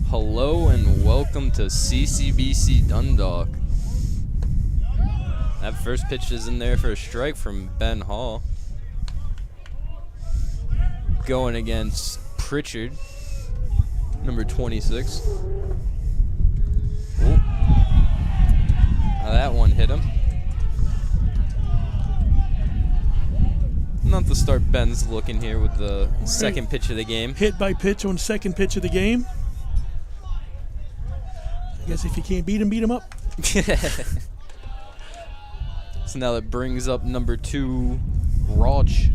Hello and welcome to CCBC Dundalk. That first pitch is in there for a strike from Ben Hall. Going against Pritchard, number 26. Ooh. Now that one hit him. Not the start Ben's looking here with the second pitch of the game. Hit by pitch on second pitch of the game. I guess if you can't beat him up. So now that brings up number 2, Rauch.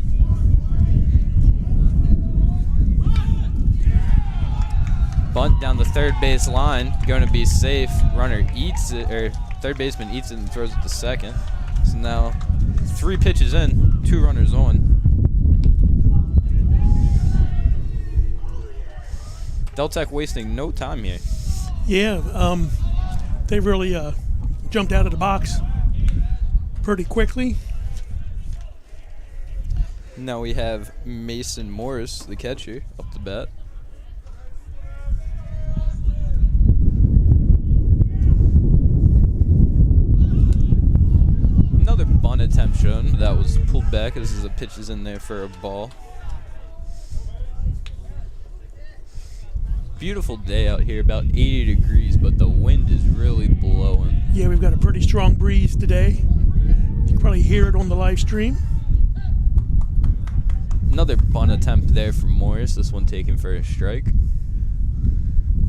Bunt down the third base line, going to be safe. Runner eats it, or third baseman eats it and throws it to second. So now 3 pitches in, 2 runners on. Deltec wasting no time here. Yeah, they really jumped out of the box pretty quickly. Now we have Mason Morris, the catcher, up to bat. Another bunt attempt shown. That was pulled back as the pitch is in there for a ball. Beautiful day out here, about 80 degrees, but the wind is really blowing. Yeah, we've got a pretty strong breeze today. You can probably hear it on the live stream. Another bunt attempt there from Morris, this one taken for a strike.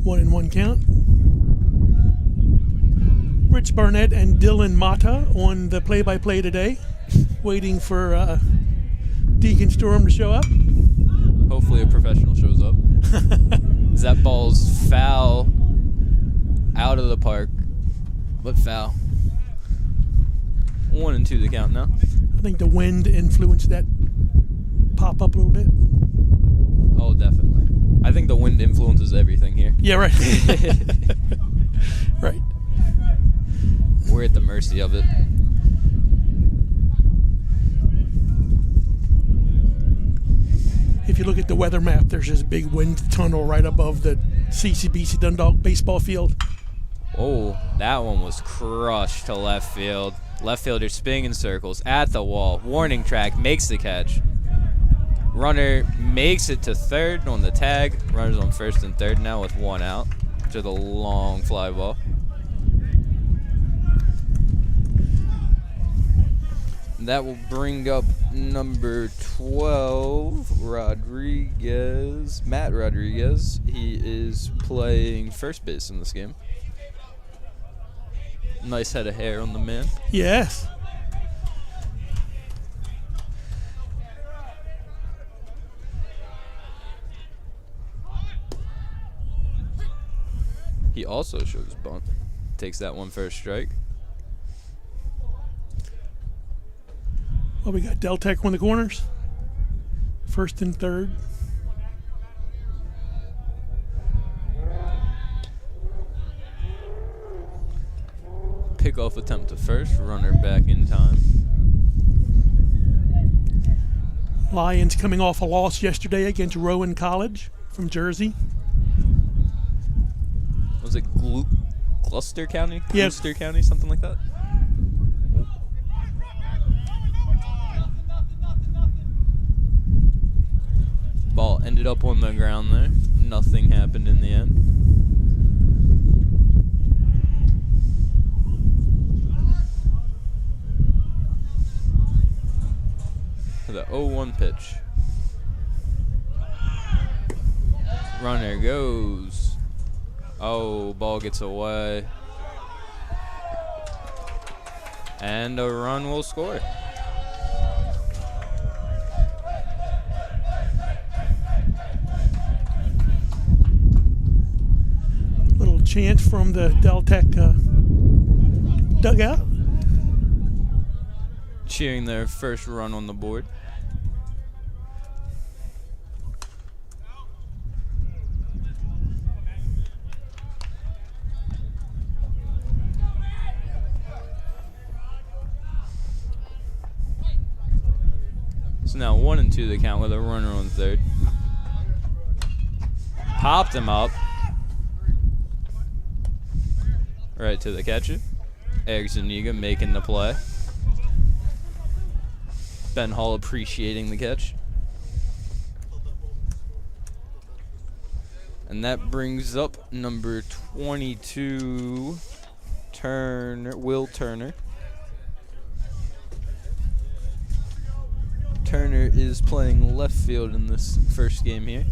1-1 count. Rich Barnett and Dylan Mata on the play-by-play today, waiting for Deacon Storm to show up. Hopefully a professional shows up. That ball's foul, out of the park, but foul. 1-2 the count now. I think the wind influenced that pop up a little bit. Oh, definitely. I think the wind influences everything here. Yeah, right. Right. We're at the mercy of it. If you look at the weather map, there's this big wind tunnel right above the CCBC Dundalk baseball field. Oh, that one was crushed to left field. Left fielder spinning in circles at the wall. Warning track, makes the catch. Runner makes it to third on the tag. Runner's on first and third now with 1 out to the long fly ball. That will bring up number 12, Rodriguez, Matt Rodriguez. He is playing first base in this game. Nice head of hair on the man. Yes. He also shows bunt. Takes that one for a strike. Well, we got Deltec on the corners. First and third. Pickoff attempt to first. Runner back in time. Lions coming off a loss yesterday against Rowan College from Jersey. Was it Gloucester County? Yeah. Gloucester County, something like that? Ball ended up on the ground there. Nothing happened in the end. The 0-1 pitch. Runner goes. Oh, ball gets away. And a run will score. Chant from the Deltec dugout. Cheering their first run on the board. So now 1-2 the count with a runner on third. Popped him up. Right to the catcher. Eric Zuniga making the play. Ben Hall appreciating the catch. And that brings up number 22, Will Turner. Turner is playing left field in this first game here.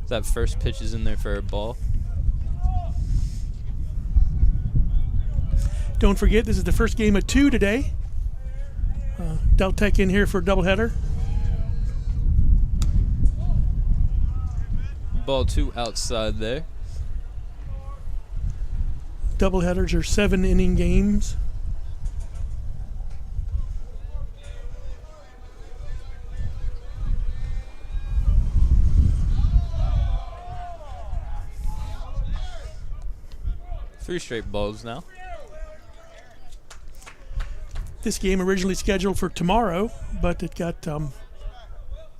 That first pitch is in there for a ball. Don't forget, this is the first game of 2 today. Deltec in here for a doubleheader. Ball 2 outside there. Doubleheaders are 7-inning games. Three straight balls now. This game originally scheduled for tomorrow, but it got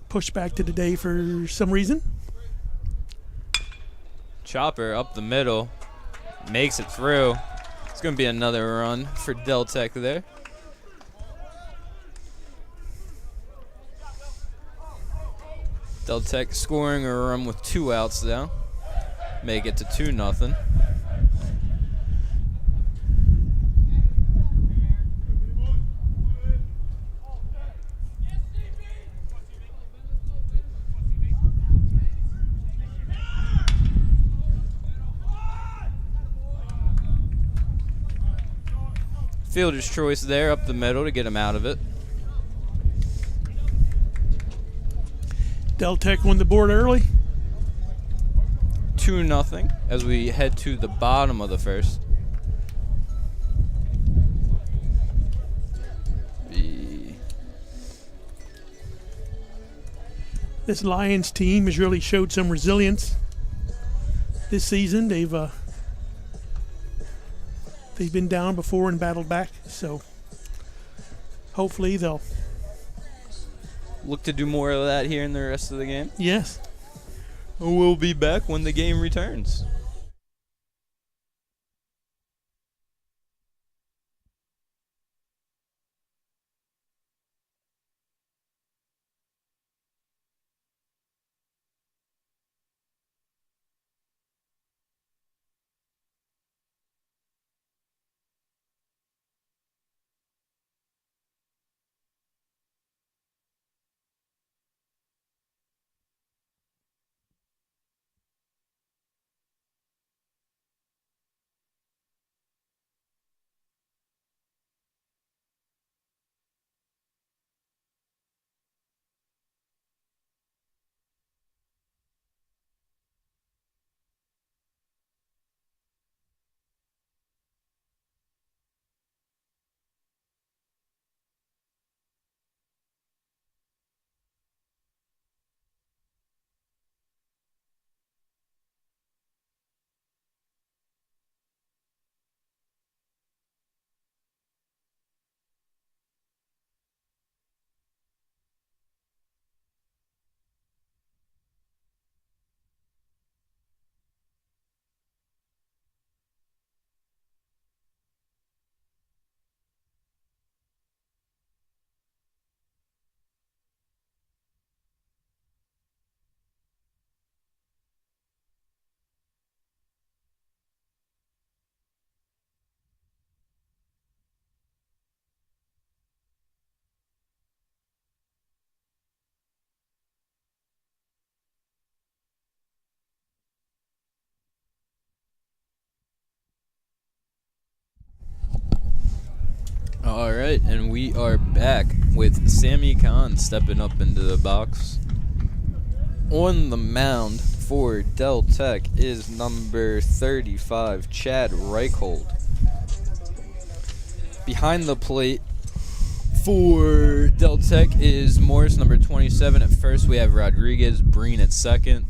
pushed back to today for some reason. Chopper up the middle. Makes it through. It's going to be another run for Deltec there. Deltec scoring a run with 2 outs now. Make it to 2-0. Fielder's choice there up the middle to get him out of it. Deltec won the board early. 2-0 as we head to the bottom of the first. This Lions team has really showed some resilience this season. They've been down before and battled back, so hopefully they'll look to do more of that here in the rest of the game. Yes. We'll be back when the game returns. All right, and we are back with Sammy Khan stepping up into the box. On the mound for Deltec is number 35, Chad Reichhold. Behind the plate for Deltec is Morris, number 27. At first, we have Rodriguez, Breen at second.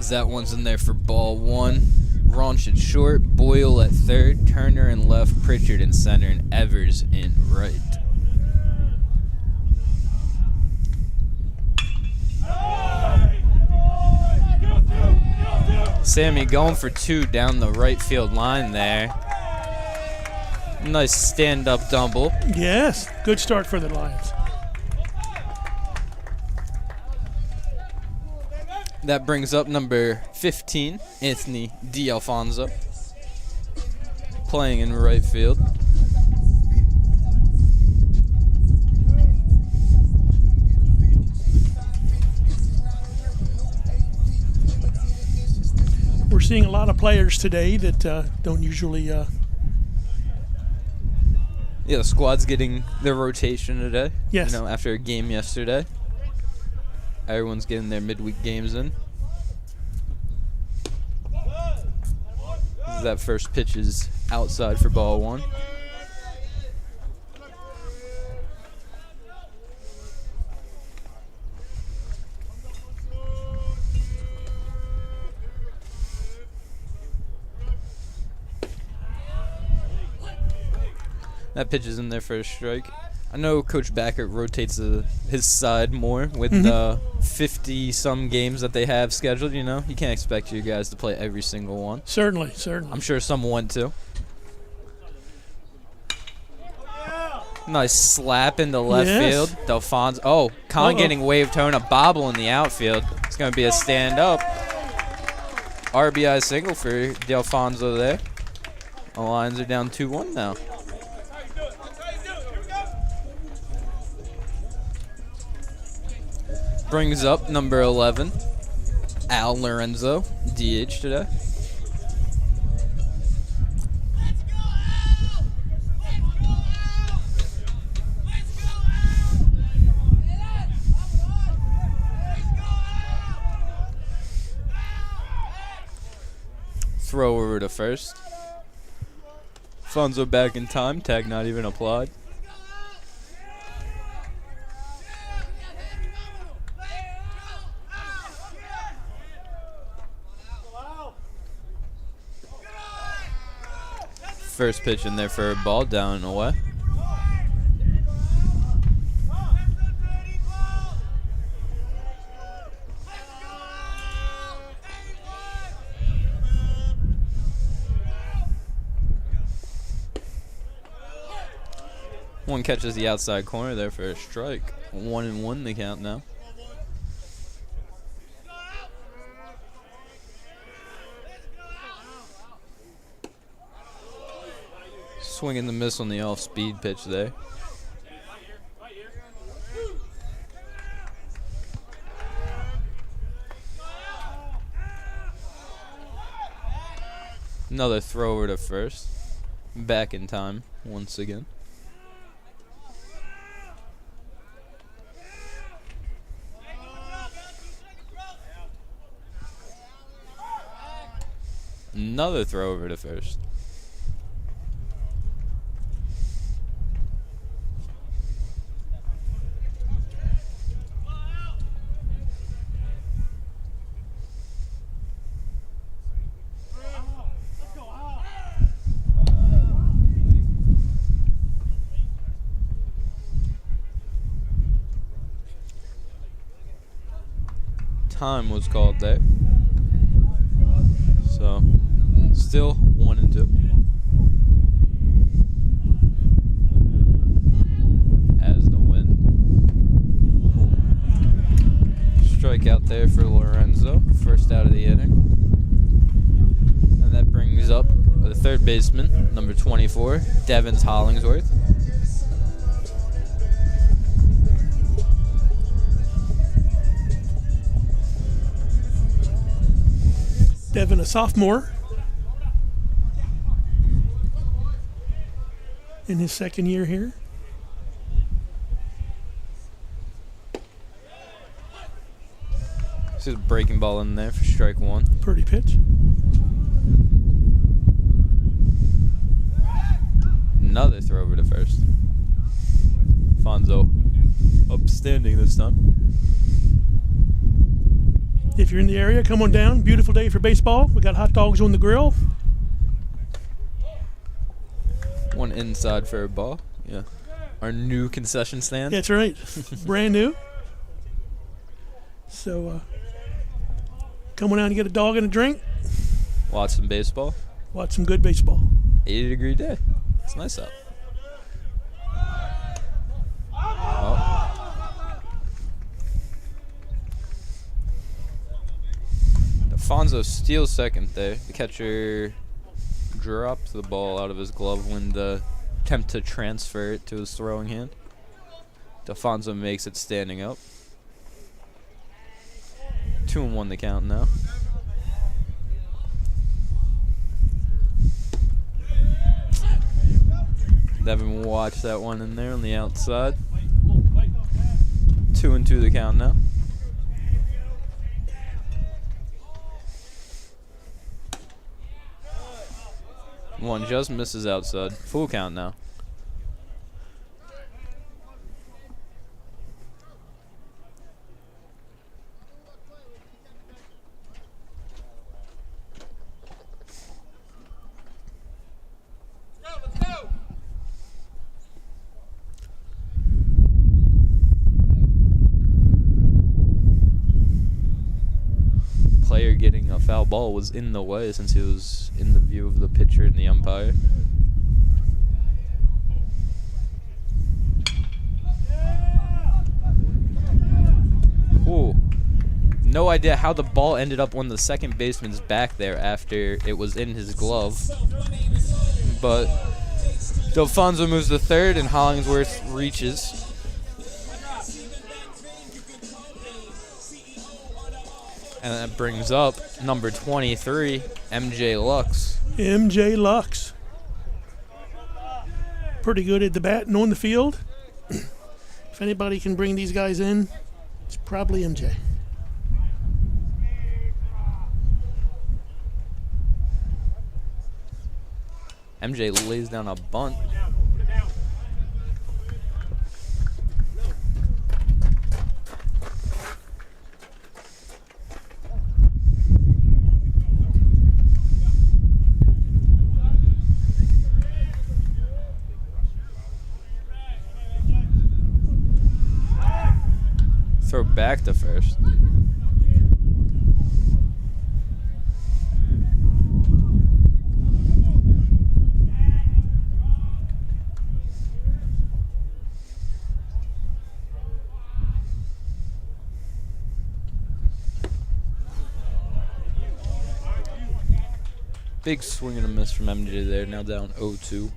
That one's in there for ball 1. Raunch at short, Boyle at third, Turner in left, Pritchard in center, and Evers in right. Sammy going for 2 down the right field line there. Nice stand-up double. Yes, good start for the Lions. That brings up number 15, Anthony D'Alfonso, playing in right field. We're seeing a lot of players today that don't usually. Yeah, the squad's getting their rotation today. Yes. You know, after a game yesterday. Everyone's getting their midweek games in. That first pitch is outside for ball 1. That pitch is in there for a strike. I know Coach Backert rotates his side more with the 50-some games that they have scheduled, you know. You can't expect you guys to play every single one. Certainly. I'm sure some want to. Nice slap into left field. Delfonso. Oh, Con getting waved home, a bobble in the outfield. It's going to be a stand-up. RBI single for Delfonso there. The Lions are down 2-1 now. Brings up number 11, Al Lorenzo, DH today. Throw over to first. Fonzo back in time, tag not even applied. First pitch in there for a ball, down and away. One catches the outside corner there for a strike. 1-1 the count now. Swing and the miss on the off-speed pitch there. Another throw over to first. Back in time once again. Another throw over to first. Time was called there. So, still 1-2. As the win. Strikeout there for Lorenzo. First out of the inning. And that brings up the third baseman, number 24, Devins Hollingsworth. Devin, a sophomore in his second year here. This is a breaking ball in there for strike 1. Pretty pitch. Another throw over to first. Fonzo upstanding this time. If you're in the area, come on down. Beautiful day for baseball. We got hot dogs on the grill. One inside for a ball. Yeah. Our new concession stand. That's right. Brand new. So, come on down and get a dog and a drink. Watch some baseball. Watch some good baseball. 80-degree day. It's nice out. Oh. Alfonso steals second there. The catcher drops the ball out of his glove when the attempt to transfer it to his throwing hand. Alfonso makes it standing up. 2-1 the count now. Devin watched that one in there on the outside. 2-2 the count now. One just misses outside. Full count now. Player getting a foul ball was in the way since he was in the view of the pitcher and the umpire. Ooh. No idea how the ball ended up on the second baseman's back there after it was in his glove. But Delfonso moves to third and Hollingsworth reaches. And that brings up number 23, MJ Lux. MJ Lux. Pretty good at the bat and on the field. If anybody can bring these guys in, it's probably MJ. MJ lays down a bunt. Throw back to first. Big swing and a miss from MJ there, now down 0-2.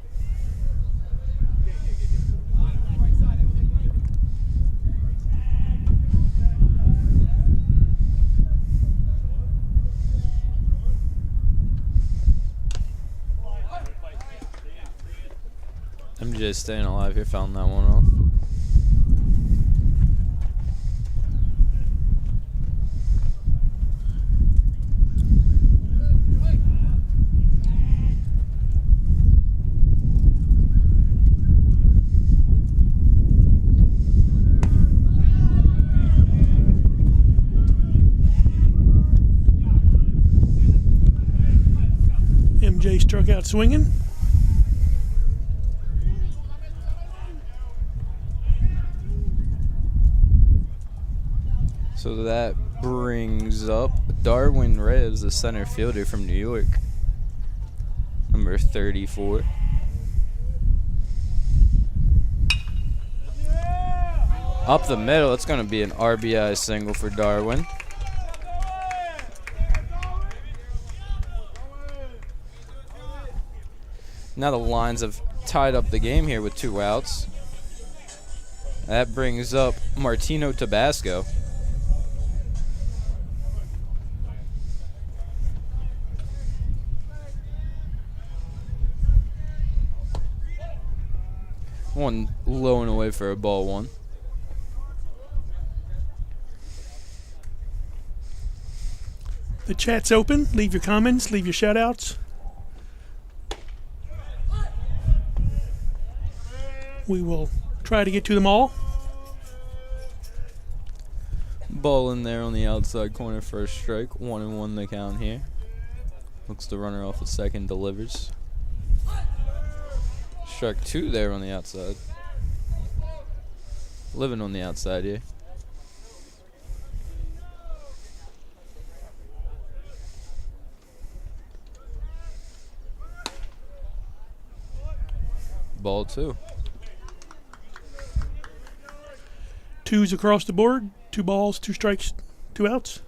MJ staying alive here, found that one off. MJ struck out swinging. So that brings up Darwin Reyes, the center fielder from New York, number 34. Up the middle, it's going to be an RBI single for Darwin. Now the Lions have tied up the game here with 2 outs. That brings up Martino Tabasco. One low and away for a ball one. The chat's open. Leave your comments, leave your shout outs. We will try to get to them all. Ball in there on the outside corner for a strike. 1-1 the count here. Looks the runner off at second, delivers. Strike 2 there on the outside. Living on the outside here. Ball 2. 2s across the board. 2 balls, 2 strikes, 2 outs.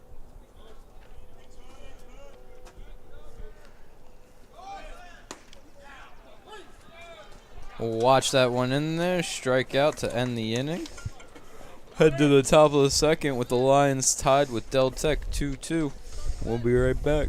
Watch that one in there. Strike out to end the inning. Head to the top of the second with the Lions tied with Del Tech 2-2. We'll be right back.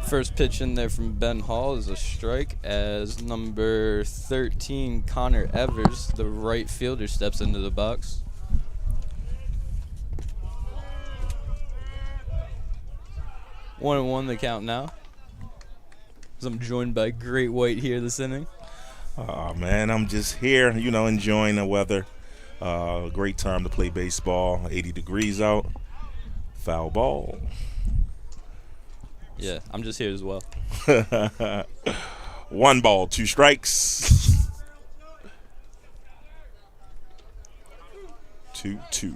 First pitch in there from Ben Hall is a strike as number 13, Connor Evers, the right fielder, steps into the box. One and one the count now. As I'm joined by Great White here this inning. Oh, man, I'm just here, enjoying the weather. Great time to play baseball. 80 degrees out. Foul ball. Yeah, I'm just here as well. 1 ball, 2 strikes. 2-2.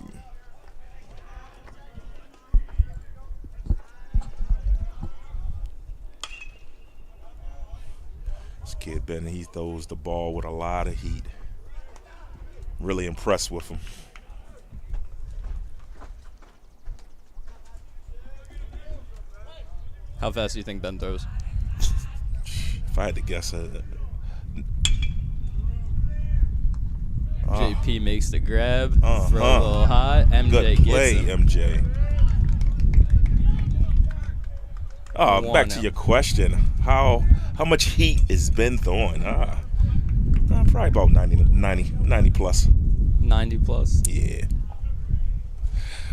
This kid Ben, he throws the ball with a lot of heat. Really impressed with him. How fast do you think Ben throws? If I had to guess, JP makes the grab, throw a little high. MJ good play, gets him. MJ. Back to your question. How much heat is Ben throwing? Probably about 90 plus. 90 plus? Yeah.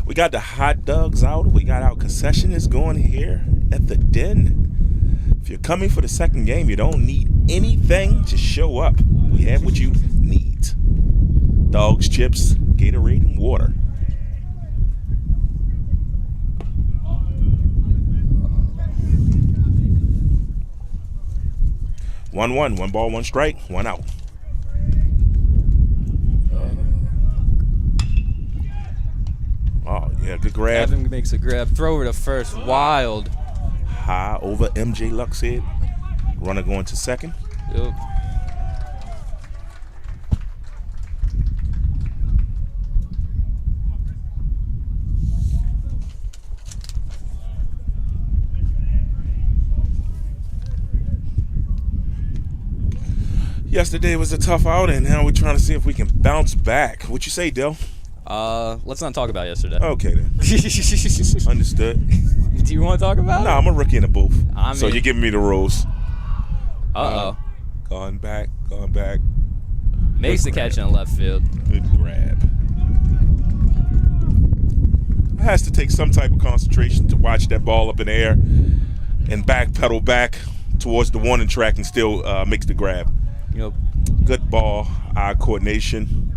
We got the hot dogs out. We got our concession is going here at the Den. If you're coming for the second game, you don't need anything. Just show up. We have what you need. Dogs, chips, Gatorade, and water. One ball, 1 strike, 1 out. Oh, yeah, good grab. Evan makes a grab. Throw her to first. Wild. High over MJ Luck's head. Runner going to second. Yep. Yesterday was a tough outing. Now we're trying to see if we can bounce back. What you say, Dill? Let's not talk about yesterday. Okay, then. Understood. Do you want to talk about it? Nah, I'm a rookie in the booth. So mean- you're giving me the rules. Uh-oh. Going back. Makes the Good catch grab. in left field. Good grab. It has to take some type of concentration to watch that ball up in the air and backpedal back towards the warning track and still makes the grab. Yep. Good ball, eye coordination.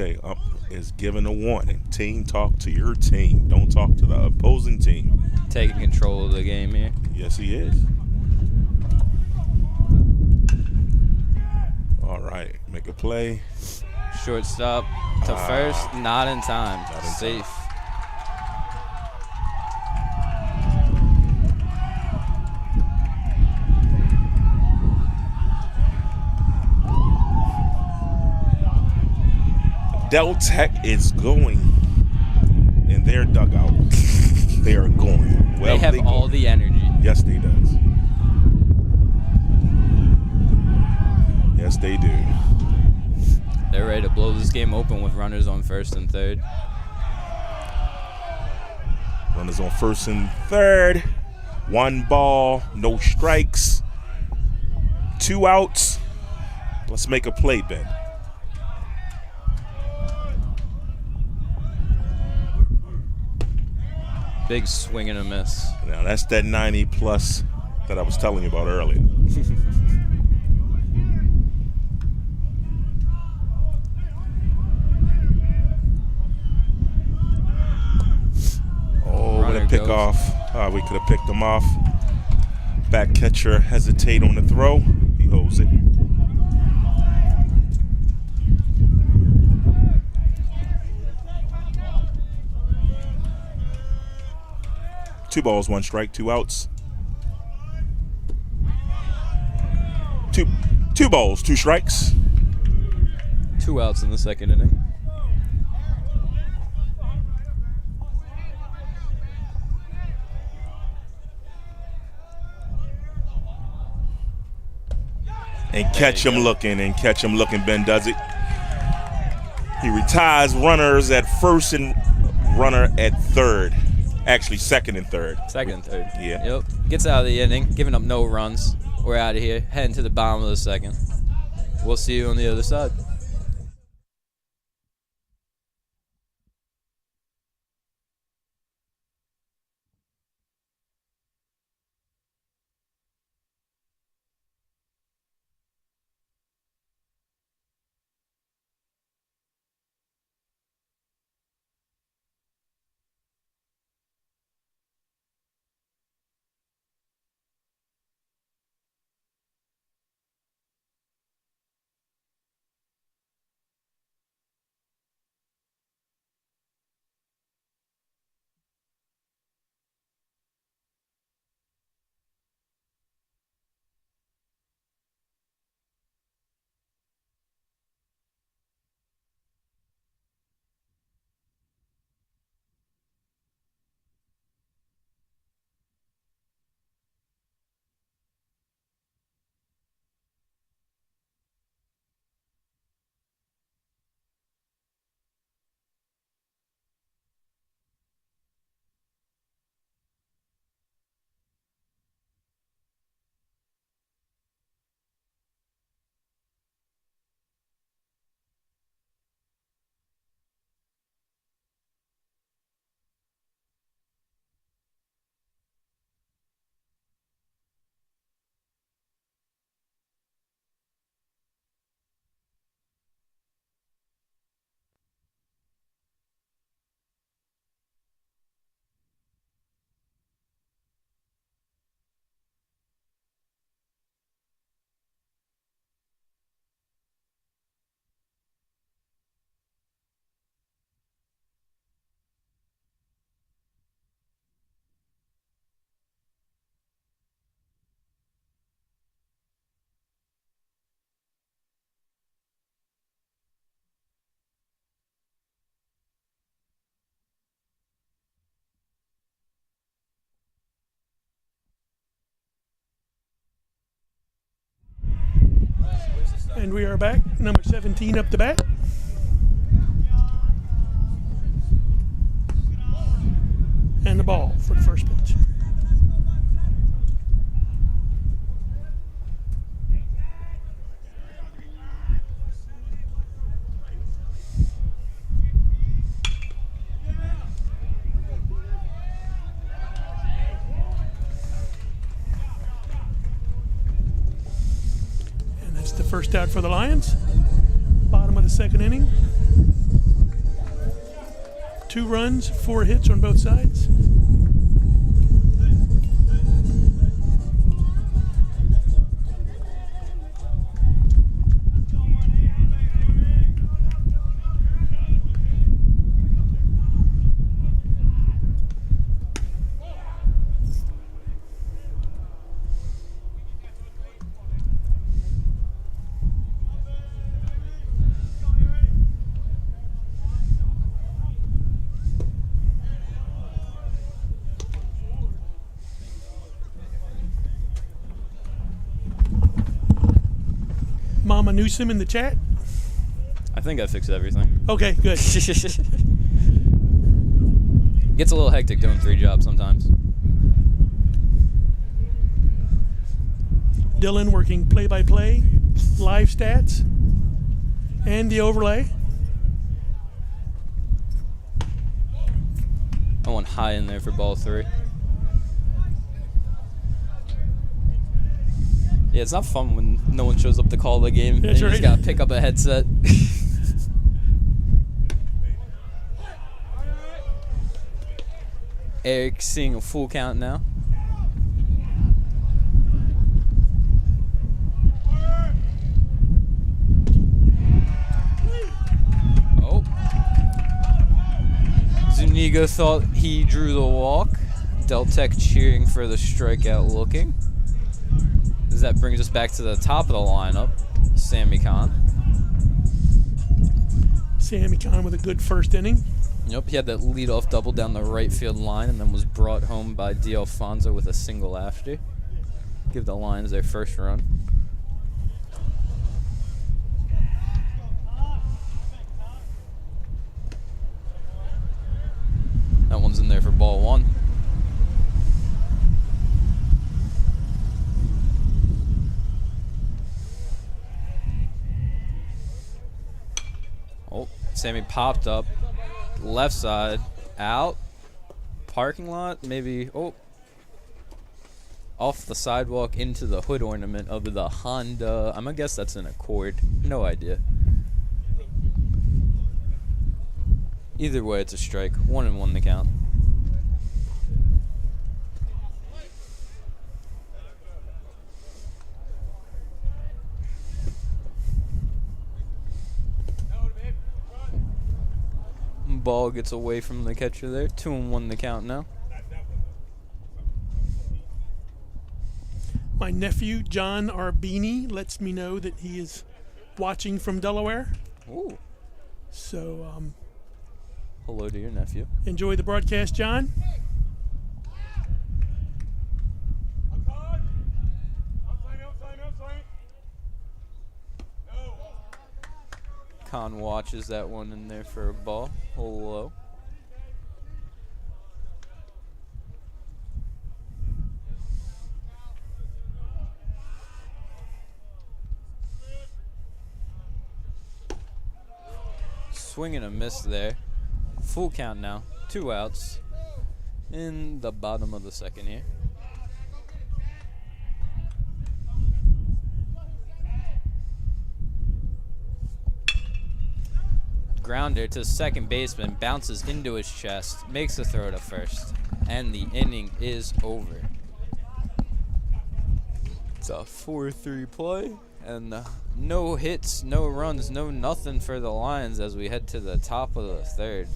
Okay, is giving a warning. Team, talk to your team. Don't talk to the opposing team. Taking control of the game here. Yes, he is. All right, make a play. Shortstop to first, not in time. Not in Safe. time. Deltec is going in their dugout. They are going. Well, they have all the energy. Yes, they does. Yes, they do. They're ready to blow this game open with runners on first and third. Runners on first and third. 1 ball, no strikes. 2 outs. Let's make a play, Ben. Big swing and a miss. Now, that's that 90 plus that I was telling you about earlier. Oh, what a pick off. We could have picked him off. Back catcher hesitate on the throw. He holds it. Two balls, 1 strike, 2 outs. Two balls, 2 strikes. 2 outs in the second inning. And catch him looking, Ben does it. He retires runners at first and runner at third. Actually, second and third. Second and third. Yeah. Yep. Gets out of the inning, giving up no runs. We're out of here, heading to the bottom of the second. We'll see you on the other side. And we are back. Number 17 up the bat. And the ball for the first pitch. First out for the Lions. Bottom of the second inning. 2 runs, 4 hits on both sides. Mama Newsom in the chat. I think I fixed everything. Okay, good. Gets a little hectic doing 3 jobs sometimes. Dylan working play-by-play, live stats, and the overlay. I went high in there for ball 3. Yeah, it's not fun when no one shows up to call the game. That's and you right. just gotta pick up a headset. Eric seeing a full count now. Oh. Zuniga thought he drew the walk. Deltec cheering for the strikeout looking. As that brings us back to the top of the lineup, Sammy Khan. Sammy Khan with a good first inning. Yep, he had that leadoff double down the right field line and then was brought home by D'Alfonso with a single after. Give the Lions their first run. That one's in there for ball 1. Oh, Sammy popped up. Left side. Out. Parking lot. Maybe. Oh. Off the sidewalk into the hood ornament of the Honda. I'm going to guess that's an Accord. No idea. Either way, it's a strike. 1-1 the count. Ball gets away from the catcher there. 2-1 the count now. My nephew, John Arbini, lets me know that he is watching from Delaware. Ooh. So Hello to your nephew. enjoy the broadcast, John. Khan watches that one in there for a ball. Hello. Swing and a miss there. Full count now. 2 outs in the bottom of the second here. Grounder to second baseman, bounces into his chest, makes the throw to first, and the inning is over. It's a 4-3 play, and no hits, no runs, no nothing for the Lions as we head to the top of the third.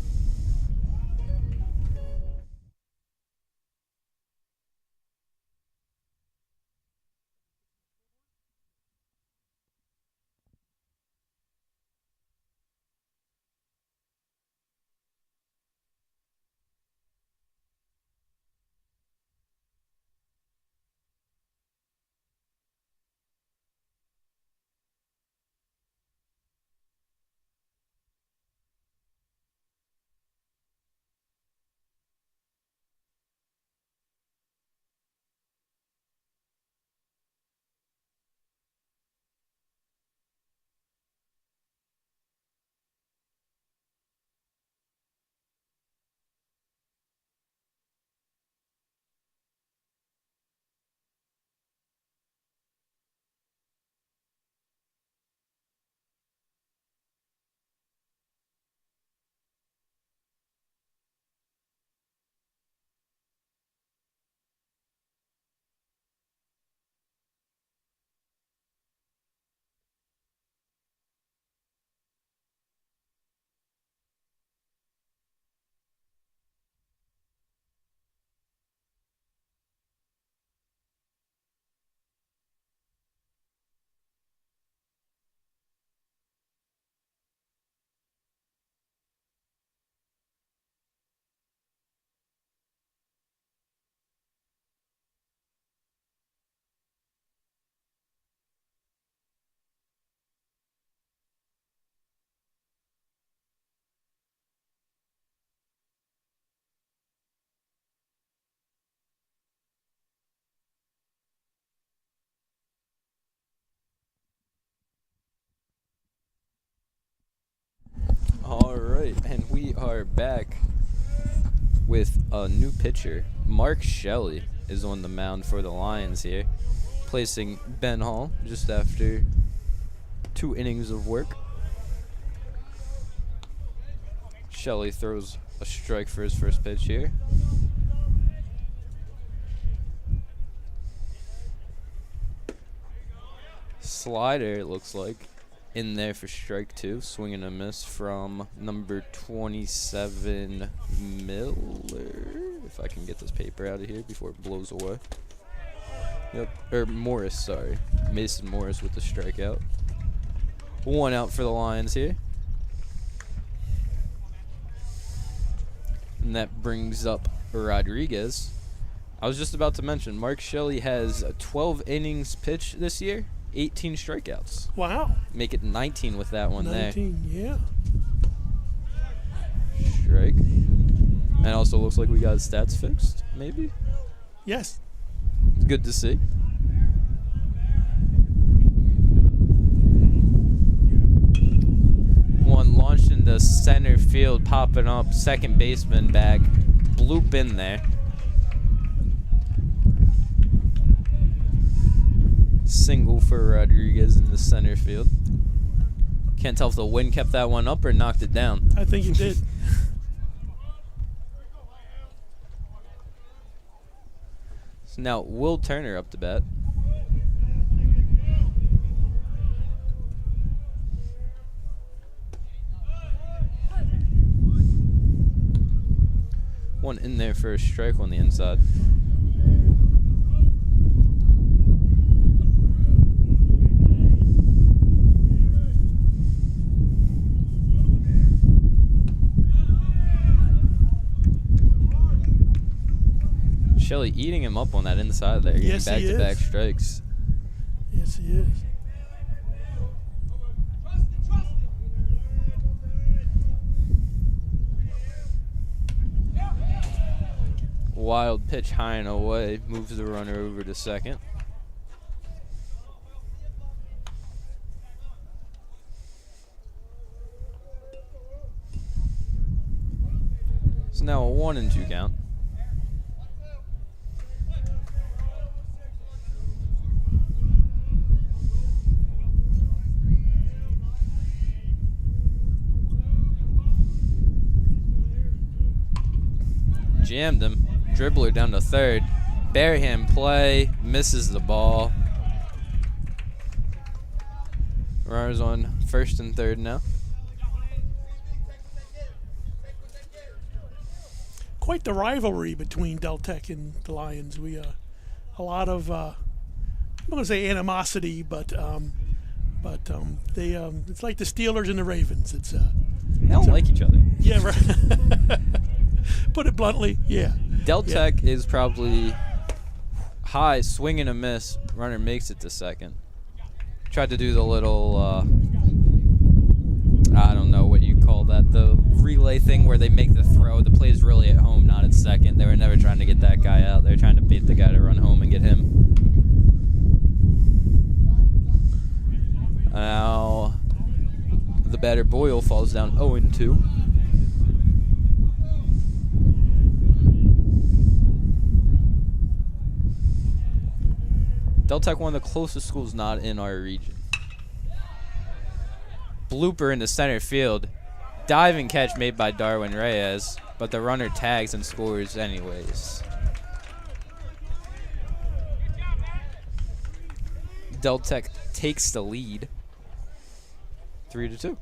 are back with a new pitcher. Mark Shelley is on the mound for the Lions here, placing Ben Hall just after 2 innings of work. Shelley throws a strike for his first pitch here. Slider, it looks like, in there for strike 2. Swing and a miss from number 27, Miller. If I can get this paper out of here before it blows away. Yep, or Morris, sorry. Mason Morris with the strikeout. 1 out for the Lions here. And that brings up Rodriguez. I was just about to mention, Mark Shelley has 12 innings pitched this year, 18 strikeouts. Wow. Make it 19 with that one 19, yeah. Strike. And also looks like we got his stats fixed, maybe? Yes. It's good to see. One launched into center field, popping up, second baseman back, bloop in there. Single for Rodriguez in the center field. Can't tell if the wind kept that one up or knocked it down. I think it did. So now Will Turner up to bat. One in there for a strike on the inside. Shelley eating him up on that inside there. Yes, getting back-to-back strikes. Yes, he is. Wild pitch high and away. Moves the runner over to second. It's now a 1-2 count. Jammed him. Dribbler down to third. Barehand play. Misses the ball. Runners on first and third now. Quite the rivalry between Deltec and the Lions. We a lot of I'm not gonna say animosity, but they it's like the Steelers and the Ravens. It's They don't like each other. yeah, right. Put it bluntly, yeah. Deltec is probably high, swing and a miss. Runner makes it to second. Tried to do the little, I don't know what you call that, the relay thing where they make the throw. The play's really at home, not at second. They were never trying to get that guy out. They were trying to beat the guy to run home and get him. Now, the batter Boyle falls down 0-2. Deltec, one of the closest schools not in our region. Blooper into center field. Diving catch made by Darwin Reyes, but the runner tags and scores anyways. Deltec takes the lead. 3-2.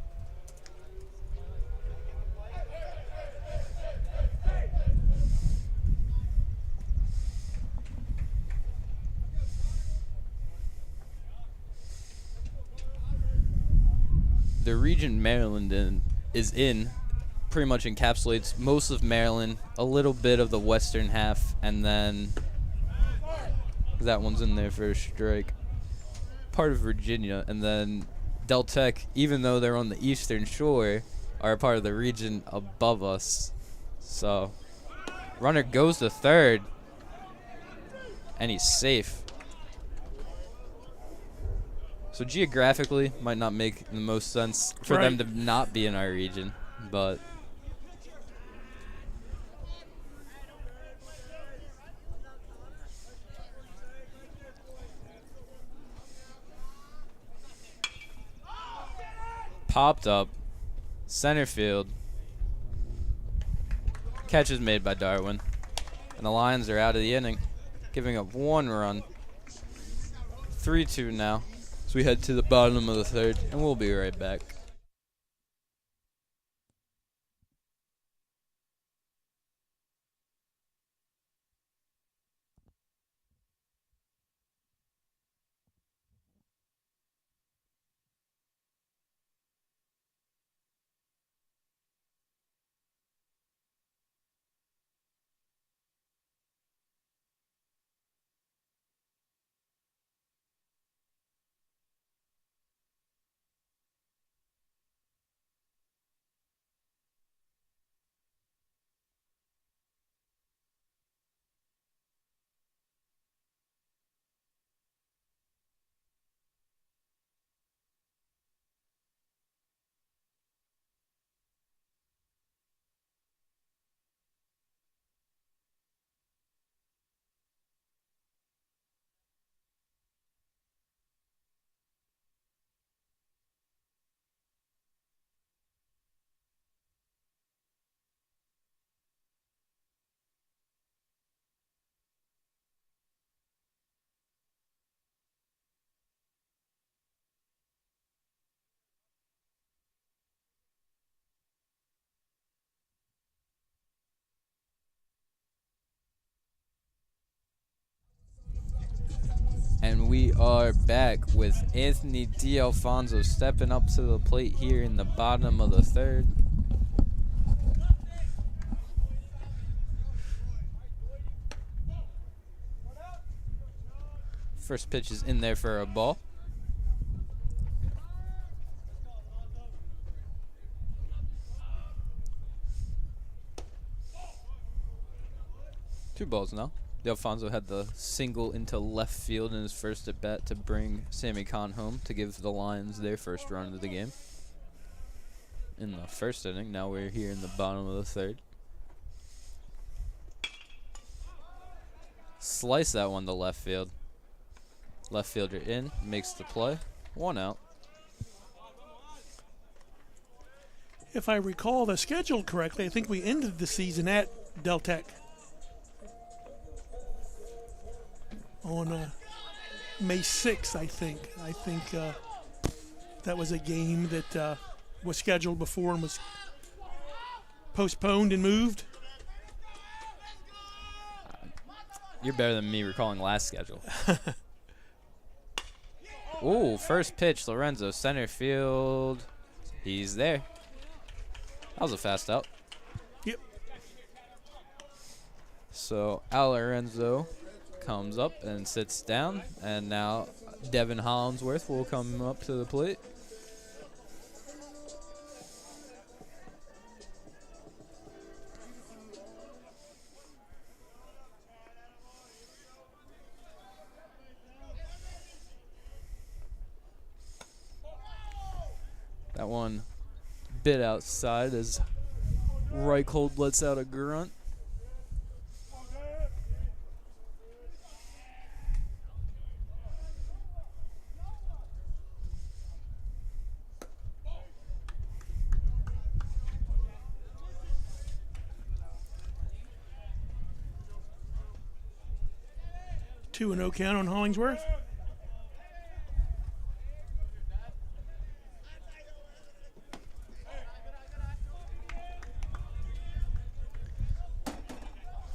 The region Maryland is in pretty much encapsulates most of Maryland, a little bit of the western half, and then that one's in there for a strike. Part of Virginia, and then Deltec, even though they're on the eastern shore, are a part of the region above us. So, runner goes to third, and he's safe. So geographically, might not make the most sense for them to not be in our region, but popped up. Center field. Catch is made by Darwin. And the Lions are out of the inning, giving up 1 run. 3-2 now. So we head to the bottom of the third, and we'll be right back. And we are back with Anthony D'Alfonso stepping up to the plate here in the bottom of the third. First pitch is in there for a ball. Two balls now. D'Alfonso had the single into left field in his first at bat to bring Sammy Kahn home to give the Lions their first run of the game in the first inning. Now we're here in the bottom of the third. Slice that one to left field. Left fielder in, makes the play. 1 out. If I recall the schedule correctly, I think we ended the season at Del Tech on May 6th, I think. I think that was a game that was scheduled before and was postponed and moved. You're better than me recalling last schedule. Ooh, first pitch, Lorenzo, center field. He's there. That was a fast out. Yep. So Al Lorenzo comes up and sits down, and now Devin Hollingsworth will come up to the plate. That one bit outside as Reichhold lets out a grunt. Two and no count on Hollingsworth.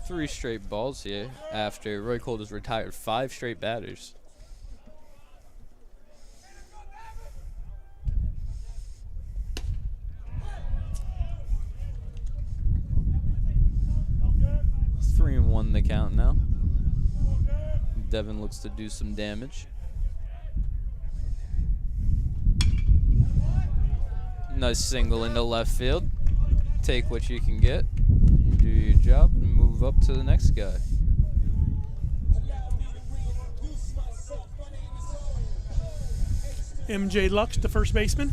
Three straight balls here after Reichhold has retired 5 straight batters. Three and 1 the count now. Devin looks to do some damage. Nice single into left field. Take what you can get. Do your job and move up to the next guy. MJ Lux, the first baseman.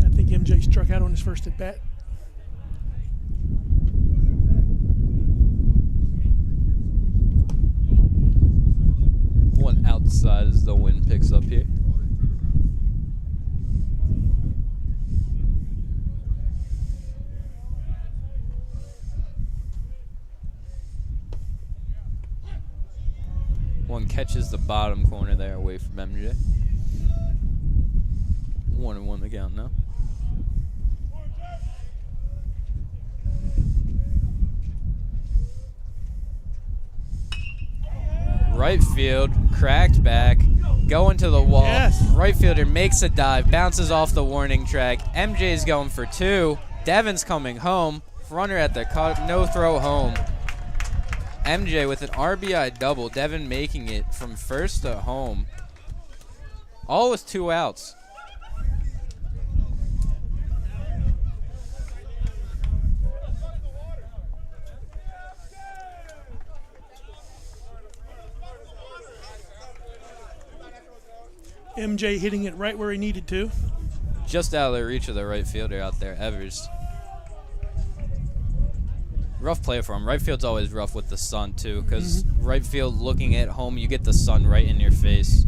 I think MJ struck out on his first at bat. outside as the wind picks up here. One catches the bottom corner there away from MJ. 1-1 the count now. Right field, cracked back, going to the wall. Yes. Right fielder makes a dive, bounces off the warning track. MJ's going for 2. Devin's coming home. Runner at the cut, no throw home. MJ with an RBI double. Devin making it from first to home. All with 2 outs. MJ hitting it right where he needed to. Just out of the reach of the right fielder out there, Evers. Rough play for him. Right field's always rough with the sun, too, because right field looking at home, you get the sun right in your face.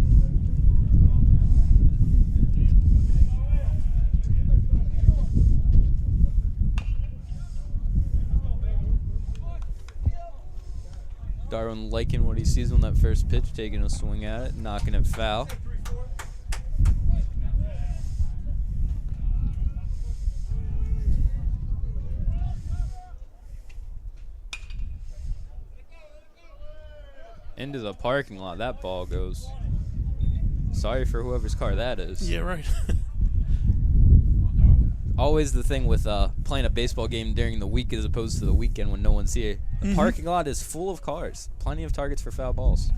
Darwin liking what he sees on that first pitch, taking a swing at it, knocking it foul. Into the parking lot, that ball goes. Sorry for whoever's car that is. Yeah, right. Always the thing with playing a baseball game during the week as opposed to the weekend when no one's here. The parking lot is full of cars. Plenty of targets for foul balls.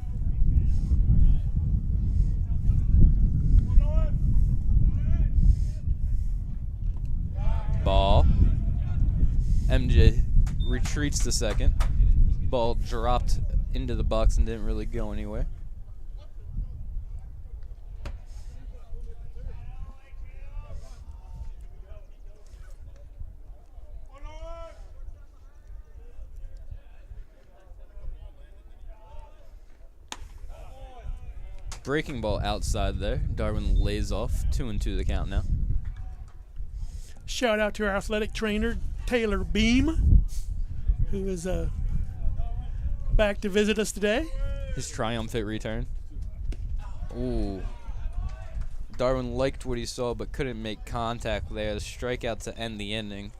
Ball. MJ retreats to second. Ball dropped into the box and didn't really go anywhere. Breaking ball outside there. Darwin lays off. 2-2 the count now. Shout out to our athletic trainer, Taylor Beam, who is back to visit us today. His triumphant return. Ooh. Darwin liked what he saw but couldn't make contact there. The strikeout to end the inning.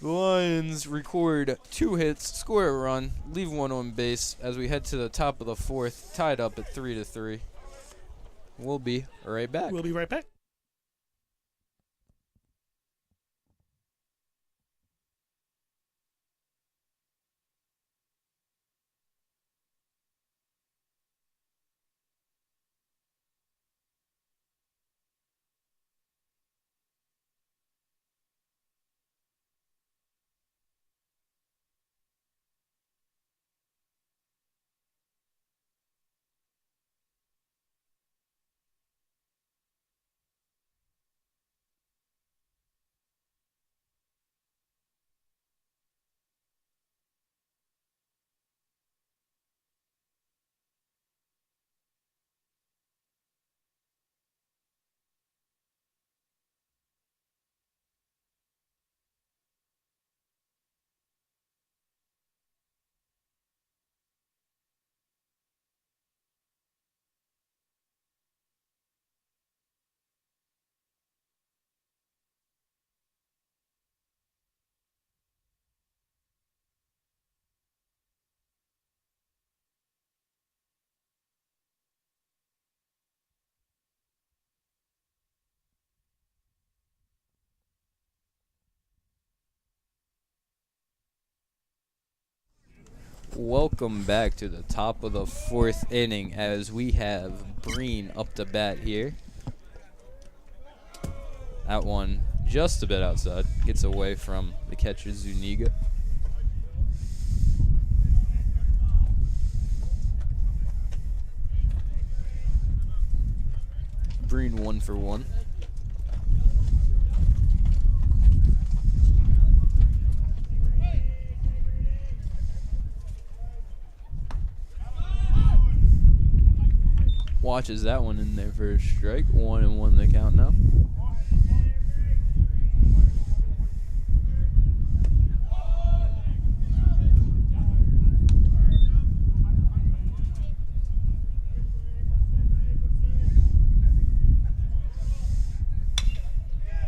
The Lions record 2 hits, score a run, leave 1 on base as we head to the top of the 4th, tied up at 3-3. We'll be right back. We'll be right back. Welcome back to the top of the 4th inning as we have Breen up to bat here. That one just a bit outside. Gets away from the catcher Zuniga. Breen 1 for 1. watches that one in there for a strike. 1-1 the count now.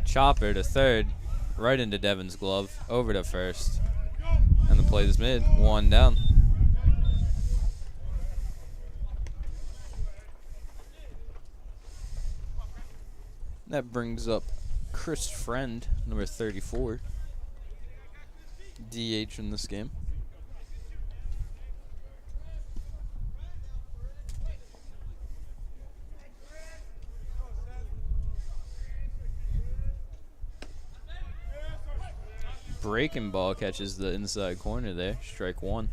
Chopper to third, right into Devin's glove, over to first. And the play is mid, 1 down. That brings up Chris Friend, number 34, DH in this game. Breaking ball catches the inside corner there. Strike 1.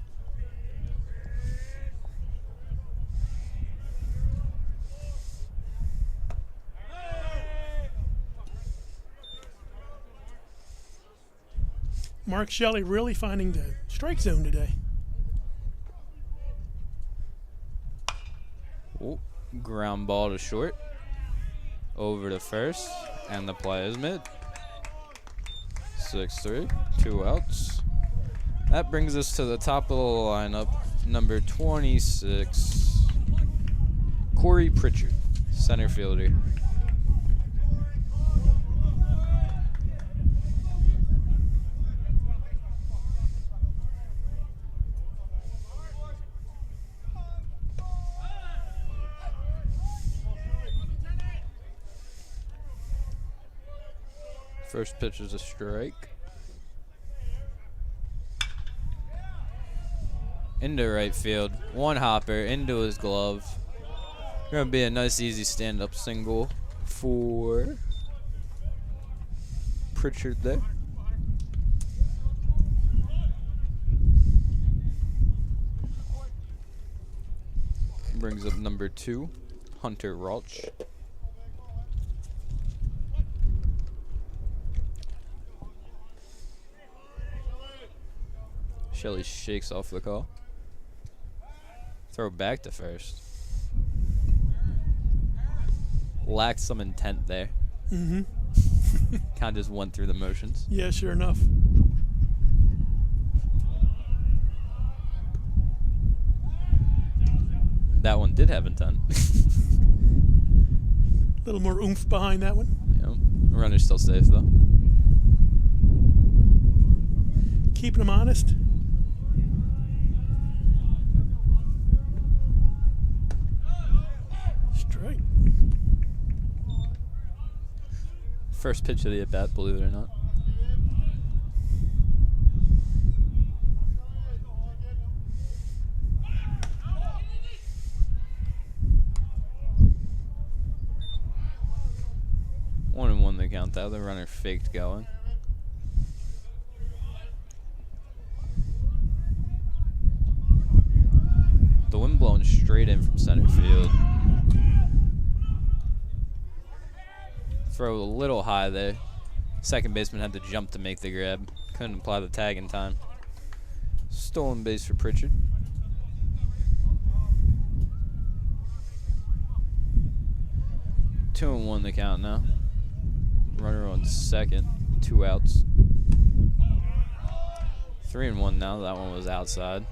Mark Shelley really finding the strike zone today. Ooh, ground ball to short. Over to first. And the play is mid. 6-3, 2 outs. That brings us to the top of the lineup. Number 26, Corey Pritchard, center fielder. First pitch is a strike. Into right field. One hopper into his glove. Gonna be a nice easy stand-up single for Pritchard there. Brings up number 2, Hunter Rauch. Shelley shakes off the call. Throw back to first. Lacked some intent there. Mm-hmm. Kind of just went through the motions. Yeah, sure enough. That one did have intent. A little more oomph behind that one. Yep. Runner's still safe though. Keeping him honest. Strike. First pitch of the at-bat, believe it or not. One and one they count that. The runner faked going. The wind blowing straight in from center field. Throw a little high there. Second baseman had to jump to make the grab. Couldn't apply the tag in time. Stolen base for Pritchard. Two and one the count now. Runner on second. 2 outs. 3 and 1 now. That one was outside.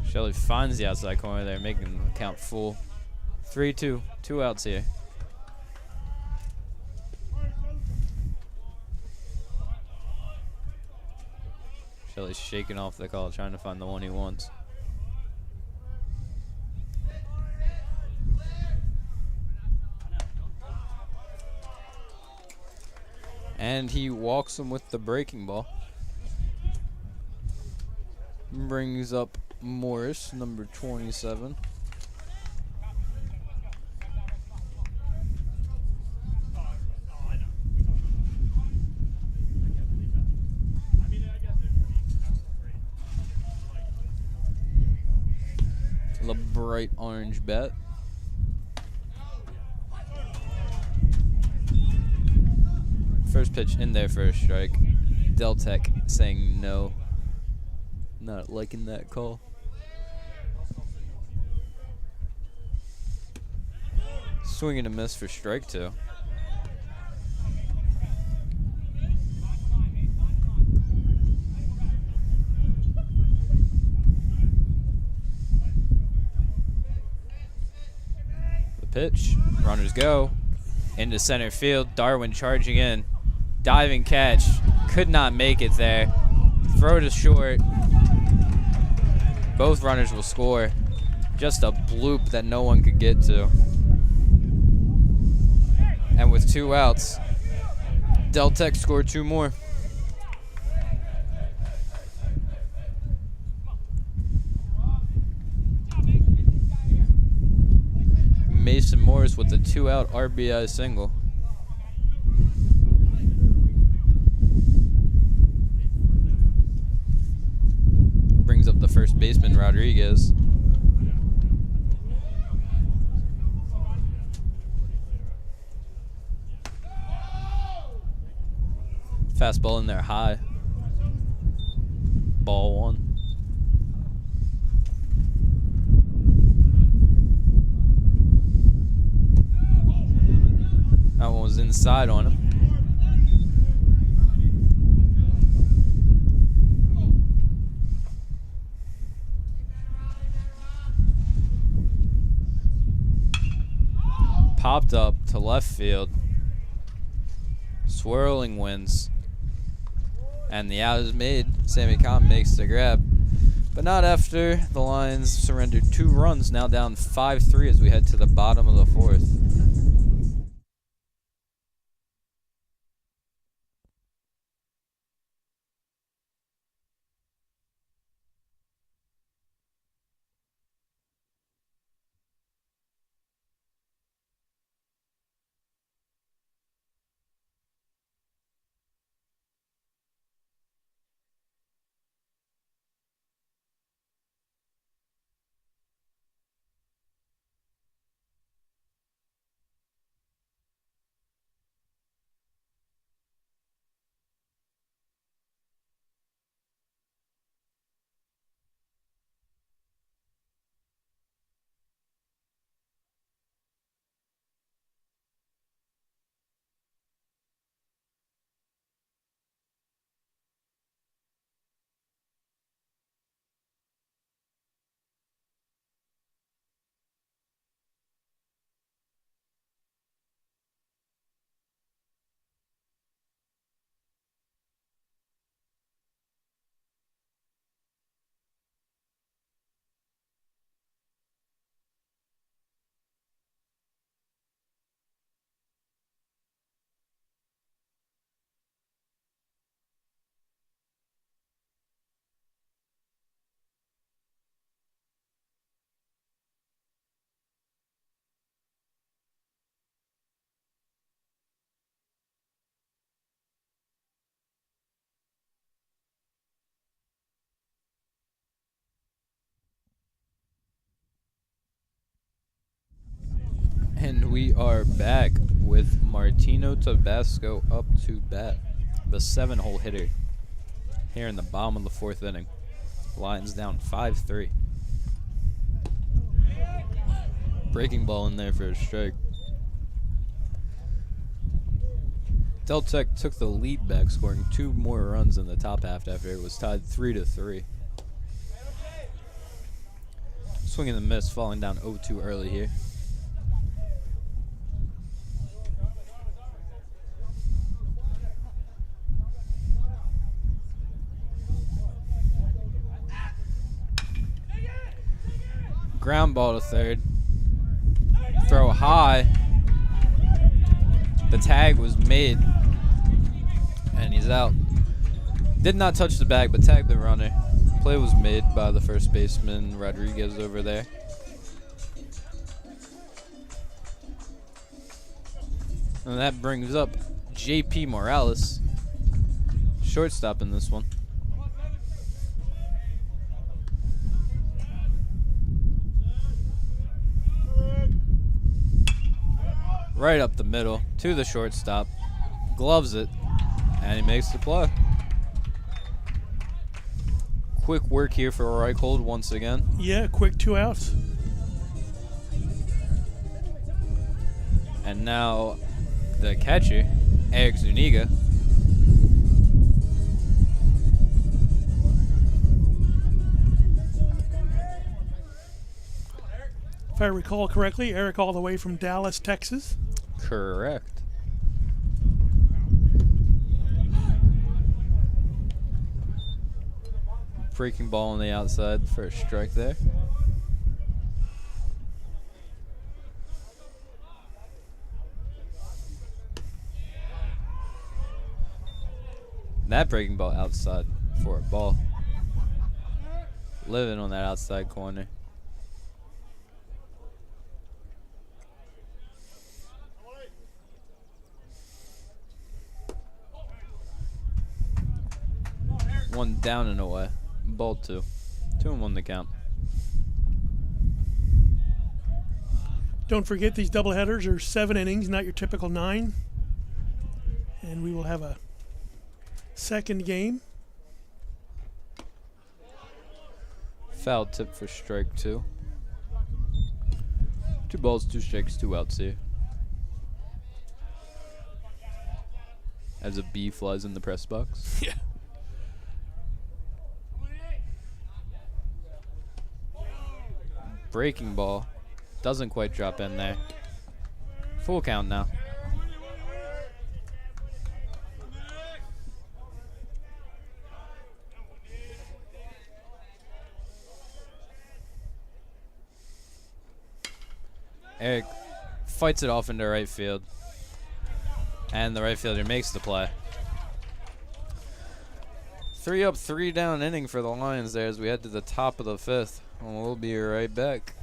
Shelley finds the outside corner there, making the count full. 3-2, 2 outs here. Shelley's shaking off the call, trying to find the one he wants. And he walks him with the breaking ball. Brings up Morris, number 27. The bright orange bat. First pitch in there for a strike. Deltec saying no. Not liking that call. Swing and a miss for strike 2. The pitch. Runners go. Into center field. Darwin charging in. Diving catch. Could not make it there. Throw to short. Both runners will score. Just a bloop that no one could get to. And with 2 outs, Deltec scored 2 more. Mason Morris with the 2-out RBI single. Brings up the first baseman, Rodriguez. Fastball in there high. Ball 1. That one was inside on him. Popped up to left field. Swirling winds. And the out is made. Sammy Kahn makes the grab. But not after the Lions surrendered 2 runs, now down 5-3 as we head to the bottom of the 4th. And we are back with Martino Tabasco up to bat, the 7-hole hitter, here in the bottom of the 4th inning. Lions down 5-3. Breaking ball in there for a strike. Deltec took the lead back, scoring 2 more runs in the top half after it was tied 3-3. Swing and a miss, falling down 0-2 early here. Ground ball to third. Throw high. The tag was made. And he's out. Did not touch the bag, but tagged the runner. Play was made by the first baseman, Rodriguez, over there. And that brings up J.P. Morales, shortstop in this one. Right up the middle to the shortstop. Gloves it. And he makes the play. Quick work here for Reichhold once again. Yeah, quick 2 outs. And now the catcher, Eric Zuniga. If I recall correctly, Eric all the way from Dallas, Texas. Correct. Breaking ball on the outside for a strike there. That breaking ball outside for a ball. Living on that outside corner. One down and away. Ball 2. 2-1 the count. Don't forget these doubleheaders are 7 innings, not your typical 9. And we will have a second game. Foul tip for strike 2. 2 balls, 2 strikes, 2 outs here. As a bee flies in the press box. Yeah. Breaking ball. Doesn't quite drop in there. Full count now. Eric fights it off into right field. And the right fielder makes the play. 3 up, 3 down inning for the Lions there as we head to the top of the 5th. And we'll be right back.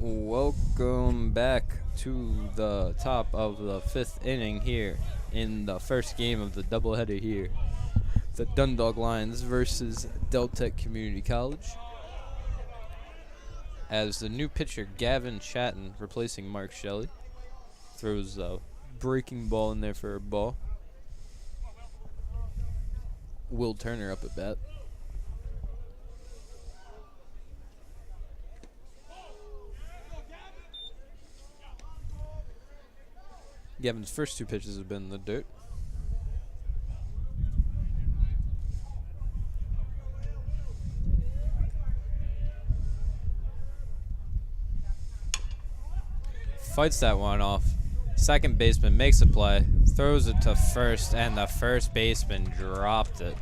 Welcome back to the top of the 5th inning here in the first game of the doubleheader here. The Dundalk Lions versus Deltec Community College. As the new pitcher Gavin Chatton, replacing Mark Shelley, throws a breaking ball in there for a ball. Will Turner up at bat. Gavin's first 2 pitches have been in the dirt. fights that one off. Second baseman makes a play, throws it to first, and the first baseman dropped it.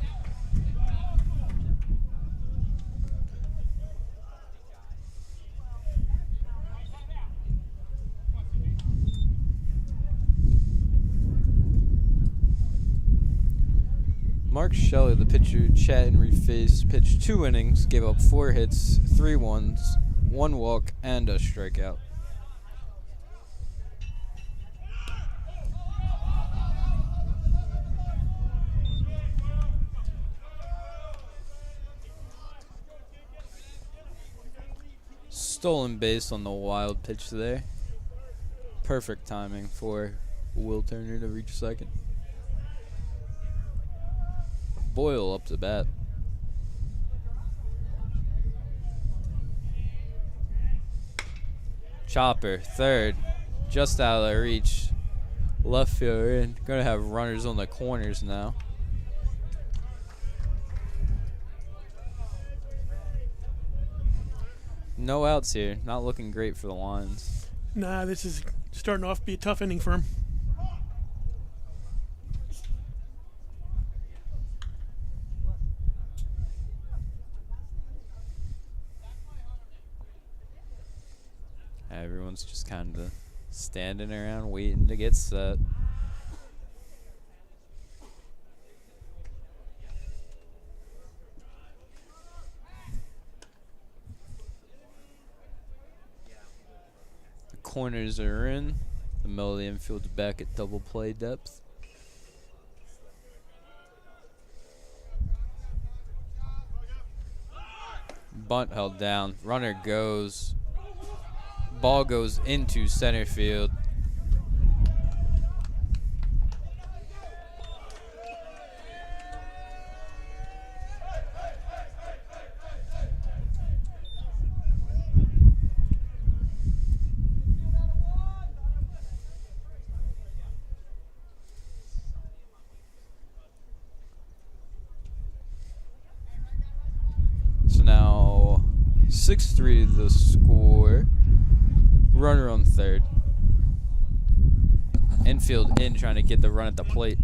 Mark Shelley, the pitcher, Chat and Reface, pitched 2 innings, gave up 4 hits, 3 ones, 1 walk, and a strikeout. Stolen base on the wild pitch there. Perfect timing for Will Turner to reach second. Boyle up to bat. Chopper, third, just out of reach. Left fielder in. Gonna have runners on the corners now. No outs here. Not looking great for the Lions. Nah, this is starting off to be a tough inning for him. Everyone's just kind of standing around waiting to get set. The corners are in. The middle of the infield's back at double play depth. Bunt held down. Runner goes. Ball goes into center field. So now 6-3 the score. Runner on third. Infield in, trying to get the run at the plate.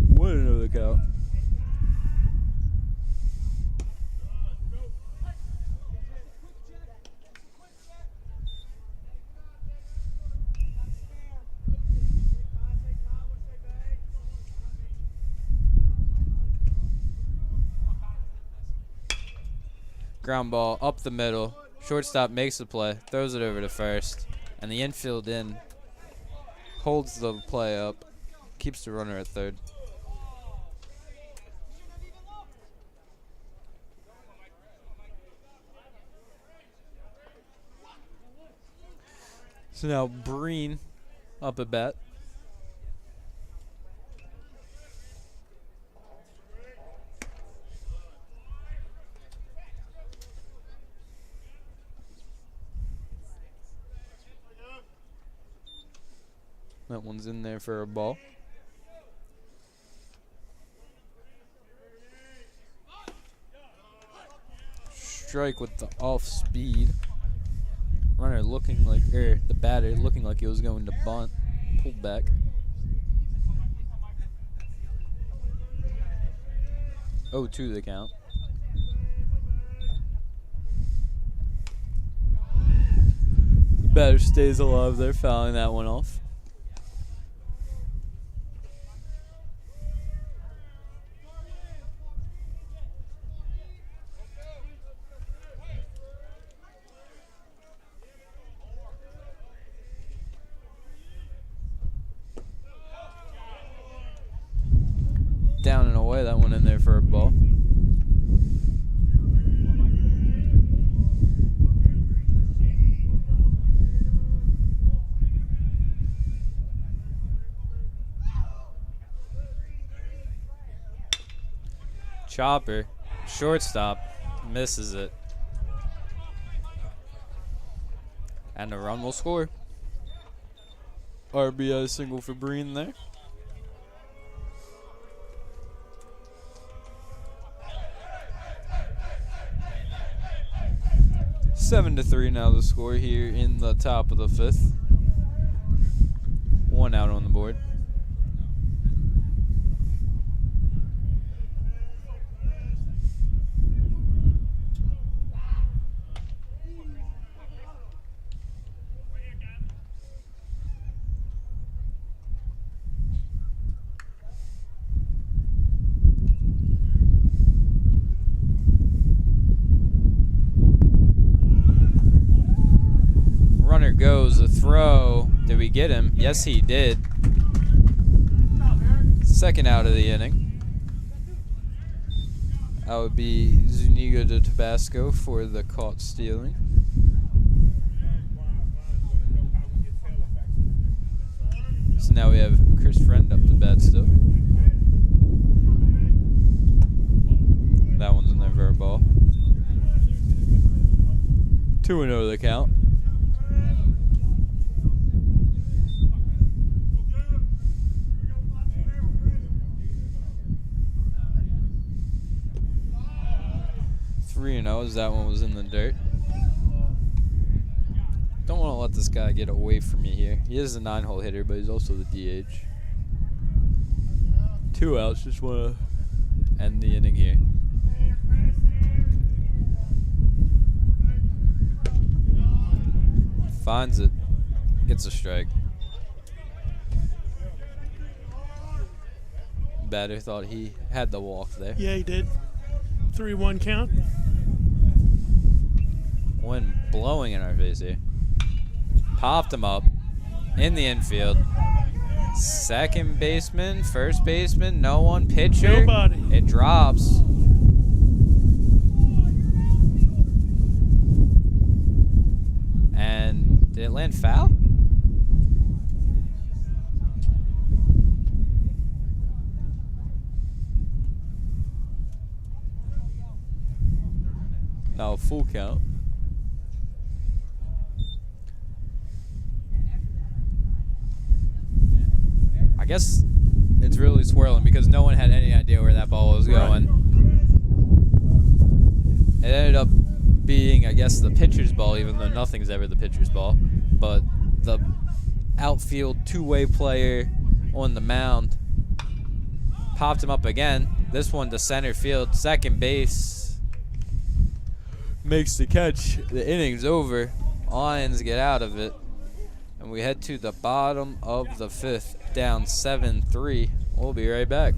What another count. Ground ball up the middle. Shortstop makes the play, throws it over to first, and the infield in holds the play up, keeps the runner at third. So now Breen up at bat. That one's in there for a ball. Strike with the off speed. Runner looking like, the batter looking like he was going to bunt. Pulled back. Oh, 2 the count. The batter stays alive there, fouling that one off. Down and away, that one in there for a ball. Chopper, shortstop, misses it. And a run will score. RBI single for Breen there. 7-3 now the score here in the top of the 5th. 1 out on the board. Runner goes, a throw. Did we get him? Yes, he did. Second out of the inning. That would be Zuniga de Tabasco for the caught stealing. So now we have Chris Friend up to bat still. That one's in there for a ball. 2-0 the count. As that one was in the dirt. Don't want to let this guy get away from me here. He is a 9-hole hitter, but he's also the DH. 2 outs. Just want to end the inning here. Finds it. Gets a strike. Batter thought he had the walk there. Yeah, he did. 3-1 count. Wind blowing in our face here. Popped him up in the infield. Second baseman, first baseman, no one. Pitcher. Nobody. It drops. And did it land foul? No, full count. I guess it's really swirling because no one had any idea where that ball was going. It ended up being, I guess, the pitcher's ball, even though nothing's ever the pitcher's ball. But the outfield two-way player on the mound popped him up again. This one to center field, second base. Makes the catch. The inning's over. Lions get out of it. And we head to the bottom of the 5th, down 7-3. We'll be right back.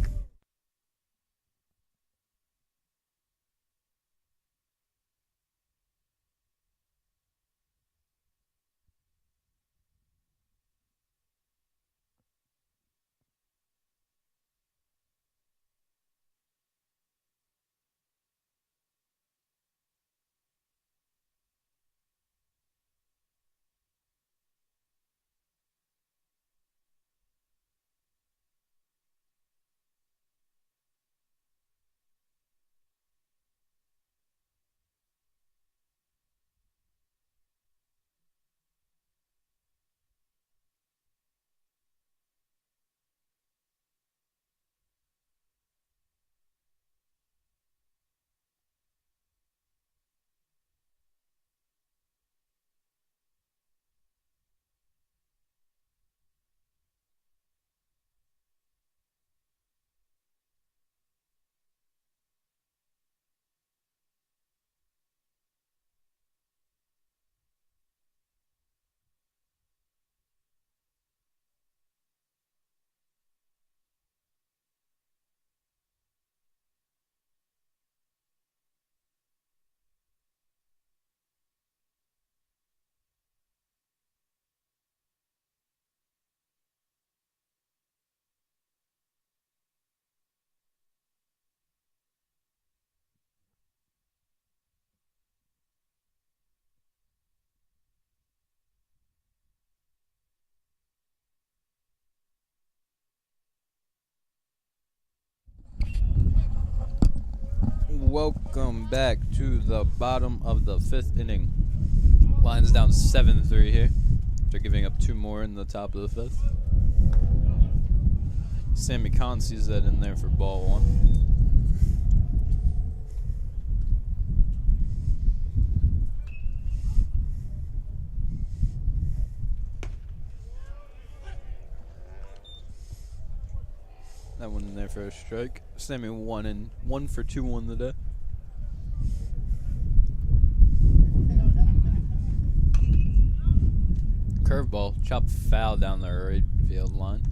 Welcome back to the bottom of the 5th inning. Lions down 7-3 here. They're giving up 2 more in the top of the 5th. Sammy Kahn sees that in there for ball 1. That one in there for a strike. Standing 1 for 2 on the day. Curveball, chop foul down the right field line.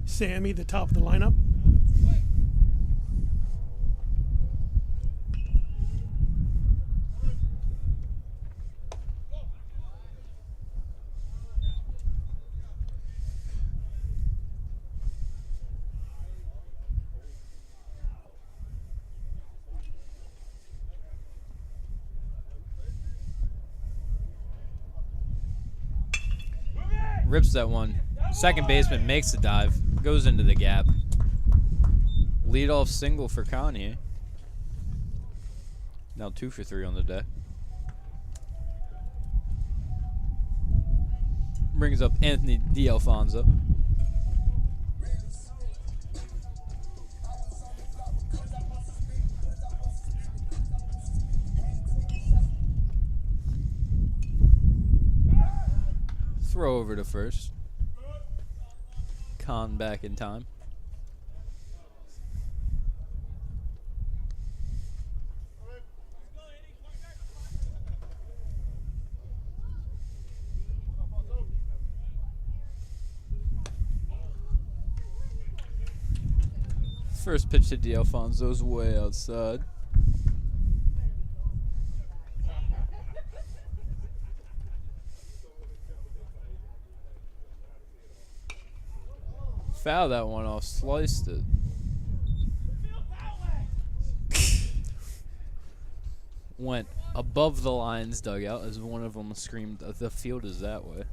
Sammy, the top of the lineup. Rips that one. Second baseman makes the dive. Goes into the gap. Leadoff single for Kanye. Now 2 for 3 on the day. Brings up Anthony D'Alfonso. Throw over to first. Khan back in time. First pitch to D'Alfonso's way outside. Foul that one off, sliced it. Went above the Lions dugout as one of them screamed, "The field is that way."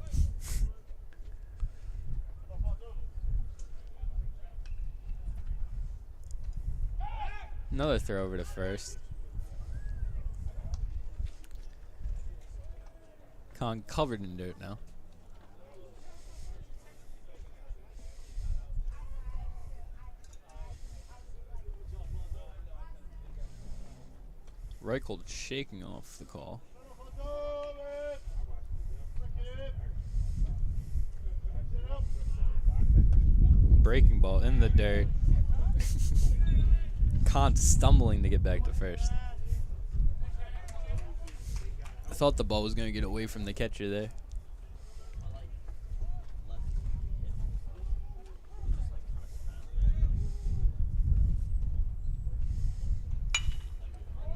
Another throw over to first. Khan covered in dirt now. Reichel shaking off the call. Breaking ball in the dirt. Khan stumbling to get back to first. I thought the ball was going to get away from the catcher there.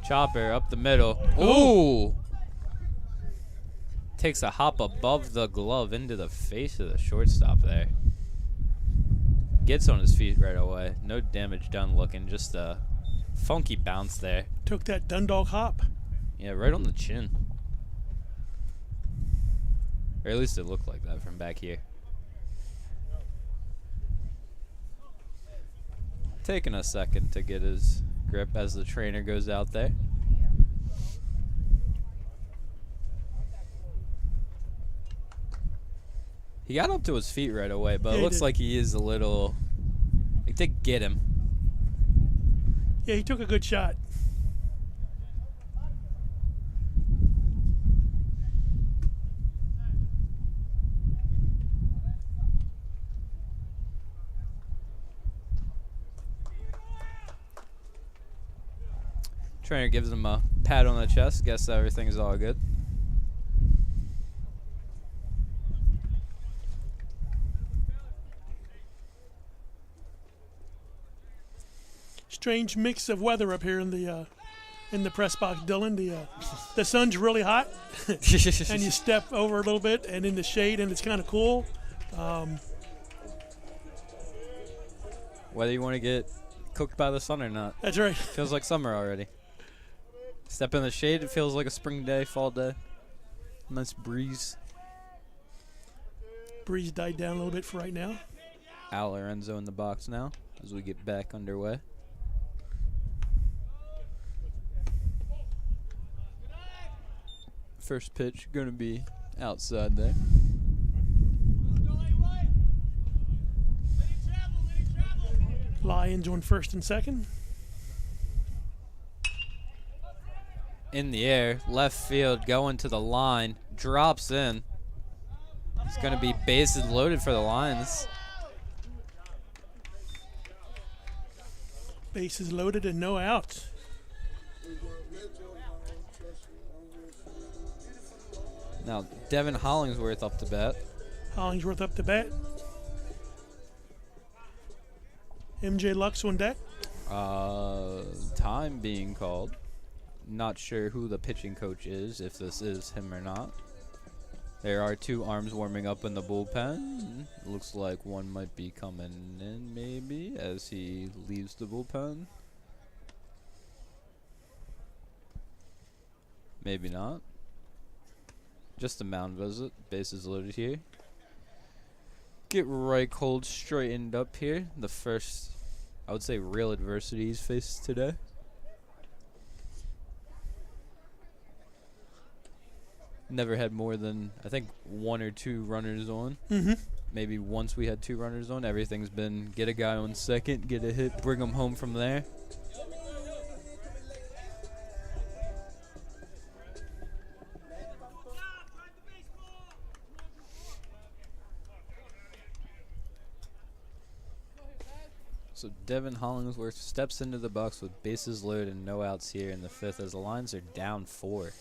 Chopper up the middle. Ooh! Takes a hop above the glove into the face of the shortstop there. Gets on his feet right away. No damage done looking. Just a funky bounce there. Took that Dundalk hop. Yeah, right on the chin. Or at least it looked like that from back here. Taking a second to get his grip as the trainer goes out there. He got up to his feet right away, but Yeah, it looks did. like he is a little... Like, they get him. Yeah, he took a good shot. Trainer gives him a pat on the chest. Guess everything's all good. Strange mix of weather up here in the press box, Dylan. The sun's really hot, and you step over a little bit, and in the shade, and it's kind of cool. Whether you want to get cooked by the sun or not. That's right. Feels like summer already. Step in the shade, it feels like a spring day, fall day. Nice breeze. Breeze died down a little bit for right now. Al Lorenzo in the box now as we get back underway. First pitch going to be outside there. Lions on first and second. In the air, left field, going to the line, drops in. It's going to be bases loaded for the Lions. Bases loaded and no outs. Now, Devin Hollingsworth up to bat. Hollingsworth up to bat. MJ Lux on deck. Time being called. Not sure who the pitching coach is, if this is him or not. There are 2 arms warming up in the bullpen. Looks like one might be coming in, maybe, as he leaves the bullpen. Maybe not. Just a mound visit. Bases loaded here. Get right cold straightened up here. The first, I would say, real adversity he's faced today. Never had more than, I think, 1 or 2 runners on. Maybe once we had 2 runners on. Everything's been get a guy on second, get a hit, bring him home from there. So Devin Hollingsworth steps into the box with bases loaded and no outs here in the 5th as the Lions are down 4.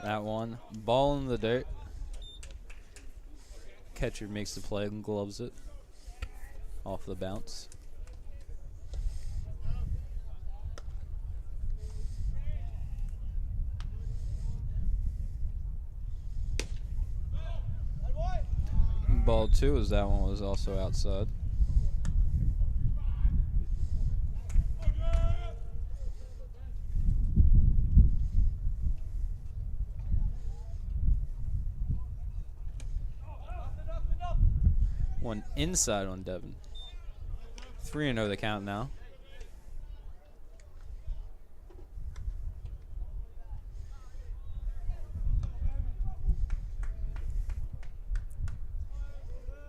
That one. Ball in the dirt. Catcher makes the play and gloves it. Off the bounce. Ball 2 as that one was also outside. One inside on Devin. 3-0 the count now.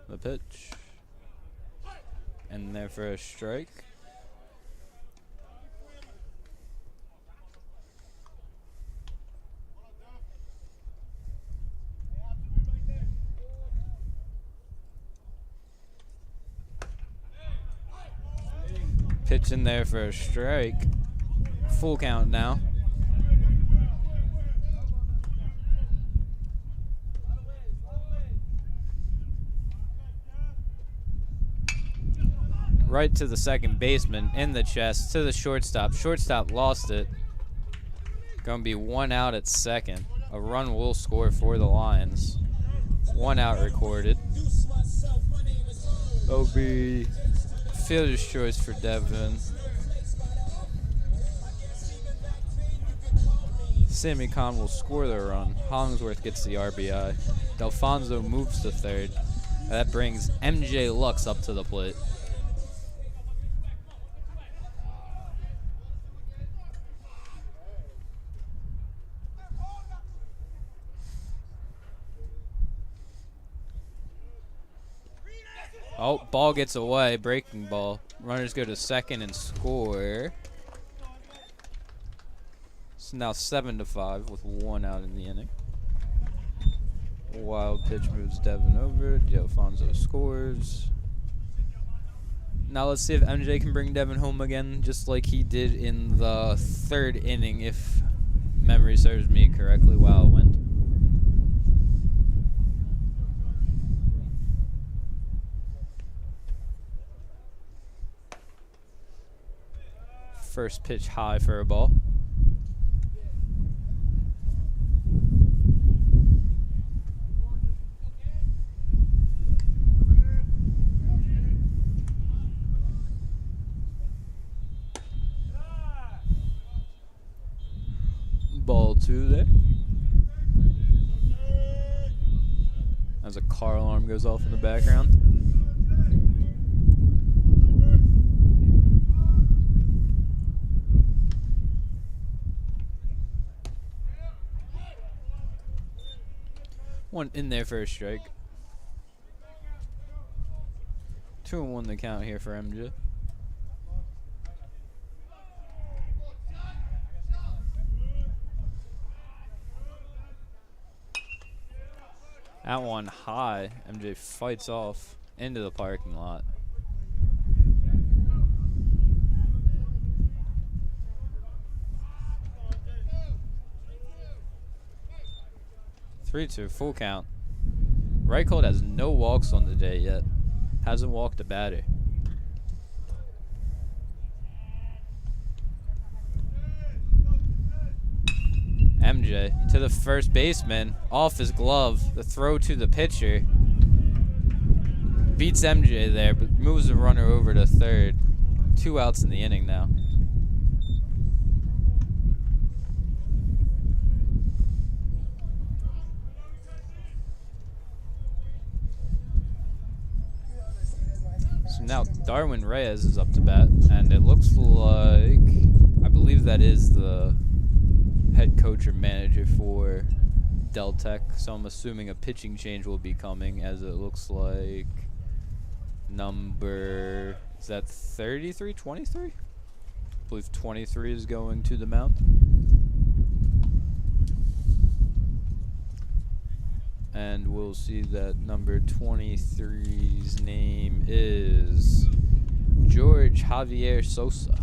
The pitch. And there for a strike. Pitch in there for a strike. Full count now. Right to the second baseman, in the chest, to the shortstop. Shortstop lost it. Gonna be 1 out at second. A run will score for the Lions. 1 out recorded. That'll be fielder's choice for Devin. Sammy Kahn will score the run. Hollingsworth gets the RBI. Delfonso moves to third. That brings MJ Lux up to the plate. Oh, ball gets away. Breaking ball. Runners go to second and score. It's now 7-5 with 1 out in the inning. Wild pitch moves Devin over. Delfonso scores. Now let's see if MJ can bring Devin home again, just like he did in the 3rd inning, if memory serves me correctly, while it went. First pitch high for a ball. Ball 2 there. As a car alarm goes off in the background. One in there for a strike. 2-1 the count here for MJ. That one high. MJ fights off into the parking lot. Three-two, full count. Reichhold has no walks on the day yet. Hasn't walked a batter. MJ to the first baseman, off his glove, the throw to the pitcher. Beats MJ there, but moves the runner over to third. 2 outs in the inning now. So now Darwin Reyes is up to bat, and it looks like, I believe that is the head coach or manager for Deltec, so I'm assuming a pitching change will be coming, as it looks like number, is that 33, 23? I believe 23 is going to the mound. And we'll see that number 23's name is George Javier Sosa.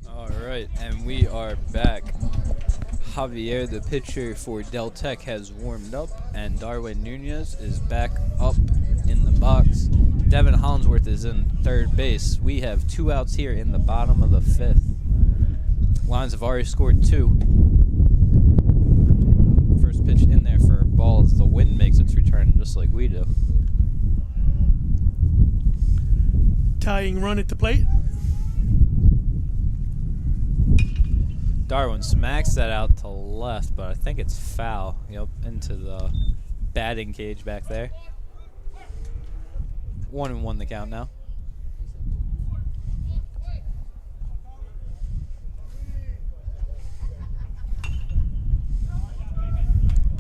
All right, and we are back. Javier, the pitcher for Deltec, has warmed up, and Darwin Nunez is back up in the box. Devin Hollingsworth is in third base. We have 2 outs here in the bottom of the 5th. Lions have already scored 2. First pitch in there for a ball as the wind makes its return, just like we do. Tying run at the plate. Darwin smacks that out to left, but I think it's foul. Yep, into the batting cage back there. 1-1 the count now.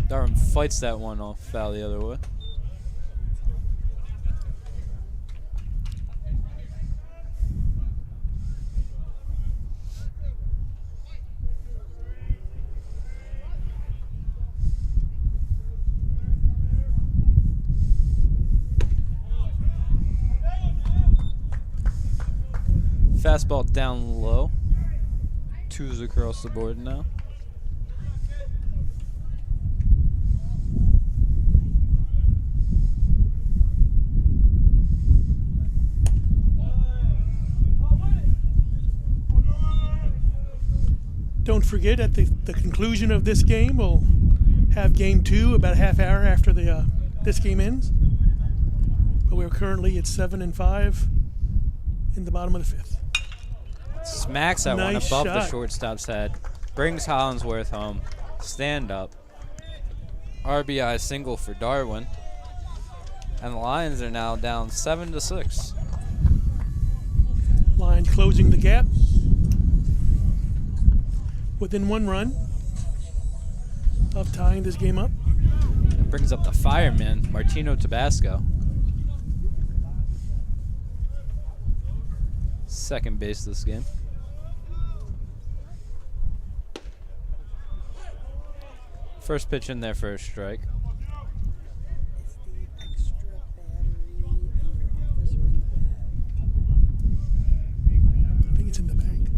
Darwin fights that one off, foul the other way. Fastball down low. 2s across the board now. Don't forget, at the conclusion of this game, we'll have game 2 about a half hour after this game ends. But we're currently at 7-5 in the bottom of the 5th. Smacks that one Nice above the shot. shortstop's head. Brings Hollingsworth home. Stand up. RBI single for Darwin. And the Lions are now down 7-6. Lions closing the gap within 1 run of tying this game up. Brings up the fireman, Martino Tabasco. Second base this game. First pitch in there for a strike. I think it's in the bag.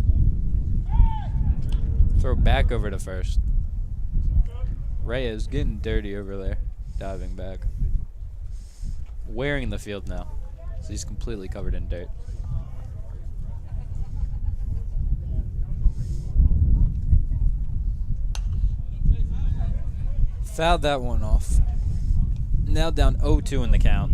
Throw back over to first. Reyes getting dirty over there, diving back. Wearing the field now, so he's completely covered in dirt. Fouled that one off. Now down 0-2 in the count.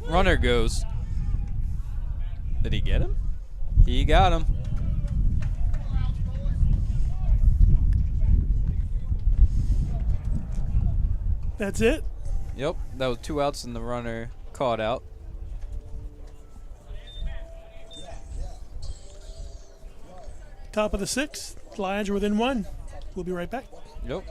Runner goes. Did he get him? He got him. That's it. Yep, that was 2 outs and the runner caught out. Top of the 6th. Lions are within 1. We'll be right back. Yep.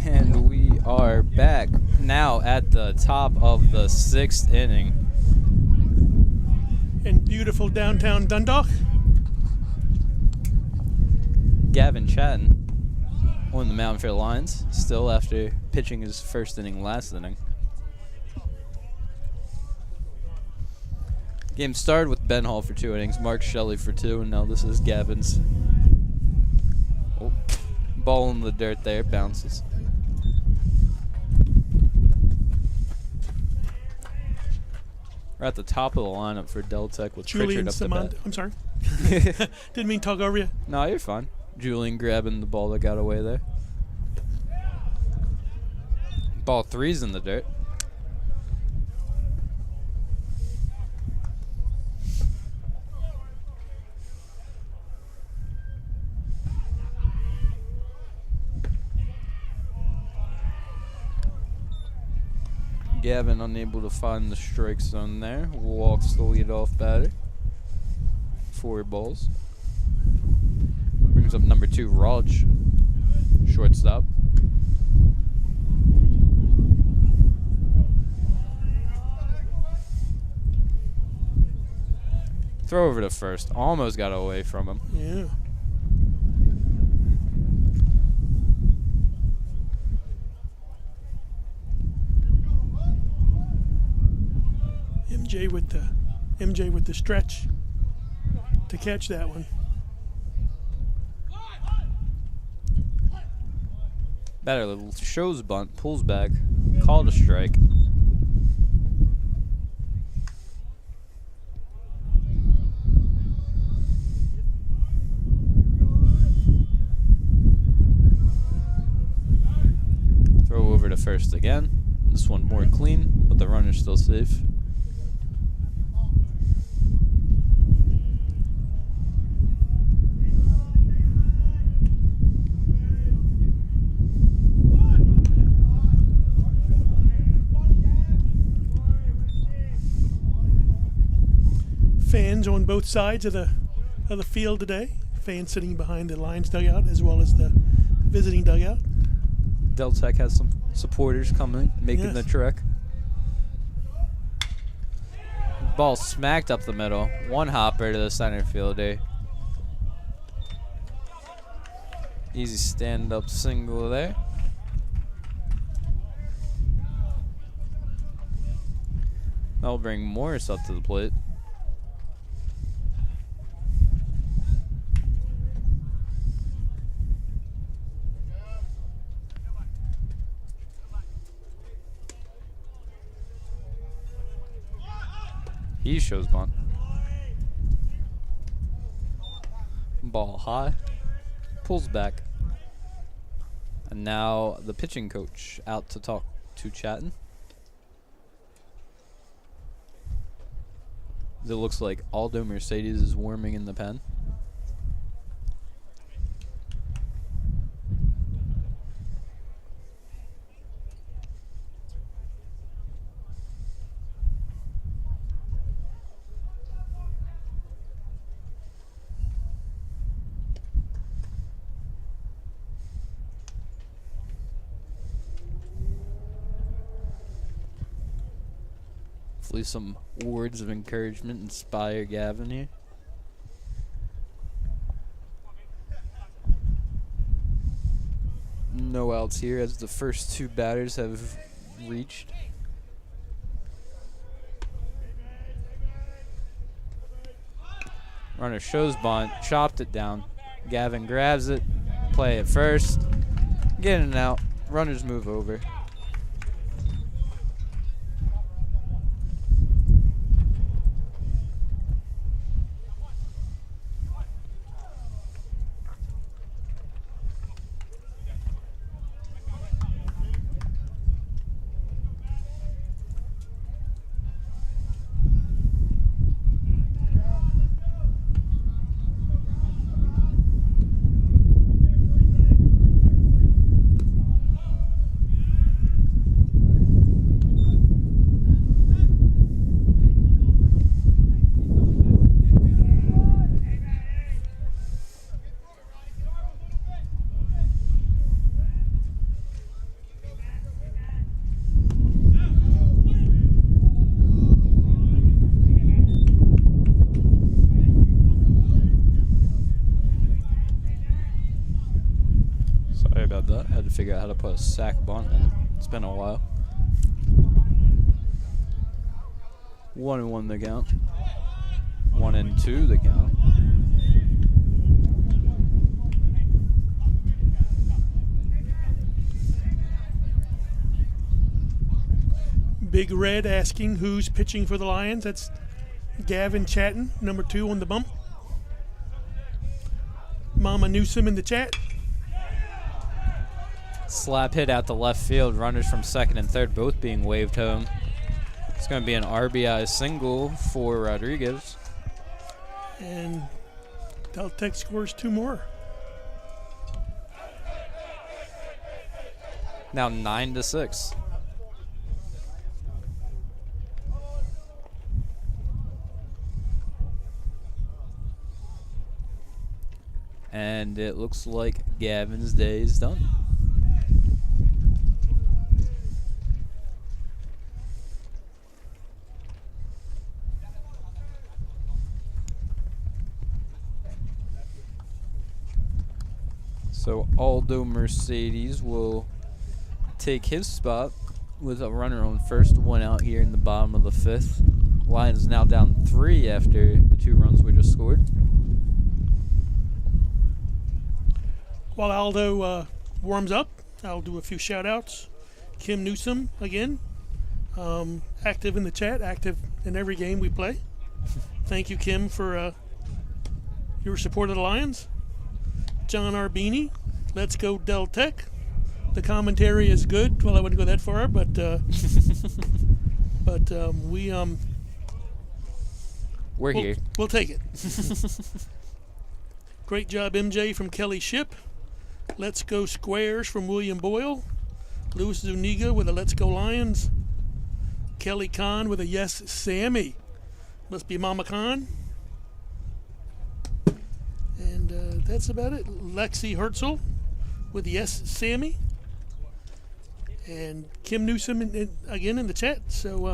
And we are back now at the top of the 6th inning. In beautiful downtown Dundalk. Gavin Chatton on the mound for the Lions, still after pitching his first inning last inning. Game started with Ben Hall for 2 innings, Mark Shelley for 2, and now this is Gavin's. Oh, ball in the dirt there, bounces. We're at the top of the lineup for Deltec with Julian Pritchard up the bat. I'm sorry. Didn't mean to talk over you. No, you're fine. Julian grabbing the ball that got away there. Ball 3's in the dirt. Gavin unable to find the strike zone there. Walks the leadoff batter. 4 balls. Brings up number 2, Raj. Shortstop. Throw over to first. Almost got away from him. Yeah. MJ with the stretch to catch that one. Batter shows bunt, pulls back, called a strike. Throw over to first again. This one more clean, but the runner's still safe. Fans on both sides of the field today. Fans sitting behind the Lions dugout as well as the visiting dugout. Deltec has some supporters coming, making the trek. Ball smacked up the middle. One hopper to the center fielder. Easy stand-up single there. That'll bring Morris up to the plate. He shows bunt. Ball high. Pulls back. And now the pitching coach out to talk to Chatton. It looks like Aldo Mercedes is warming in the pen. Hopefully some words of encouragement inspire Gavin here. No outs here as the first two batters have reached. Runner shows bunt, chopped it down. Gavin grabs it, play it first, get in and out. Runners move over. Had to figure out how to put a sack bunt in. It's been a while. 1-1 the count. 1-2 the count. Big Red asking who's pitching for the Lions. That's Gavin Chatton, number 2 on the bump. Mama Newsom in the chat. Slap hit out to left field. Runners from second and third both being waved home. It's going to be an RBI single for Rodriguez. And Deltec scores 2 more. Now 9-6. And it looks like Gavin's day is done. So Aldo Mercedes will take his spot with a runner on first, 1 out here in the bottom of the 5th. Lions now down 3 after the 2 runs we just scored. While Aldo warms up, I'll do a few shout-outs. Kim Newsom, again, active in the chat, active in every game we play. Thank you, Kim, for your support of the Lions. John Arbini, let's go Del Tech. The commentary is good. Well, I wouldn't go that far, but we're here. We'll take it. Great job, MJ, from Kelly Ship. Let's go Squares from William Boyle. Louis Zuniga with a Let's Go Lions. Kelly Kahn with a Yes Sammy. Must be Mama Khan. And that's about it. Lexi Herzl with Yes Sammy. And Kim Newsom again in the chat. So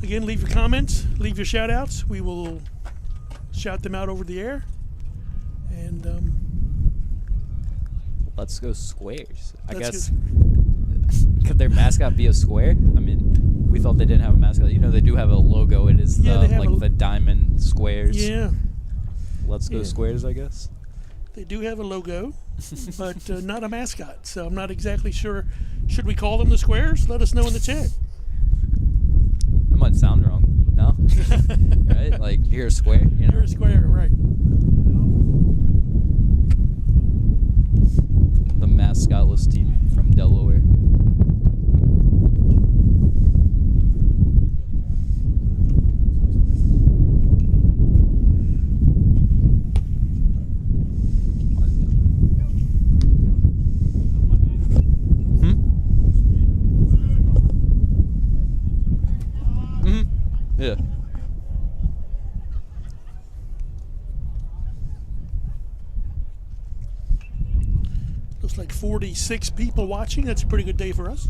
again, leave your comments, leave your shout outs. We will shout them out over the air. And let's go Squares. I guess could their mascot be a square? I mean, we thought they didn't have a mascot. You know, they do have a logo. It is the diamond squares. Yeah. Let's go Squares, I guess. They do have a logo, but not a mascot. So I'm not exactly sure. Should we call them the Squares? Let us know in the chat. That might sound wrong. No? Right? Like, you're a square. You know? You're a square, right. The mascotless team from Delaware. Yeah. Looks like 46 people watching. That's a pretty good day for us.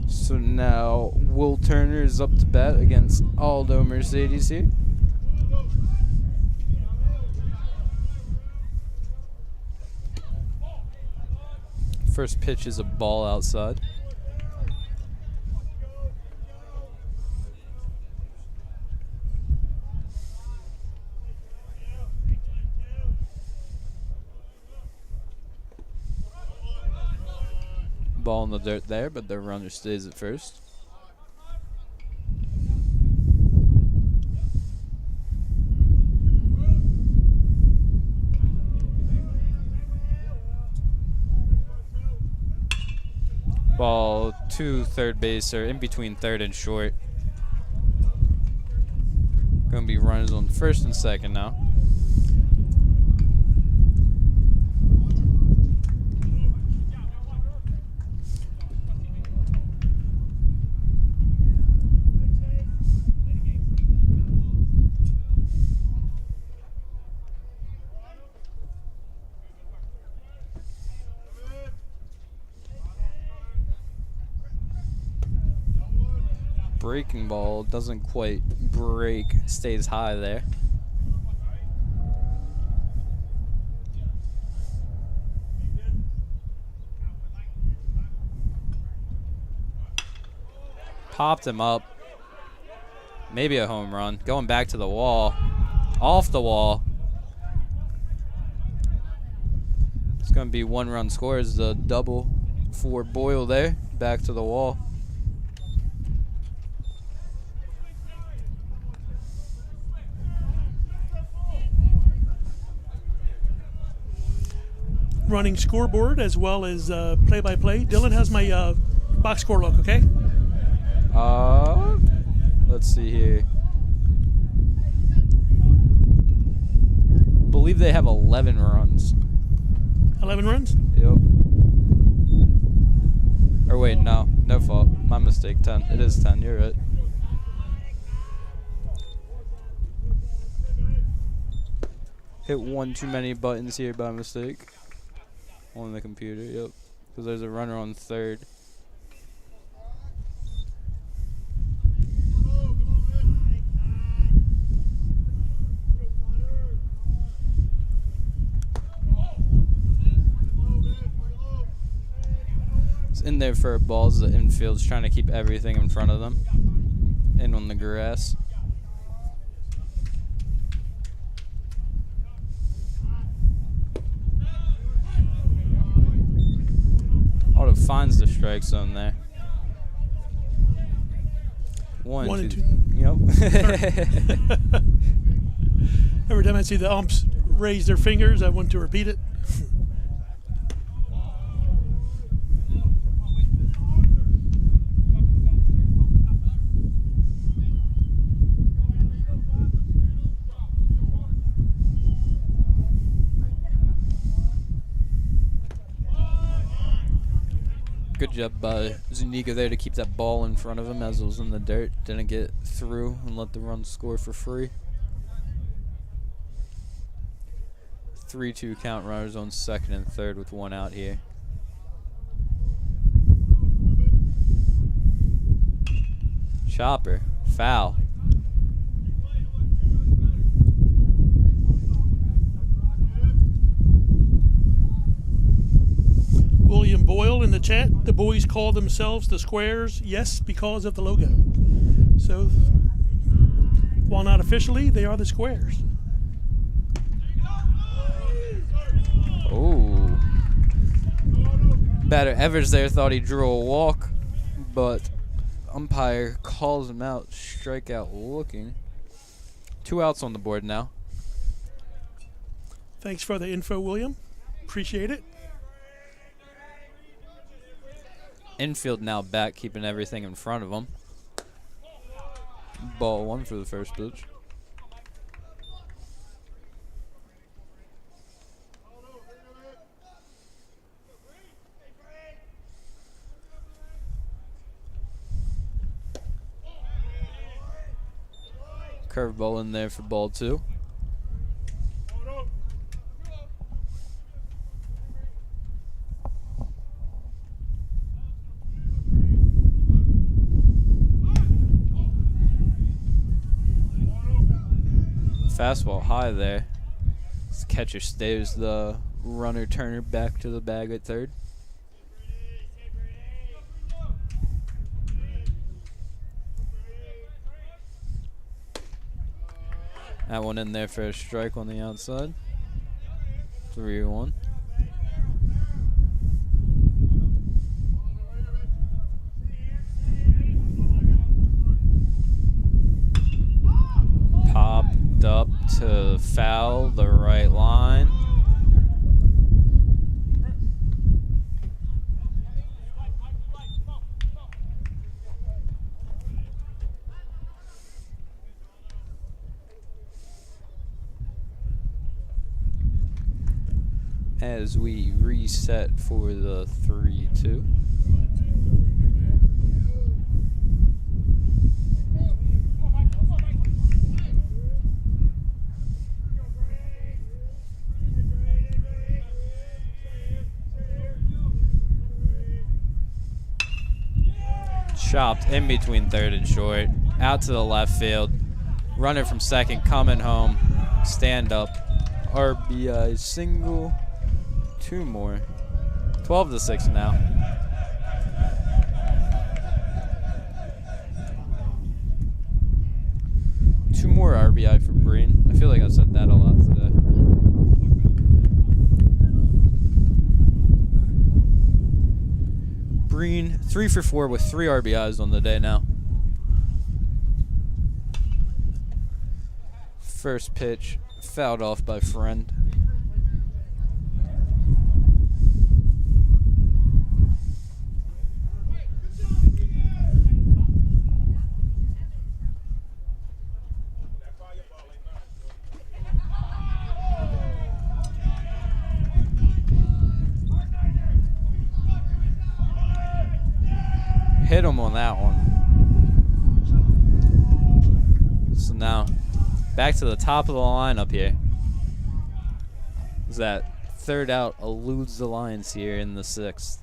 So now Will Turner is up to bat against Aldo Mercedes here. First pitch is a ball outside. Ball in the dirt there, but the runner stays at first. Ball to third base, or in between third and short. Gonna be runners on first and second now. Breaking ball doesn't quite break, stays high there. Popped him up. Maybe a home run. Going back to the wall. Off the wall. It's going to be 1-run score. It's a double for Boyle there. Back to the wall. Running scoreboard as well as play-by-play. Dylan, how's my box score look, okay? Let's see here. Believe they have 11 runs. 11 runs? Yep. Or wait, no fault. My mistake. 10. It is 10. You're right. Hit one too many buttons here by mistake. On the computer, yep. Because there's a runner on third. in there for a ball. The infield's trying to keep everything in front of them. In on the grass. Auto finds the strike zone there. One and two. Yep. Every time I see the umps raise their fingers, I want to repeat it. Good job by Zuniga there to keep that ball in front of him as it was in the dirt. Didn't get through and let the run score for free. 3-2 count, runners on second and third with one out here. Chopper, foul. William Boyle in the chat, the boys call themselves the Squares, yes, because of the logo. So, while not officially, they are the Squares. Oh. Batter Evers there thought he drew a walk, but umpire calls him out, strikeout looking. 2 outs on the board now. Thanks for the info, William. Appreciate it. Infield now back, keeping everything in front of him. Ball one for the first pitch. Curveball in there for ball two. Fastball high there. This catcher stays the runner Turner back to the bag at third. That one in there for a strike on the outside. 3-1. Popped up to foul the right line. As we reset for the 3-2. Chopped in between third and short, out to the left field. Runner from second coming home. Stand up. RBI single. 2 more. 12-6 now. Two more RBI for Breen. I feel like I've said that a lot today. Breen 3 for 4 with 3 RBIs on the day now. First pitch fouled off by Friend. Hit him on that one. So now, back to the top of the lineup here. As that third out eludes the Lions here in the 6th.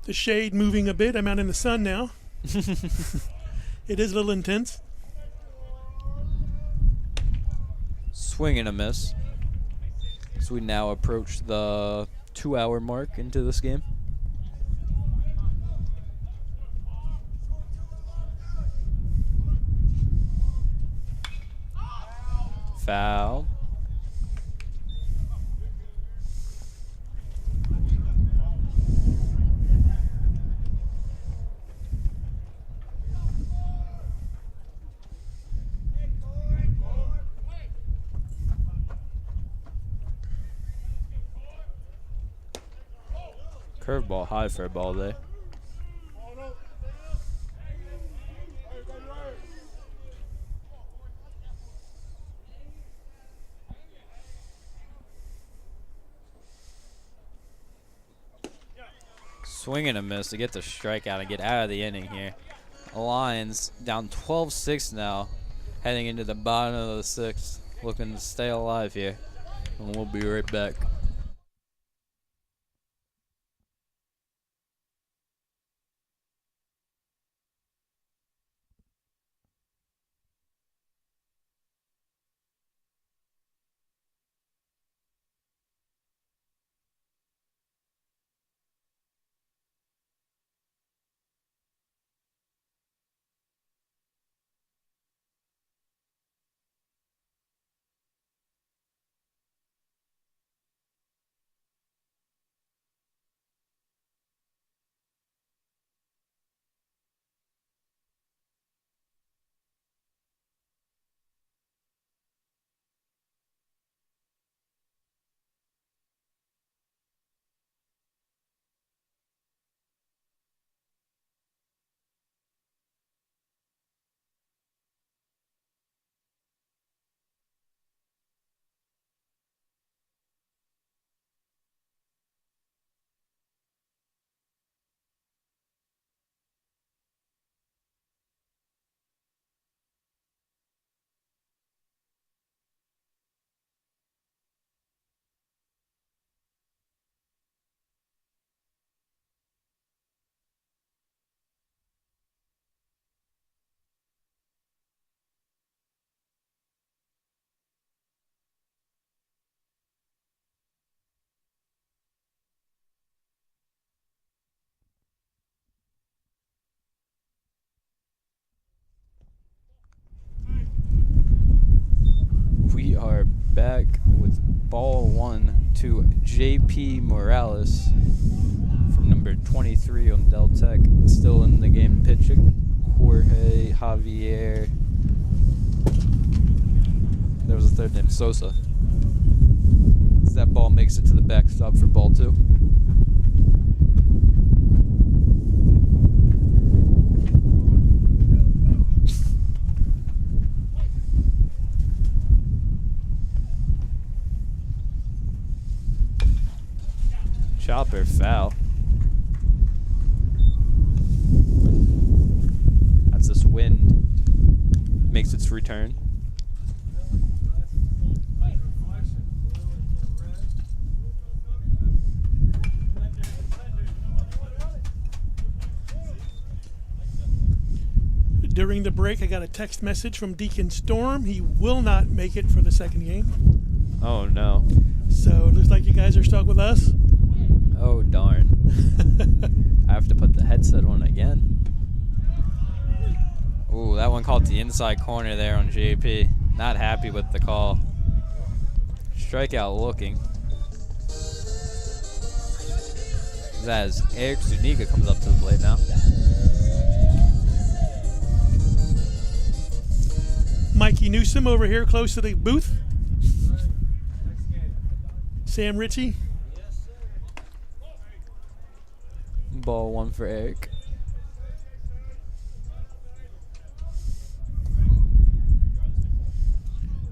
The shade moving a bit. I'm out in the sun now. It is a little intense. Swing and a miss. So we now approach the 2-hour mark into this game. Foul. Curveball high for a ball there. Swing and a miss to get the strikeout and get out of the inning here. Lions down 12-6 now, heading into the bottom of the 6th, looking to stay alive here. And we'll be right back. We are back with ball 1 to JP Morales from number 23 on Deltec, still in the game pitching. Jorge Javier. There was a third name, Sosa. As that ball makes it to the backstop for ball 2. Chopper foul. As this wind makes its return. During the break, I got a text message from Deacon Storm. He will not make it for the second game. Oh no. So it looks like you guys are stuck with us. Oh darn. I have to put the headset on again. Ooh, that one called the inside corner there on JP. Not happy with the call. Strikeout looking. That is Eric Zuniga comes up to the plate now. Mikey Newsom over here close to the booth. Sam Ritchie. Ball 1 for Eric.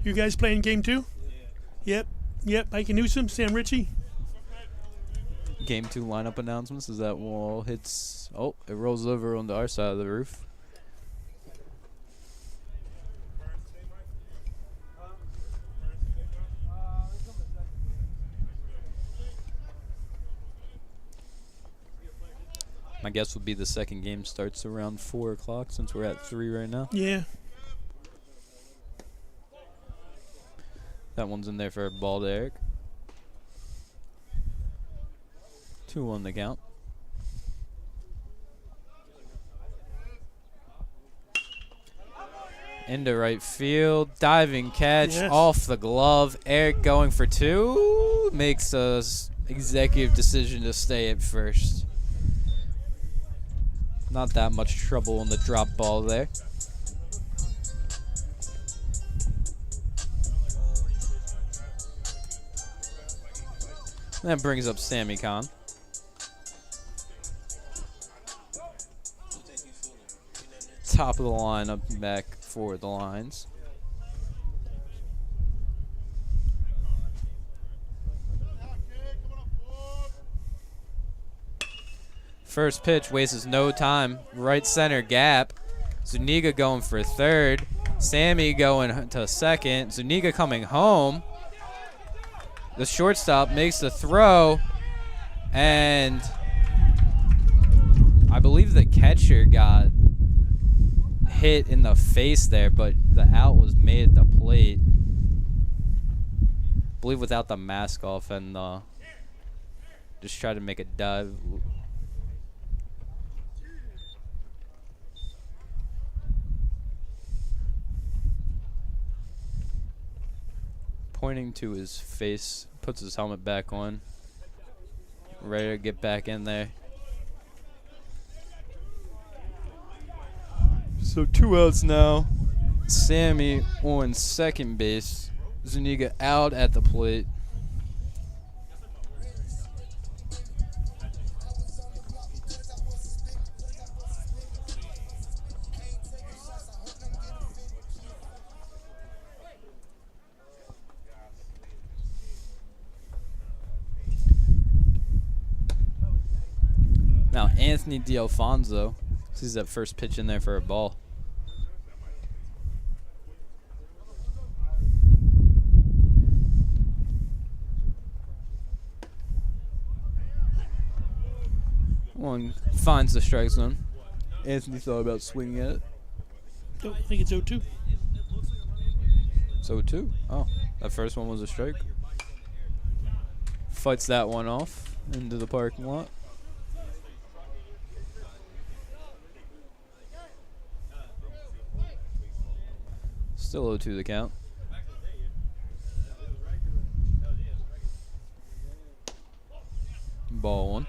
You guys playing game 2? Yep. Mikey Newsom, Sam Ritchie. Game 2 lineup announcements as that wall hits. Oh, it rolls over onto our side of the roof. My guess would be the second game starts around 4 o'clock since we're at 3 right now. Yeah. That one's in there for a ball to Eric. 2-1 the count. Into right field. Diving catch Yes. off the glove. Eric going for 2. Makes a executive decision to stay at first. Not that much trouble in the drop ball there. That brings up Sammy Khan. Top of the line up and back for the lines. First pitch wastes no time. Right center gap. Zuniga going for third. Sammy going to second. Zuniga coming home. The shortstop makes the throw. And I believe the catcher got hit in the face there, but the out was made at the plate. I believe without the mask off, and just tried to make a dive. Pointing to his face, puts his helmet back on, ready to get back in there. So 2 outs now. Sammy on second base. Zuniga out at the plate. Now Anthony D'Alfonso sees that first pitch in there for a ball. One finds the strike zone. Anthony thought about swinging at it. Oh, I think it's 0-2. So 2. Oh, that first one was a strike. Fights that one off into the parking lot. Still 0-2 the count. Ball 1.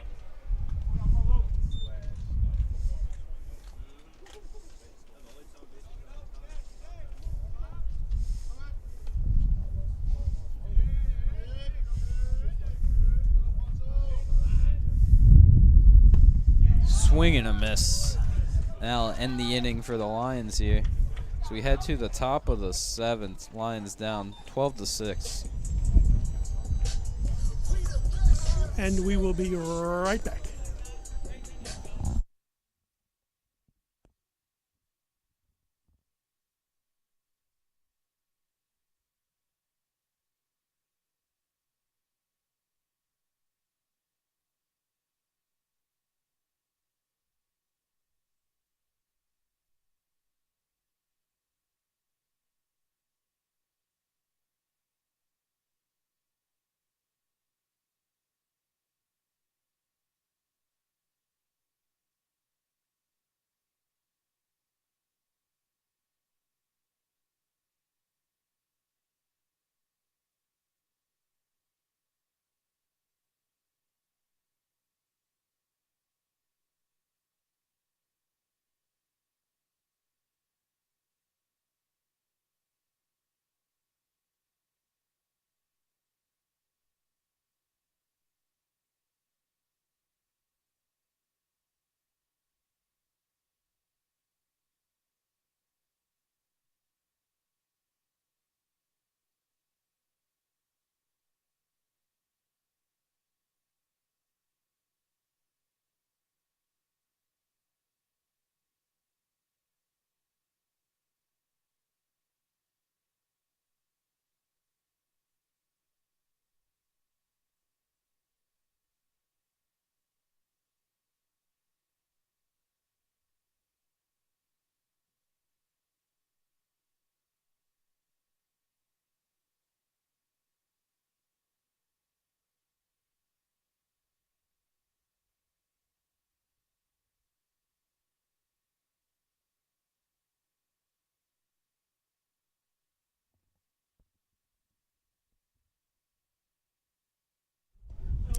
Swing and a miss. That'll end the inning for the Lions here. So we head to the top of the 7th. Lions down 12-6. And we will be right back.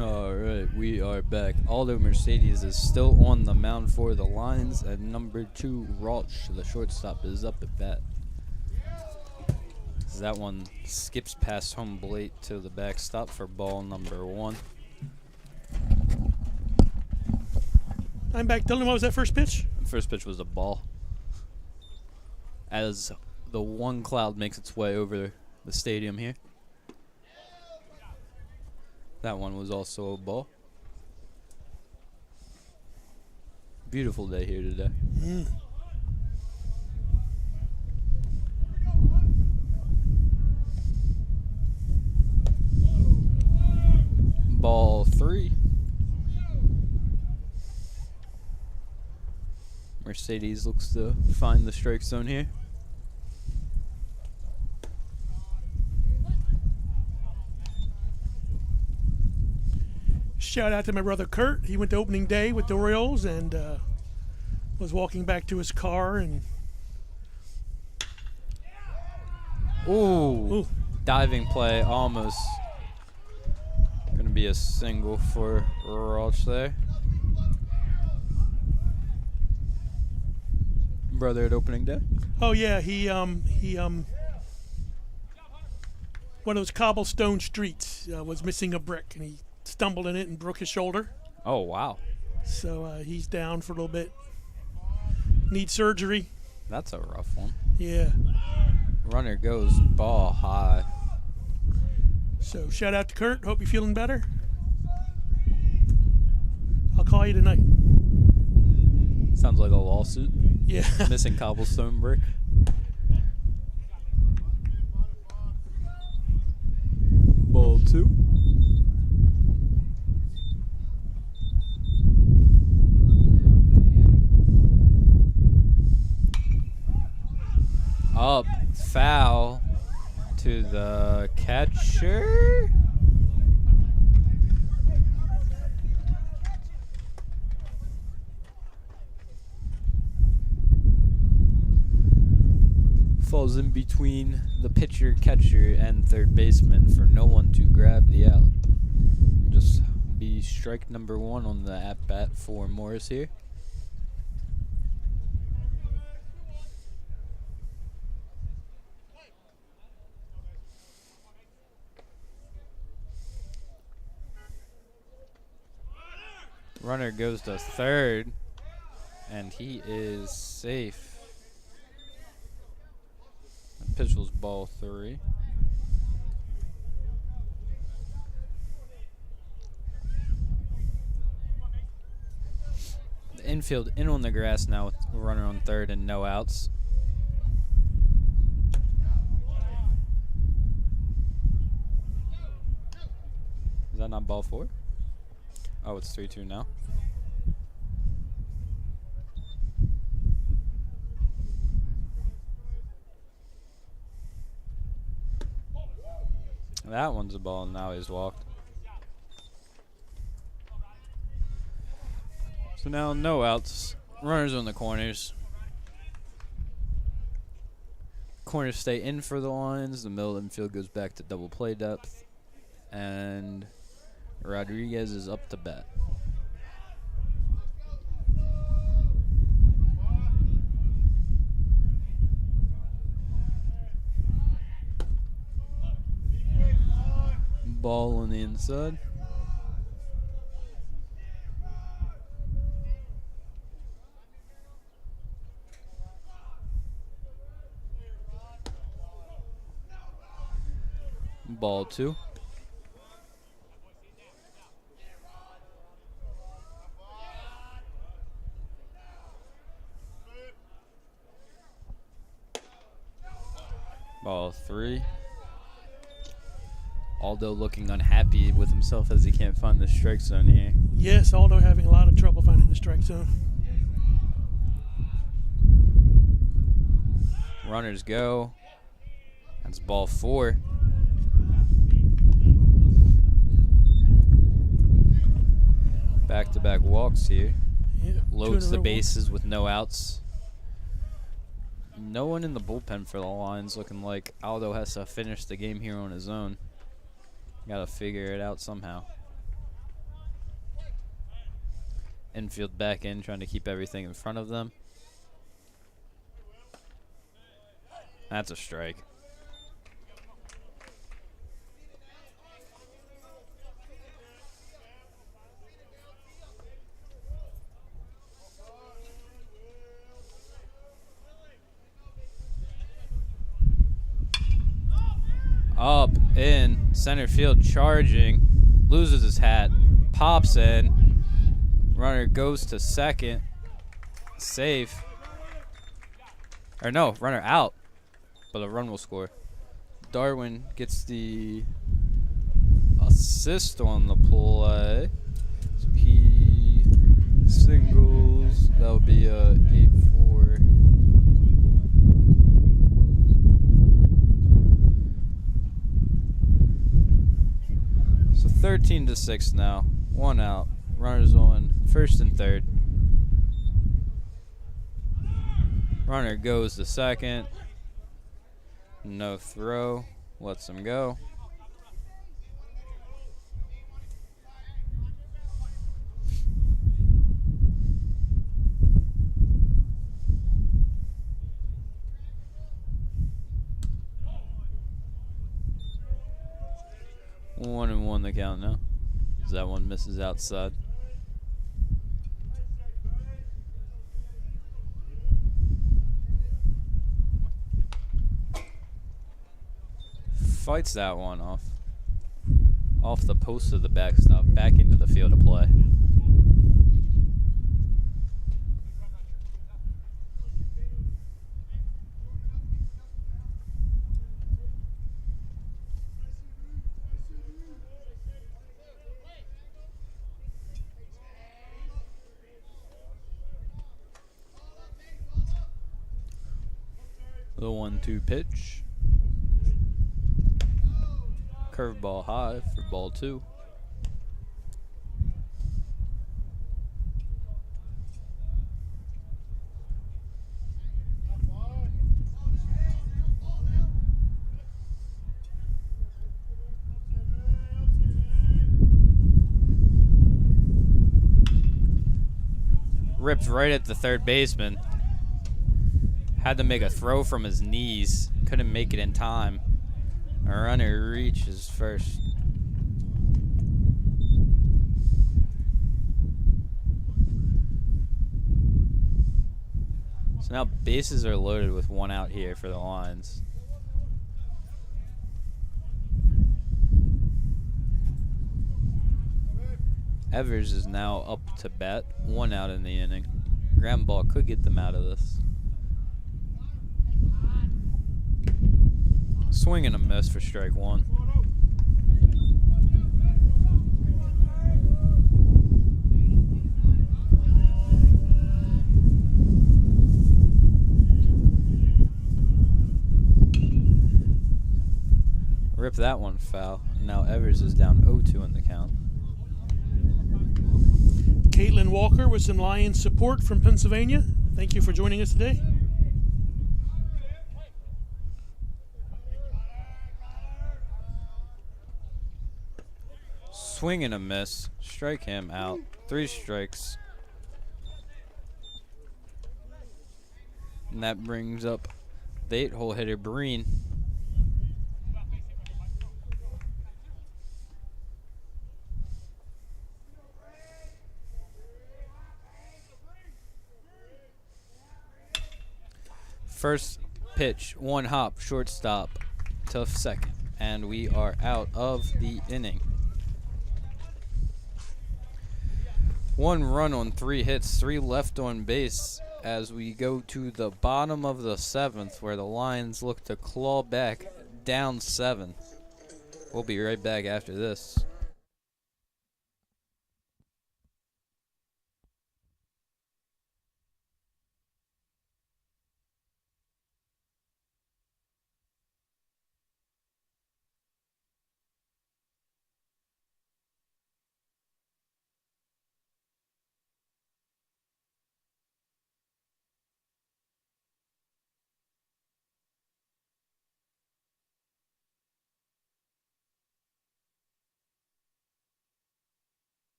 All right, we are back. Aldo Mercedes is still on the mound for the Lions, and number 2, Rauch, the shortstop, is up at bat. That one skips past home plate to the backstop for ball number 1. I'm back. Dylan, what was that first pitch? The first pitch was a ball. As the one cloud makes its way over the stadium here. That one was also a ball. Beautiful day here today. Ball 3. Mercedes looks to find the strike zone here. Shout out to my brother Kurt. He went to opening day with the Orioles and was walking back to his car and Ooh. Diving play, almost gonna be a single for Rauch there. Brother at opening day. oh yeah, he one of those cobblestone streets was missing a brick and he stumbled in it and broke his shoulder. Oh wow, So he's down for a little bit. Needs surgery. that's a rough one. Yeah. Runner goes ball high. So shout out to Kurt. Hope you're feeling better. I'll call you tonight. Sounds like a lawsuit. Yeah. Missing cobblestone brick. Ball 2. Up, foul to the catcher. Falls in between the pitcher, catcher, and third baseman for no one to grab the out. Just be strike number 1 on the at-bat for Morris here. Runner goes to third, and he is safe. The pitch was ball 3. The infield in on the grass now with a runner on third and no outs. Is that not ball 4? Oh, it's 3-2 now. That one's a ball, and now he's walked. So now no outs. Runners on the corners. Corners stay in for the Lions. The middle infield goes back to double play depth. And Rodriguez is up to bat. Ball on the inside. Ball 2. Ball 3. Aldo looking unhappy with himself as he can't find the strike zone here. Yes, Aldo having a lot of trouble finding the strike zone. Runners go. That's ball 4. Back-to-back walks here. Yeah, Loads the bases with no outs. No one in the bullpen for the Lions, looking like Aldo has to finish the game here on his own. Got to figure it out somehow. Infield back in, trying to keep everything in front of them. That's a strike. Up in center field, charging, loses his hat, pops in. Runner goes to second, safe. Or no, runner out, but a run will score. Darwin gets the assist on the play. So he singles. That would be a 8-4. So 13-6 now. One out. Runners on first and third. Runner goes to second. No throw. Lets him go. One and one the count now. As that one misses outside. Fights that one off the post of the backstop, back into the field of play. The 1-2 pitch. Curveball high for ball 2. Ripped right at the third baseman. Had to make a throw from his knees. Couldn't make it in time. A runner reaches first. So now bases are loaded with one out here for the Lions. Evers is now up to bat. One out in the inning. Ground ball could get them out of this. Swing and a miss for strike one. Rip that one foul. Now Evers is down 0-2 in the count. Caitlin Walker with some Lions support from Pennsylvania. Thank you for joining us today. Swing and a miss. Strike him out. 3 strikes. And that brings up the 8-hole hitter, Breen. First pitch, one hop, shortstop, to second. And we are out of the inning. 1 run on 3 hits, 3 left on base as we go to the bottom of the 7th where the Lions look to claw back down 7. We'll be right back after this.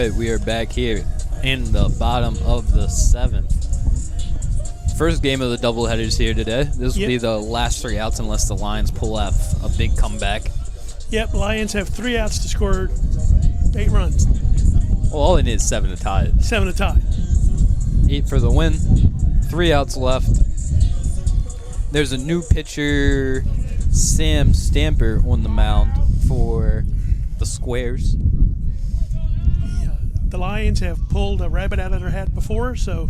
right, we are back here in the bottom of the 7th. First game of the doubleheaders here today. This will be the last 3 outs unless the Lions pull off a big comeback. Yep, Lions have 3 outs to score 8 runs. Well, all they need is 7 to tie it. 7 to tie. 8 for the win. 3 outs left. There's a new pitcher, Sam Stamper, on the mound for the Squares. The Lions have pulled a rabbit out of their hat before, so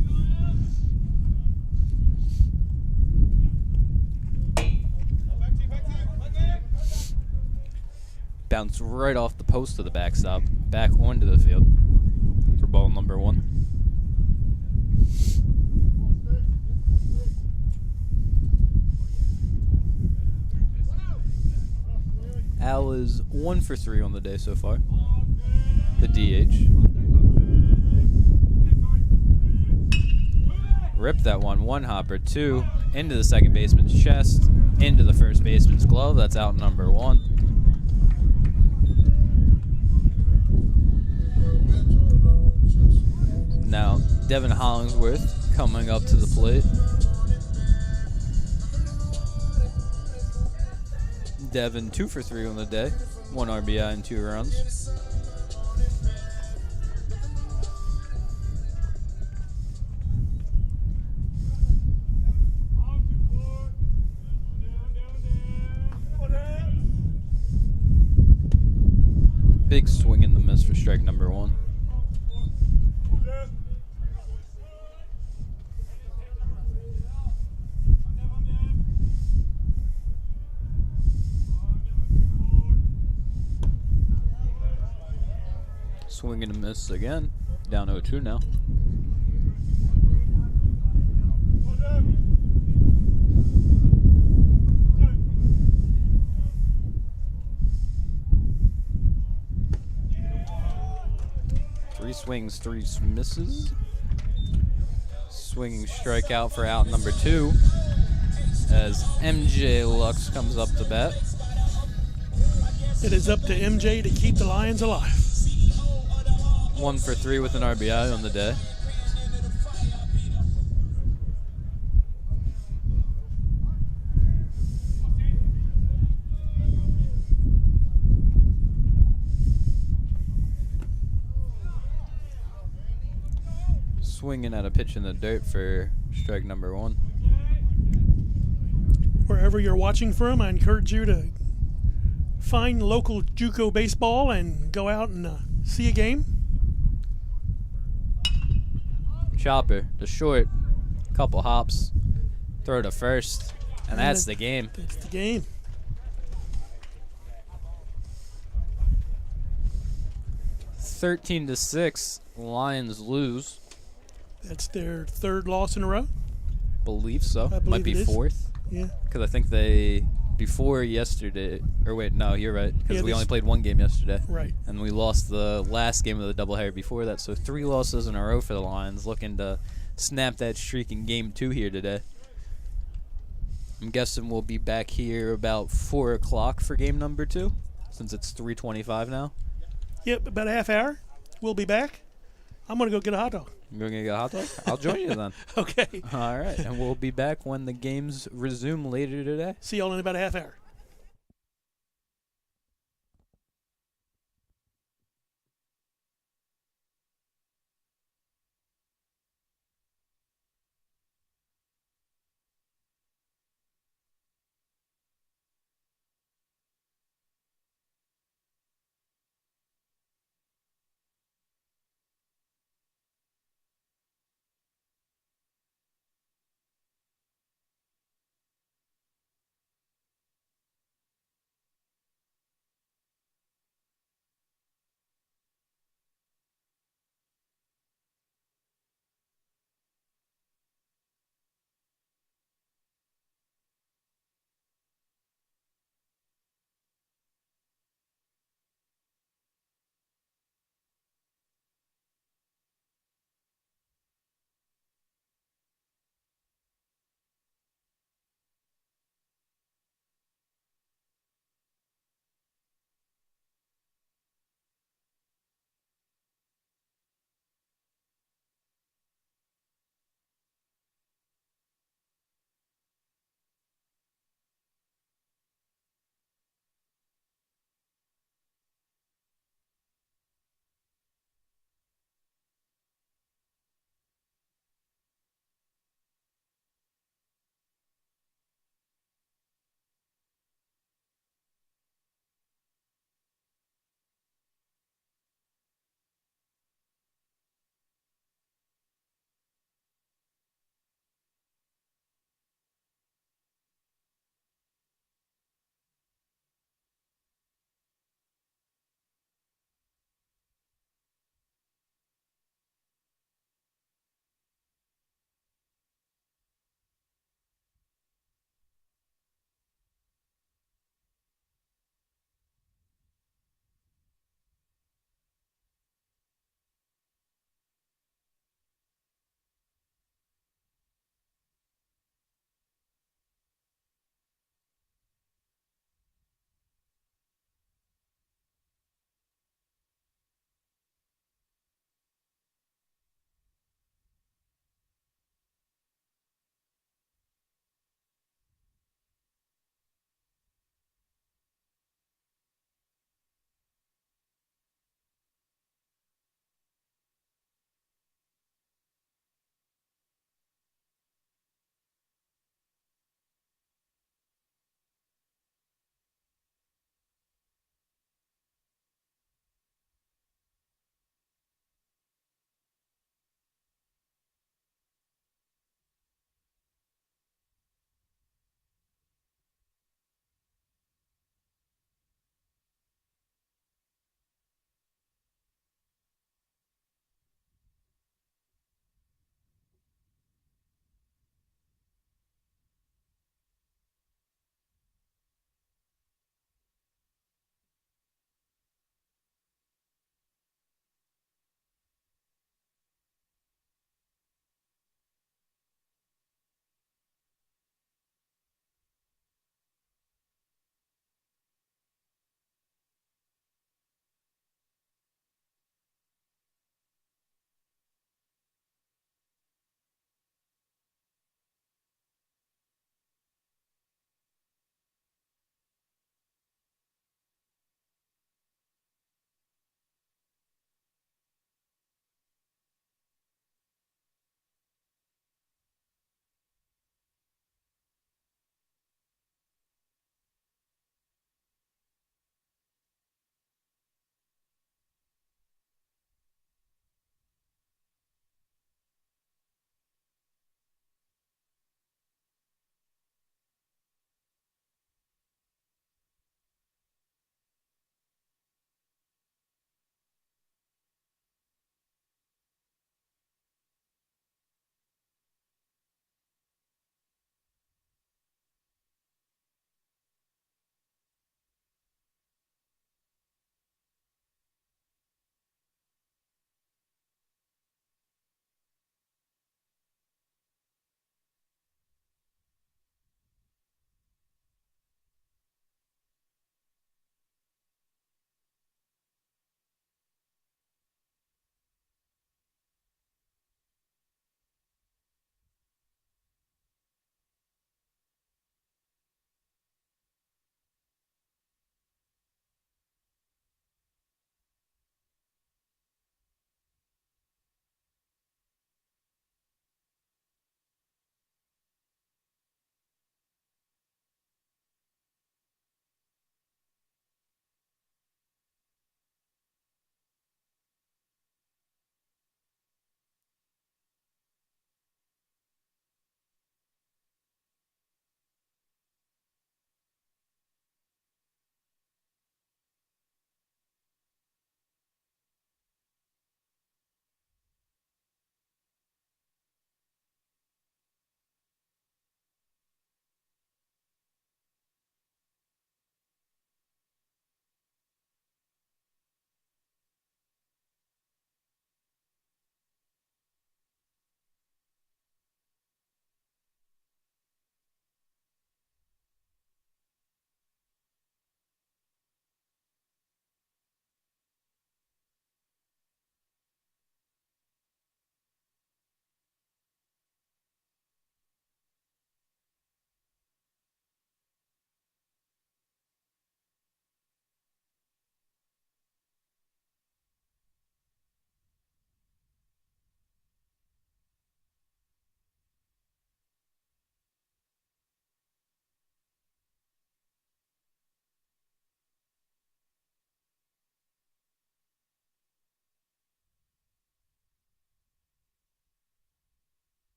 bounce right off the post of the backstop, back onto the field for ball number 1. Al is 1 for 3 on the day so far. The DH. Ripped that one hopper, 2 into the second baseman's chest, into the first baseman's glove. That's out number 1. Now, Devin Hollingsworth coming up to the plate. Devin 2 for 3 on the day, 1 RBI and 2 runs. Big swing and the miss for strike number 1. Swing and a miss again. Down 0-2 now. Three swings, 3 misses. Swinging strikeout for out number 2 as MJ Lux comes up to bat. it is up to MJ to keep the Lions alive. 1 for 3 with an RBI on the day. Swinging at a pitch in the dirt for strike number 1. Wherever you're watching from, I encourage you to find local JUCO baseball and go out and see a game. Chopper, the short, couple hops, throw to first, and that's the game. That's the game. (13-6), Lions lose. That's their 3rd loss in a row. Believe so. I believe Might be it is. 4th. Yeah. Because I think they, before yesterday, or wait, no, you're right. Because Yeah, we this- only played 1 game yesterday. Right. And we lost the last game of the doubleheader before that. So 3 losses in a row for the Lions, looking to snap that streak in game 2 here today. I'm guessing we'll be back here about 4 o'clock for game number 2, since it's 3:25 now. Yep, about a half hour. We'll be back. I'm going to go get a hot dog. You're going to get a hot dog? I'll join you then. Okay. All right. And we'll be back when the games resume later today. See y'all in about a half hour.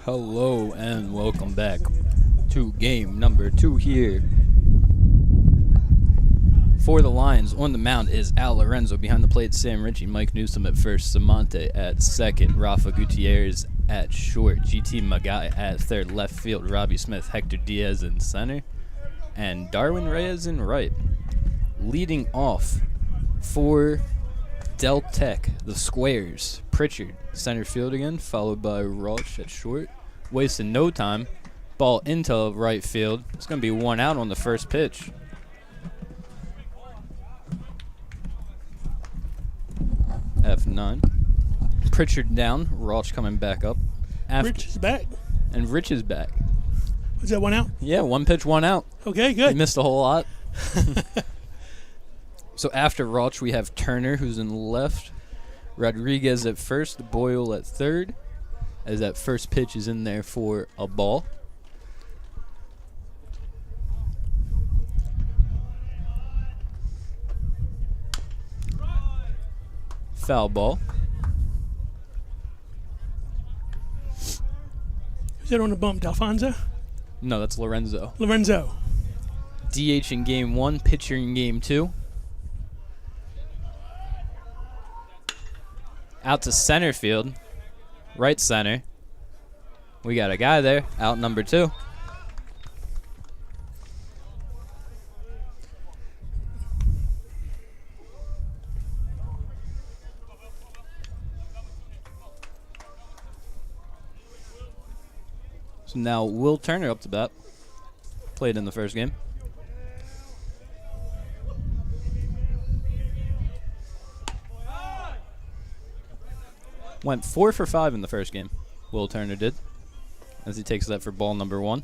Hello and welcome back to game number 2 here. For the Lions, on the mound is Al Lorenzo. Behind the plate, Sam Ritchie, Mike Newsom at first, Samonte at second, Rafa Gutierrez at short, GT Magai at third, left field, Robbie Smith, Hector Diaz in center, and Darwin Reyes in right. Leading off for Del Tech, the Squares, Pritchard, center field again, followed by Rauch at short. Wasting no time. Ball into right field. It's going to be 1 out on the first pitch. F9. Pritchard down. Rauch coming back up. Rich is back. And Rich is back. Was that 1 out? Yeah, 1 pitch, 1 out. Okay, good. He missed a whole lot. So after Rauch, we have Turner, who's in left. Rodriguez at first. Boyle at third. As that first pitch is in there for a ball. Foul ball. Is that on the bump, D'Alfonso? No, that's Lorenzo. Lorenzo. DH in game 1, pitcher in game 2. Out to center field. Right center. We got a guy there. Out number 2. So now Will Turner up to bat. Played in the first game. Went 4 for 5 in the first game. Will Turner did. As he takes that for ball number 1.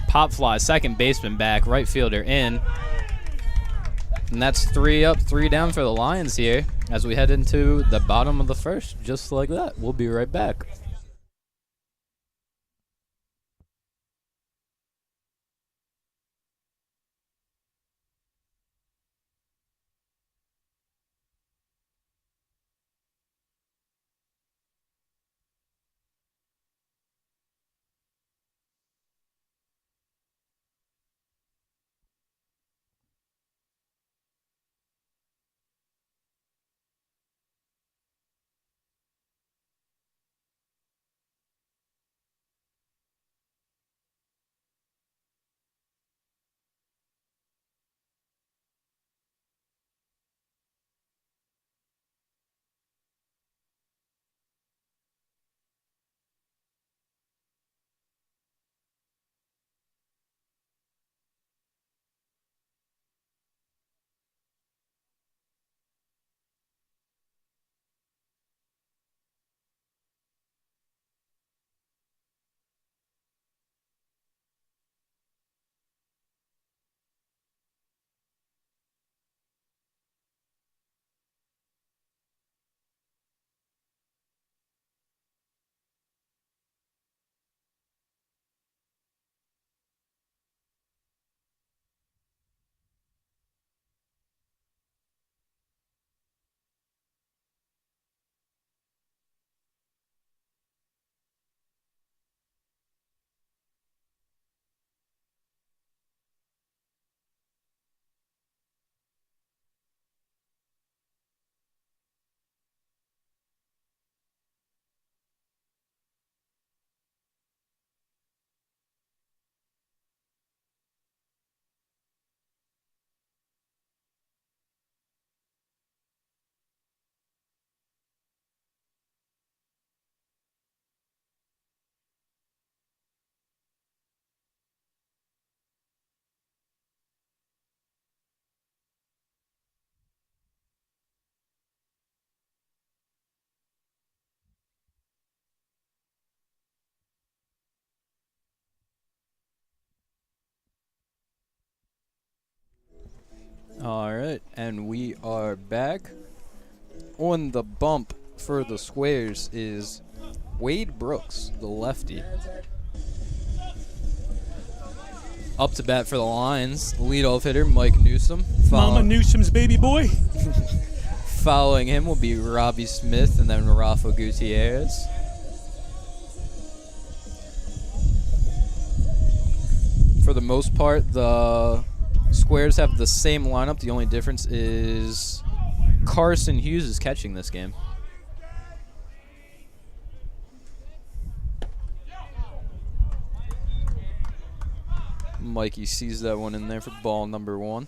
Pop fly, second baseman back, right fielder in. And that's 3 up, 3 down for the Lions here as we head into the bottom of the first, just like that. We'll be right back. All right, and we are back. On the bump for the Squares is Wade Brooks, the lefty. Up to bat for the Lions, leadoff hitter Mike Newsom, Mama Newsom's baby boy. Following him will be Robbie Smith and then Rafa Gutierrez. For the most part, the Squares have the same lineup. The only difference is Carson Hughes is catching this game. Mikey sees that one in there for ball number 1.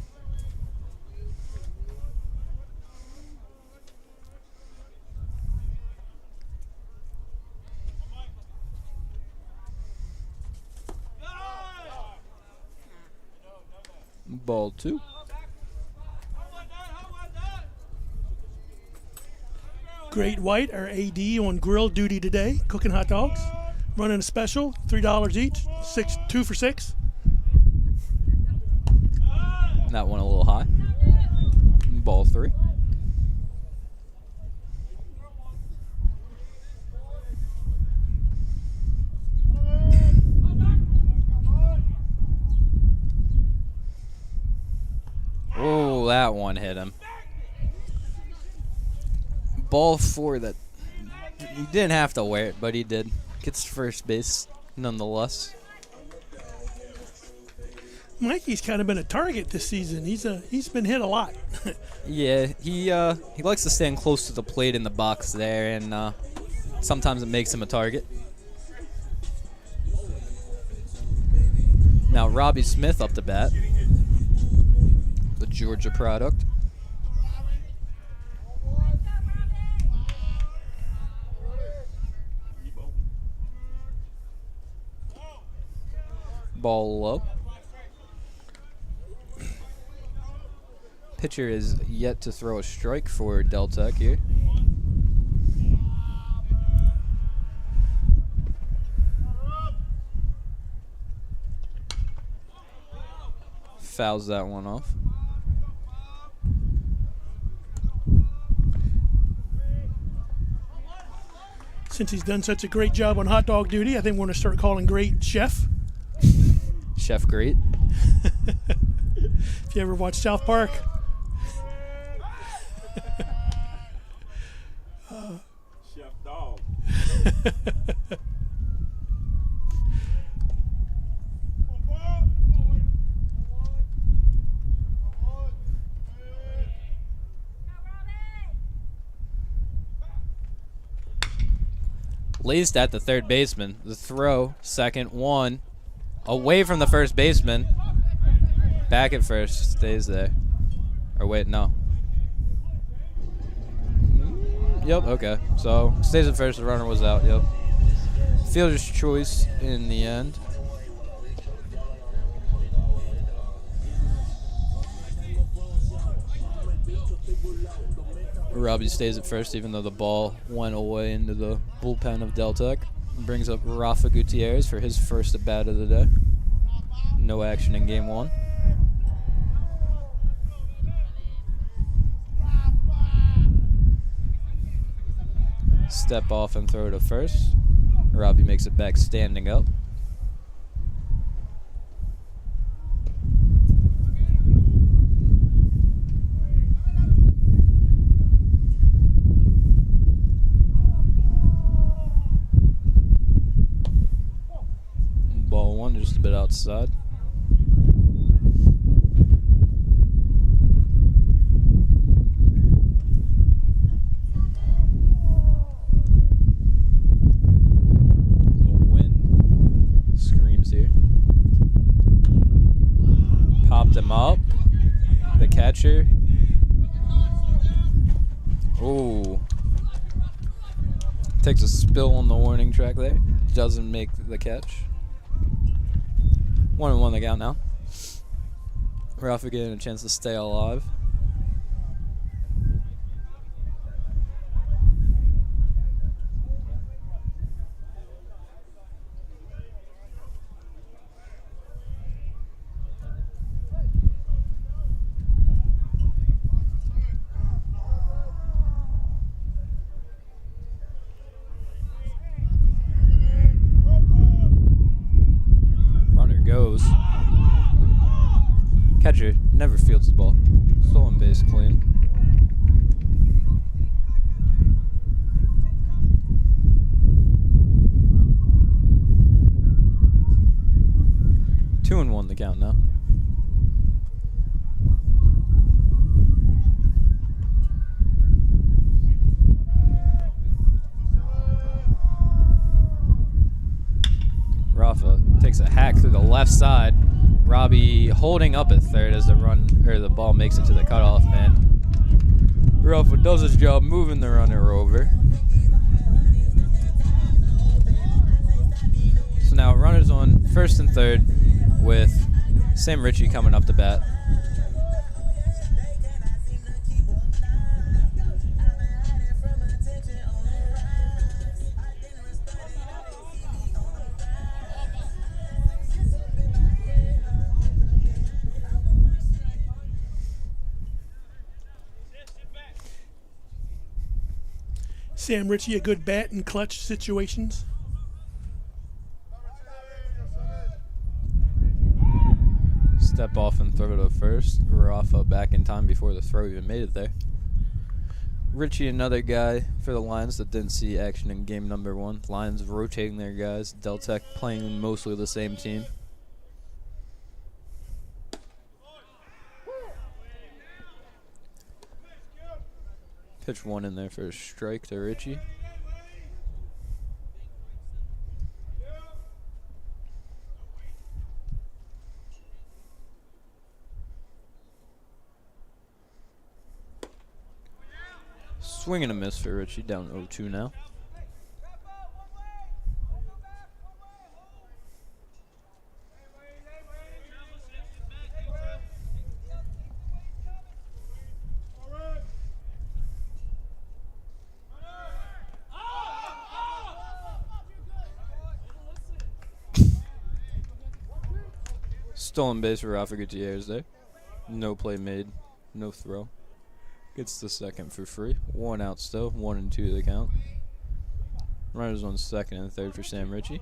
Ball 2. Great White, our AD, on grill duty today, cooking hot dogs. Running a special, $3 each, 2 for $6. That one a little high. Ball 3. Oh, that one hit him. Ball 4 that he didn't have to wear it, but he did. Gets to first base nonetheless. Mikey's kind of been a target this season. He's been hit a lot. Yeah, he likes to stand close to the plate in the box there, and sometimes it makes him a target. Now Robbie Smith up to bat, the Georgia product. Ball low. Pitcher is yet to throw a strike for Deltec here. Fouls that one off. Since he's done such a great job on hot dog duty, I think we're going to start calling Great Chef. Chef Great. If you ever watch South Park. Chef Dog. Laced at the third baseman. The throw, second, 1. Away from the first baseman. Back at first, stays there. Or wait, no. Yep, okay. So, stays at first, the runner was out, yep. Fielder's choice in the end. Robbie stays at first even though the ball went away into the bullpen of Deltec. Brings up Rafa Gutierrez for his first at bat of the day. No action in game 1. Step off and throw to first. Robbie makes it back standing up. Ball 1 just a bit outside. The wind screams here. Popped him up. The catcher. Ooh. Takes a spill on the warning track there. Doesn't make the catch. 1-1 the count now. Rafa getting a chance to stay alive. Goes. Catcher never fields the ball. Stolen base clean. Two and one the count now. Rafa takes a hack through the left side. Robbie holding up at third as the ball makes it to the cutoff man. Rafa does his job moving the runner over. So now runners on first and third with Sam Ritchie coming up to bat. Sam Ritchie, a good bat in clutch situations. Step off and throw to first. Rafa back in time before the throw even made it there. Ritchie, another guy for the Lions that didn't see action in game number one. Lions rotating their guys. Deltec playing mostly the same team. Pitch one in there for a strike to Ritchie. Swing and a miss for Ritchie, down 0-2 now. Stolen base for Rafa Gutierrez there. No play made, no throw. Gets the second for free. One out still, 1-2 to the count. Runners on second and third for Sam Ritchie.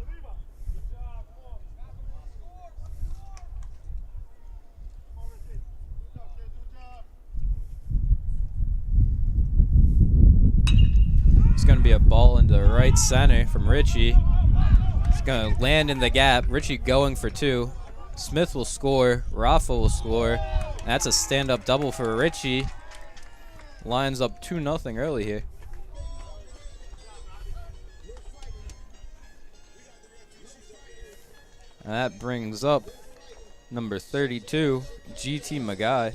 It's going to be a ball into right center from Ritchie. It's going to land in the gap. Ritchie going for two. Smith will score. Rafa will score. That's a stand-up double for Ritchie. Lions up 2-0 early here. And that brings up number 32, GT Magai.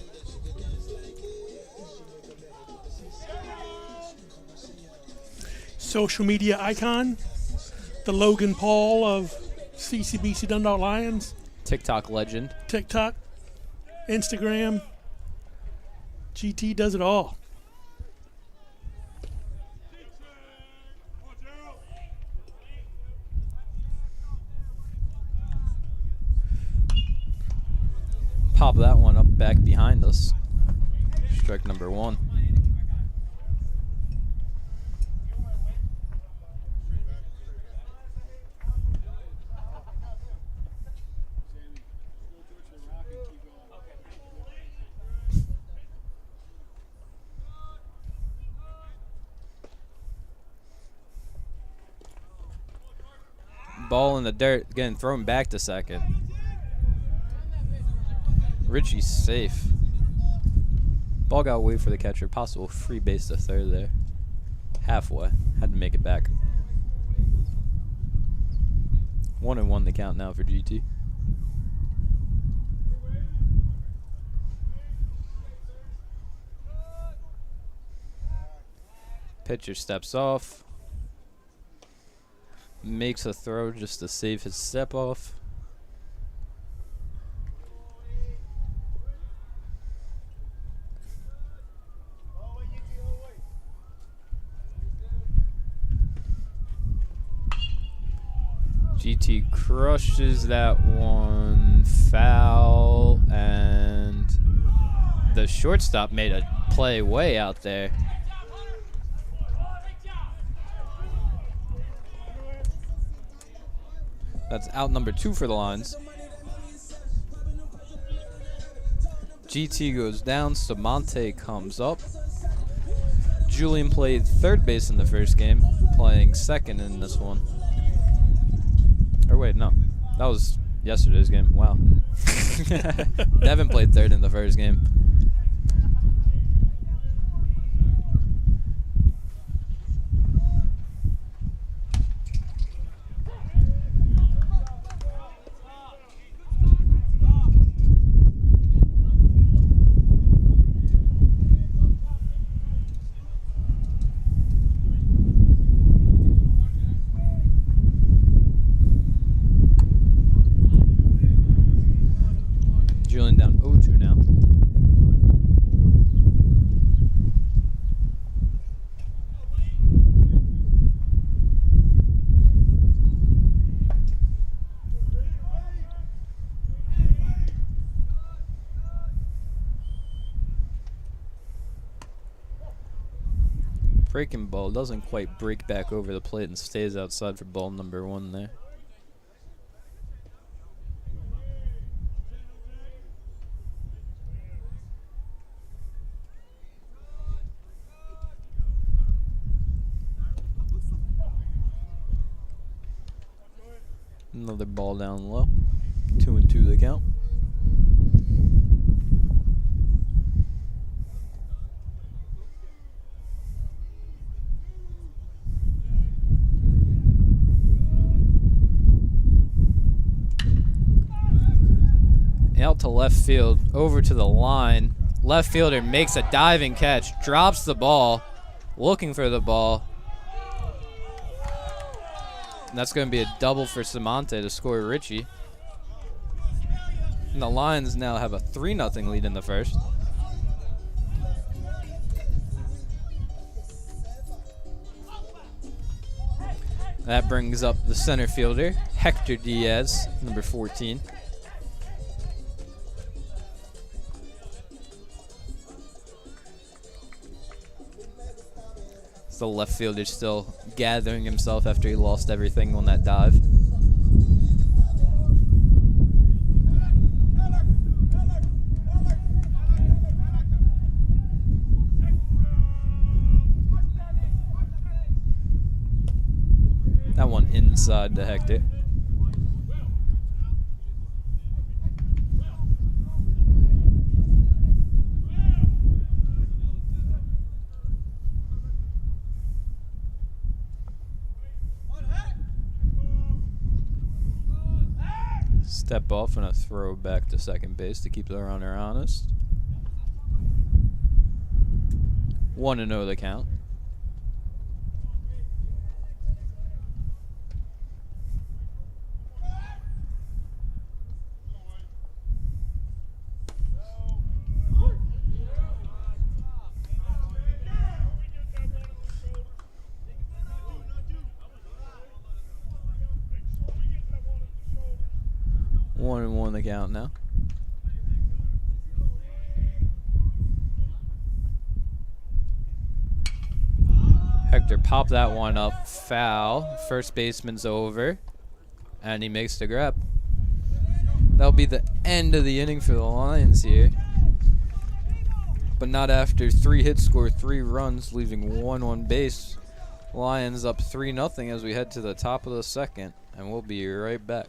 Social media icon, the Logan Paul of CCBC Dundalk Lions. TikTok legend. TikTok, Instagram. GT does it all. Pop that one up back behind us. Strike number one. Ball in the dirt, getting thrown back to second. Ritchie's safe. Ball got away for the catcher. Possible free base to third there. Halfway. Had to make it back. 1-1 the count now for GT. Pitcher steps off. Makes a throw just to save his step off. GT crushes that one, foul, and the shortstop made a play way out there. That's out number 2 for the Lions. GT goes down. Samonte comes up. Julian played third base in the first game, playing second in this one. Or wait, no. That was yesterday's game. Wow. Devin played third in the first game. Julian down 0-2 now. Breaking ball doesn't quite break back over the plate and stays outside for ball number 1 there. Another ball down low. 2-2 the count. Out to left field, over to the line. Left fielder makes a diving catch, drops the ball, looking for the ball. And that's going to be a double for Samonte to score Richie. And the Lions now have a 3-0 lead in the first. That brings up the center fielder, Hector Diaz, number 14. The left fielder still gathering himself after he lost everything on that dive. That one inside to Hector. Step off and a throw back to second base to keep the runner honest. 1-0 the count. One and one the count now. Hector popped that one up. Foul. First baseman's over. And he makes the grab. That'll be the end of the inning for the Lions here. But not after 3 hits, score 3 runs, leaving 1 on base. Lions up 3-0 as we head to the top of the second. And we'll be right back.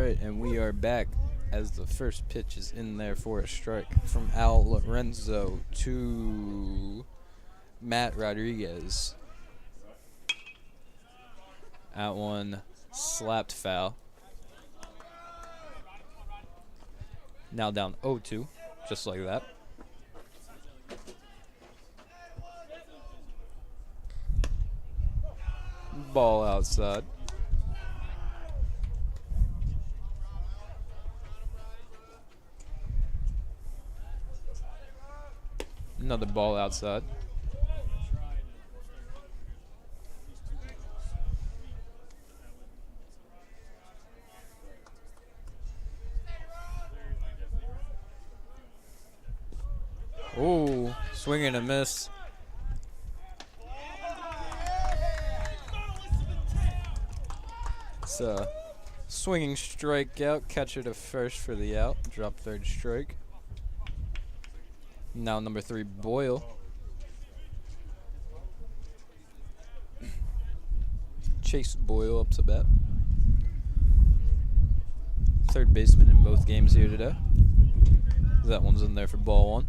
right, and we are back as the first pitch is in there for a strike from Al Lorenzo to Matt Rodriguez. That one slapped foul. Now down 0-2, just like that. Ball outside. Another ball outside. Oh, swing and a miss. It's a swinging strikeout. Catcher to first for the out. Drop third strike. Now number 3, Boyle. Chase Boyle up to bat. Third baseman in both games here today. That one's in there for ball 1.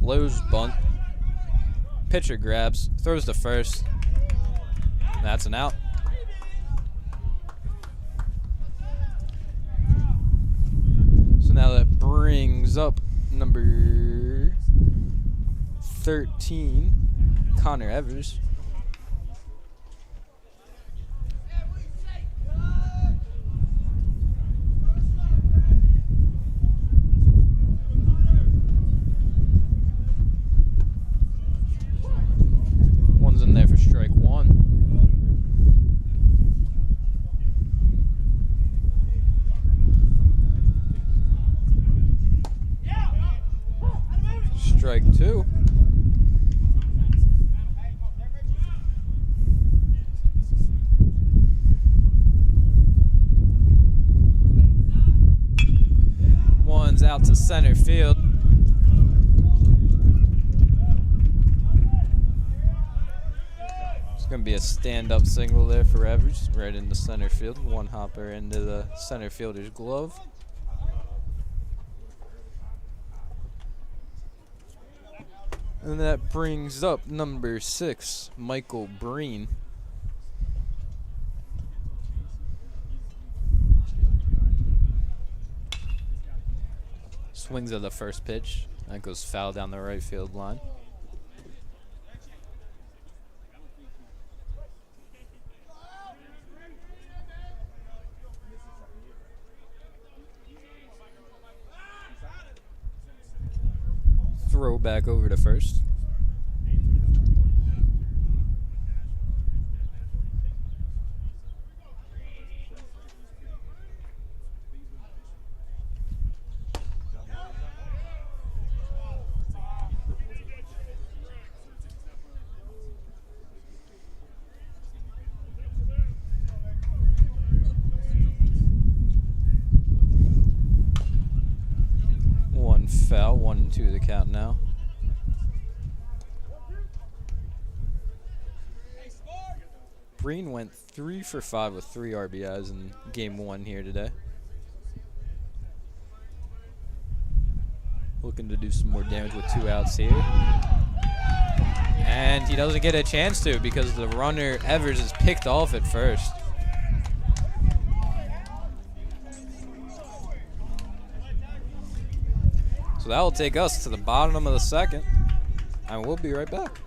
Lowe's bunt. Pitcher grabs, throws to first. That's an out. So now that brings up number 13, Connor Evers. One's in there for strike 1. Strike 2. One's out to center field. It's going to be a stand-up single there for Evers, right into center field. One hopper into the center fielder's glove. And that brings up number 6, Michael Breen. Swings at the first pitch. That goes foul down the right field line. Throw back over to first. One foul, 1-2 the count now. Breen went 3 for 5 with 3 RBIs in game 1 here today. Looking to do some more damage with 2 outs here. And he doesn't get a chance to because the runner, Evers, is picked off at first. So that will take us to the bottom of the second, and we'll be right back.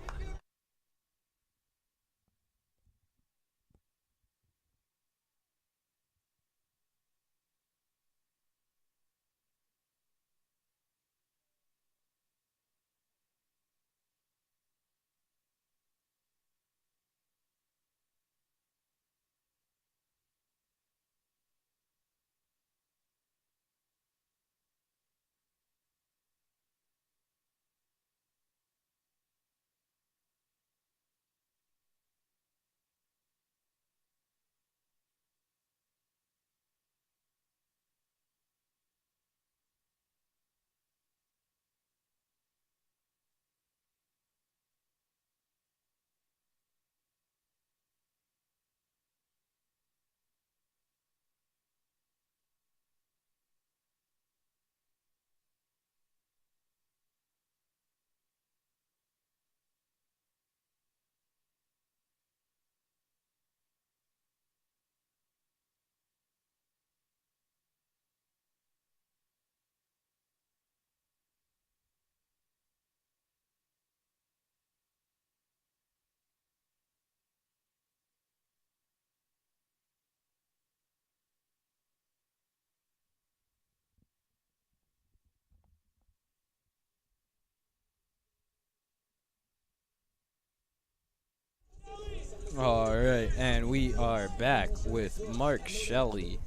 And we are back with Mark Shelley,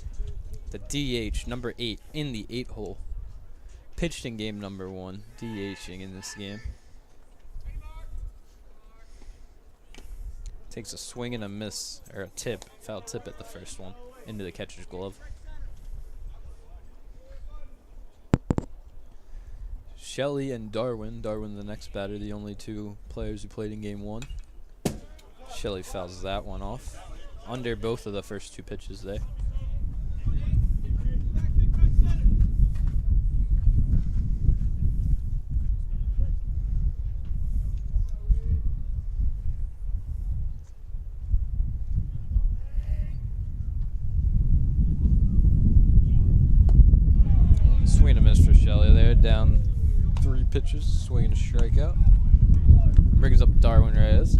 the DH, number 8 in the 8-hole. Pitched in game number 1, DHing in this game. Takes a swing and a miss, or a tip, foul tip at the first one, into the catcher's glove. Shelley and Darwin. Darwin, the next batter, the only 2 players who played in game 1. Shelley fouls that one off. Under both of the first 2 pitches there. Swing and a miss for Shelley there. Down 3 pitches, swinging a strikeout. Brings up Darwin Reyes.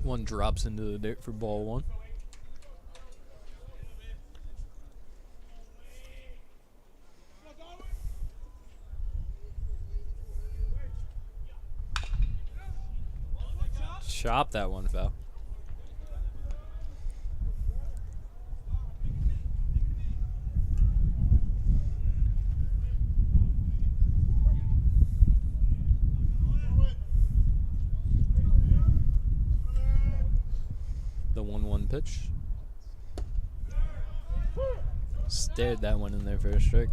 One drops into the dirt for ball 1. Chop that one foul. The 1-1 pitch. Stared that one in there for a strike.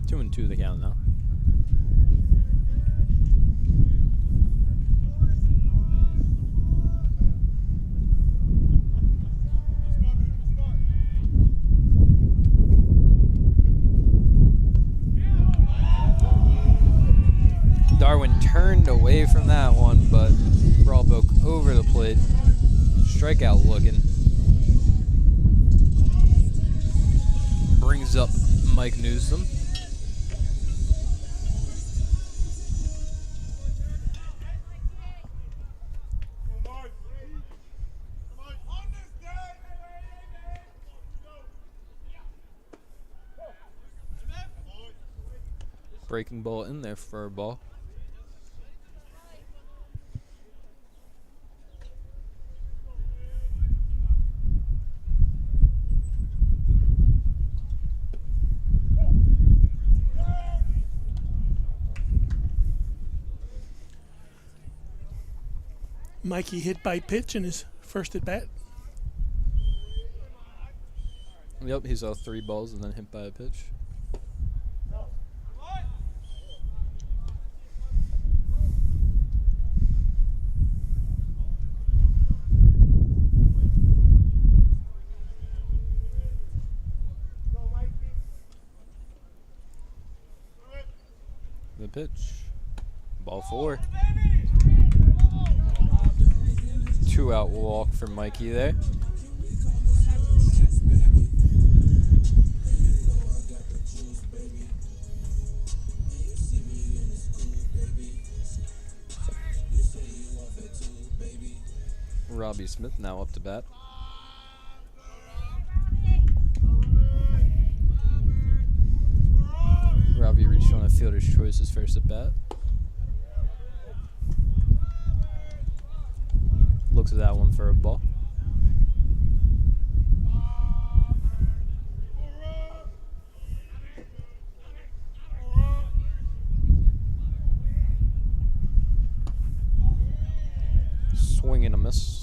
Two and two the count now. Darwin turned away from that one, but ball broke over the plate. Strikeout looking. Brings up Mike Newsom. Breaking ball in there for a ball. Mikey hit by pitch in his first at bat. Yep, he saw 3 balls and then hit by a pitch. The pitch. Ball 4. 2-out walk for Mikey there. Robbie Smith now up to bat. Robbie reached on a fielder's choice his first at bat. Looks at that one for a ball. Swing and a miss.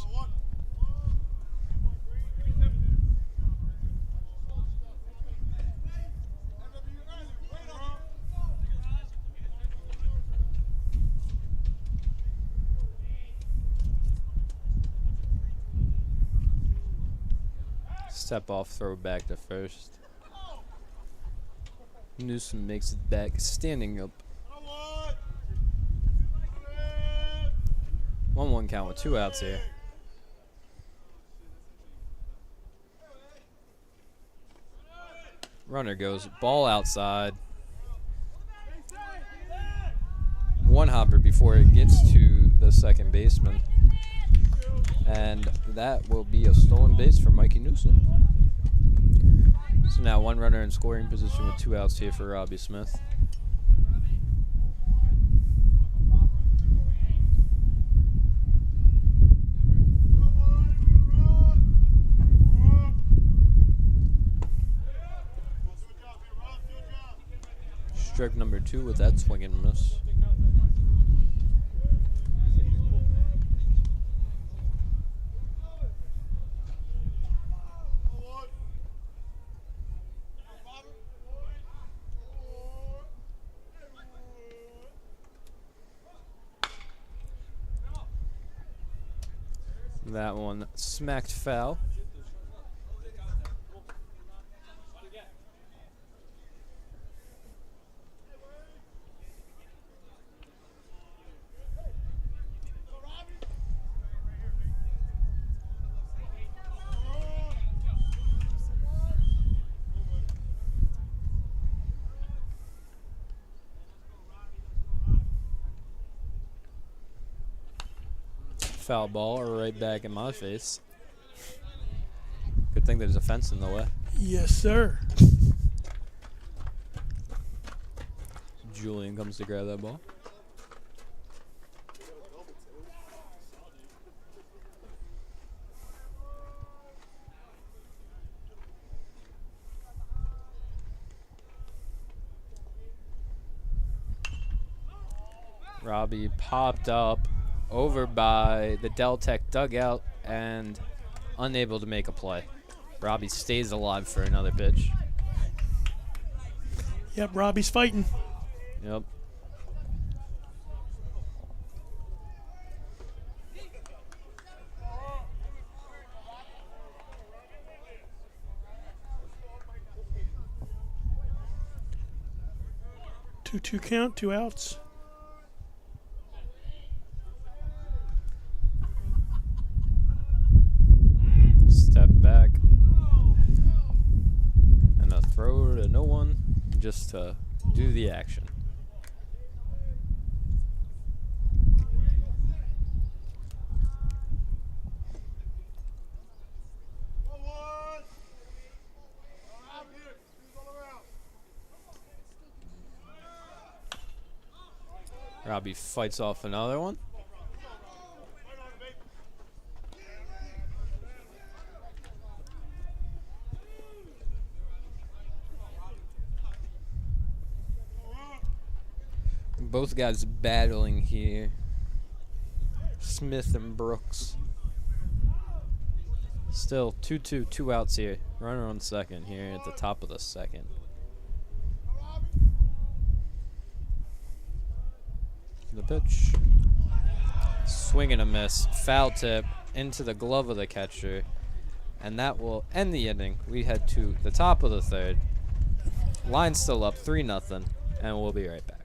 Step off, throw back to first. Newsom makes it back, standing up. 1-1 count with 2 outs here. Runner goes, ball outside. 1 hopper before it gets to the second baseman. And that will be a stolen base for Mikey Newsom. So now 1 runner in scoring position with 2 outs here for Robbie Smith. Strike number 2 with that swing and miss. That one smacked foul. Foul ball right back in my face. Good thing there's a fence in the way. Yes, sir. Julian comes to grab that ball. Robbie popped up over by the Deltec dugout and unable to make a play. Robbie stays alive for another pitch. Yep, Robbie's fighting. Yep. Two count, 2 outs. Step back. And a throw to no one just to do the action. Robbie fights off another one. Both guys battling here. Smith and Brooks. Still 2-2, 2 outs here. Runner on second here at the top of the second. The pitch. Swing and a miss. Foul tip into the glove of the catcher. And that will end the inning. We head to the top of the third. Line still up 3-0. And we'll be right back.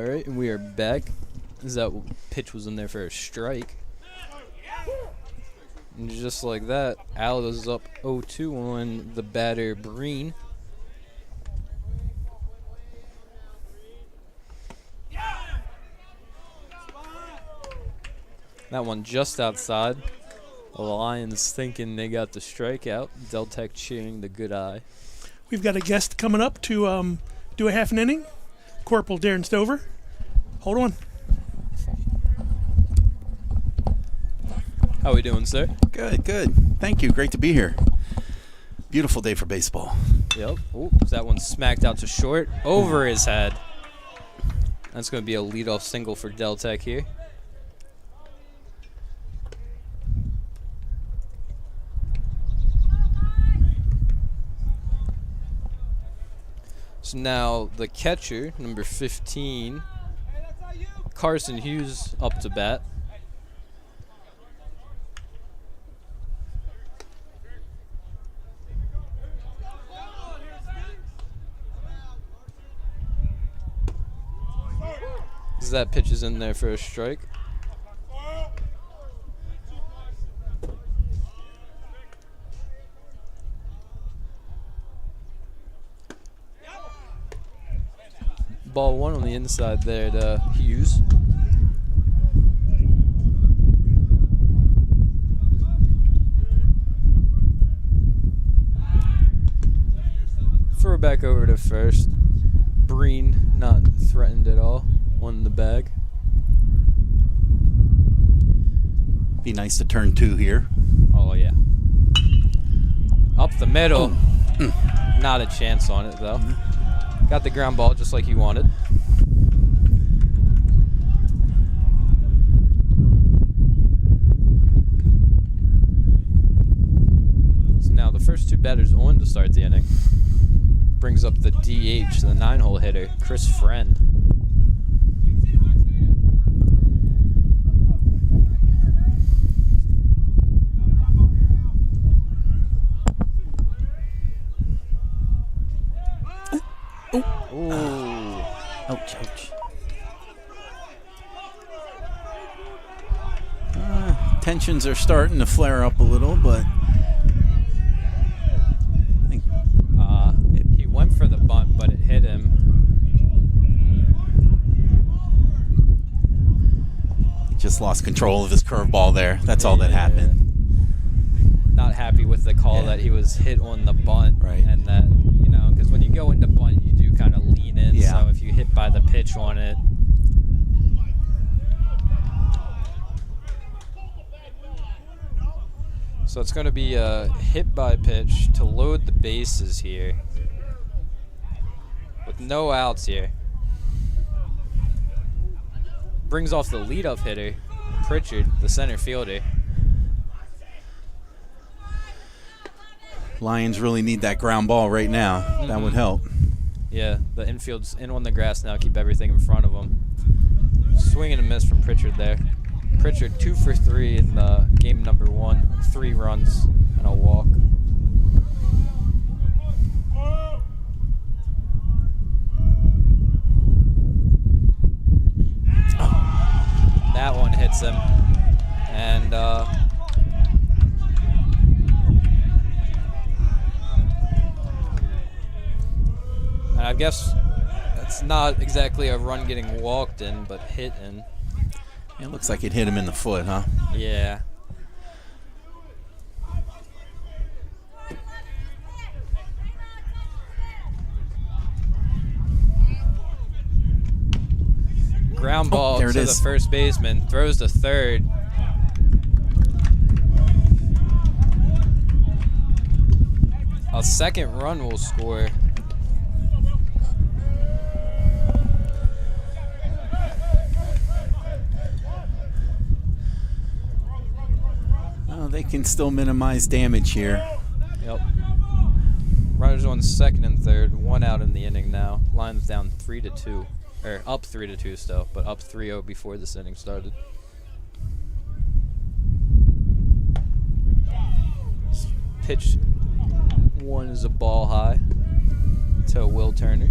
right, and we are back. That pitch was in there for a strike. And just like that, Al is up 0-2 on the batter, Breen. That one just outside. The Lions thinking they got the strikeout. Deltec cheering the good eye. We've got a guest coming up to do a half an inning. Corporal Darren Stover. Hold on. How we doing, sir? Good, good. Thank you. Great to be here. Beautiful day for baseball. Yep. Ooh, that one smacked out to short. Over his head. That's going to be a leadoff single for Deltec here. So now the catcher, number 15, Carson Hughes, up to bat. That pitch is in there for a strike. Ball one on the inside there to Hughes. Throw back over to first. Breen not threatened at all. Won the bag. Be nice to turn 2 here. Oh, yeah. Up the middle. Not a chance on it, though. Got the ground ball just like he wanted. So now the first 2 batters on to start the inning. Brings up the DH, the 9-hole hitter, Chris Friend. Ooh. Ouch, ouch. Tensions are starting to flare up a little, but I think he went for the bunt, but it hit him. he just lost control of his curveball there. That's all that happened. Not happy with the call that he was hit on the bunt. Right. And that, you know, because when you go into bunt, you do kind of lean in. Yeah. So if you hit by the pitch on it. So it's going to be a hit by pitch to load the bases here. With no outs here. Brings off the leadoff hitter, Pritchard, the center fielder. Lions really need that ground ball right now. That would help. Yeah, the infield's in on the grass now. Keep everything in front of them. Swing and a miss from Pritchard there. Pritchard 2 for 3 in the game number 1. 3 runs and a walk. That one hits him. And I guess that's not exactly a run getting walked in, but hit in. It looks like it hit him in the foot, huh? Yeah. Ground ball to the first baseman, throws to third. A second run will score. Oh, they can still minimize damage here. Yep. Runners on second and third, 1 out in the inning now. Lions down 3-2. Or up 3-2 still, but up 3-0 before this inning started. Pitch 1 is a ball high to Will Turner.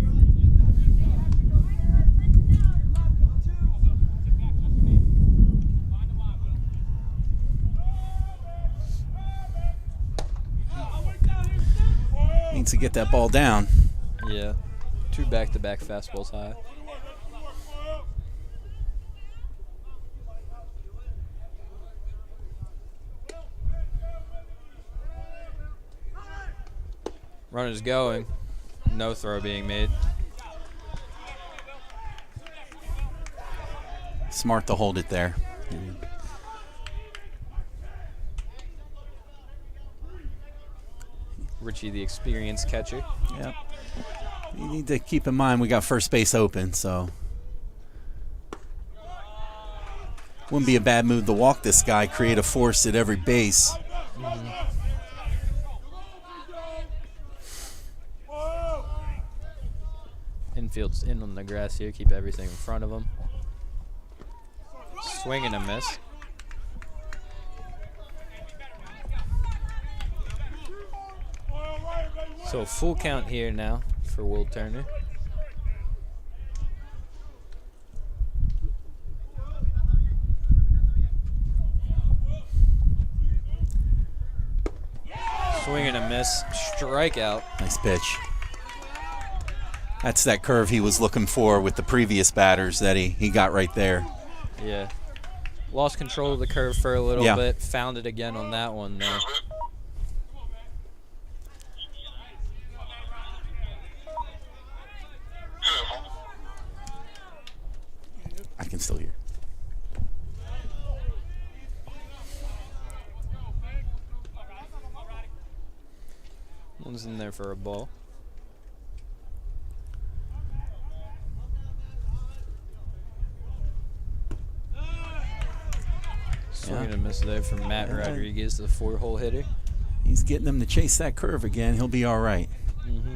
Needs to get that ball down. Yeah. 2 back-to-back fastballs high. Runner's going. No throw being made. Smart to hold it there. Richie, the experienced catcher. Yep. You need to keep in mind we got first base open, so wouldn't be a bad move to walk this guy, create a force at every base. Infield's in on the grass here. Keep everything in front of him. Swing and a miss. So full count here now for Will Turner. Swing and a miss. Strikeout. Nice pitch. That's that curve he was looking for with the previous batters that he got right there. Yeah. Lost control of the curve for a little bit. Found it again on that one there. I can still hear. One's in there for a ball. Swing and a miss there from Matt Rodriguez, the 4-hole hitter. He's getting them to chase that curve again. He'll be all right. Mm-hmm.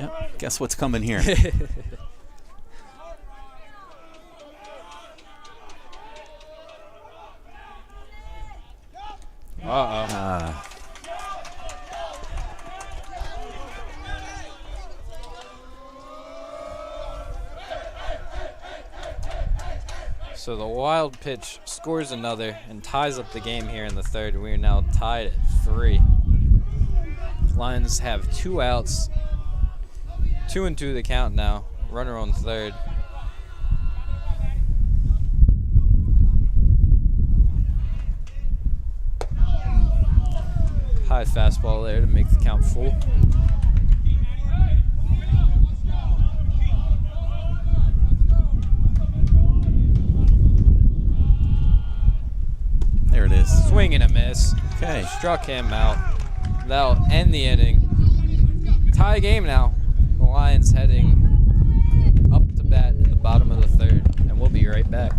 Yep. Guess what's coming here? Uh-oh. So the wild pitch scores another and ties up the game here in the third. We are now tied at 3. Lions have 2 outs. 2-2 the count now. Runner on third. High fastball there to make the count full. There it is. Swing and a miss. Okay. Struck him out. That'll end the inning. Tie game now. The Lions heading up to bat in the bottom of the third. And we'll be right back.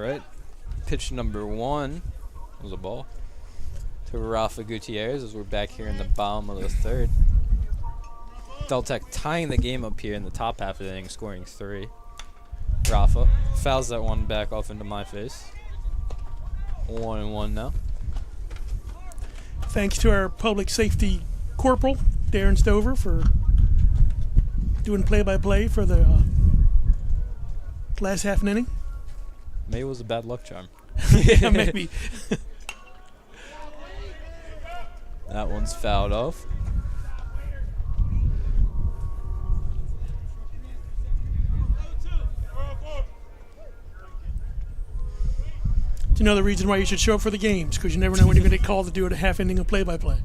right. Pitch number 1 was a ball to Rafa Gutierrez as we're back here in the bottom of the 3rd. Deltec tying the game up here in the top half of the inning, scoring 3. Rafa fouls that one back off into my face. 1-1 now. Thanks to our public safety corporal, Darren Stover, for doing play-by-play for the last half an inning. Maybe it was a bad luck charm. Yeah, maybe. That one's fouled off. It's another reason why you should show up for the games, because you never know when you're going to get called to do a half inning of play-by-play.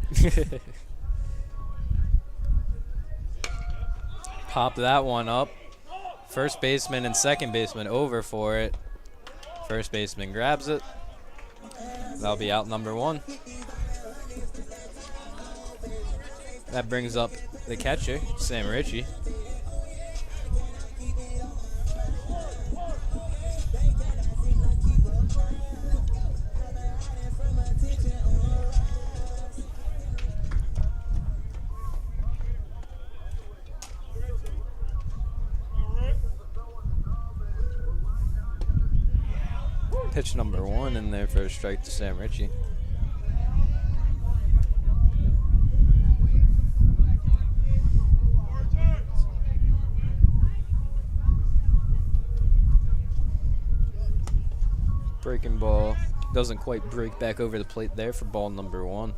Pop that one up. First baseman and second baseman over for it. First baseman grabs it. That'll be out number 1. That brings up the catcher, Sam Ritchie. Pitch number 1 in there for a strike to Sam Ritchie. Breaking ball doesn't quite break back over the plate there for ball number 1.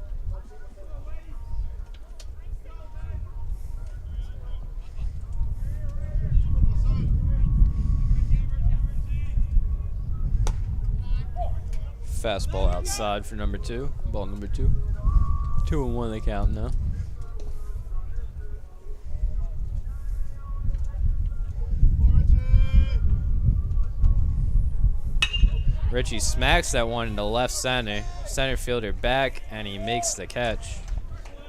Fastball outside for number 2. Ball number 2. 2-1 the count now. Ritchie smacks that one into left center. Center fielder back, and he makes the catch.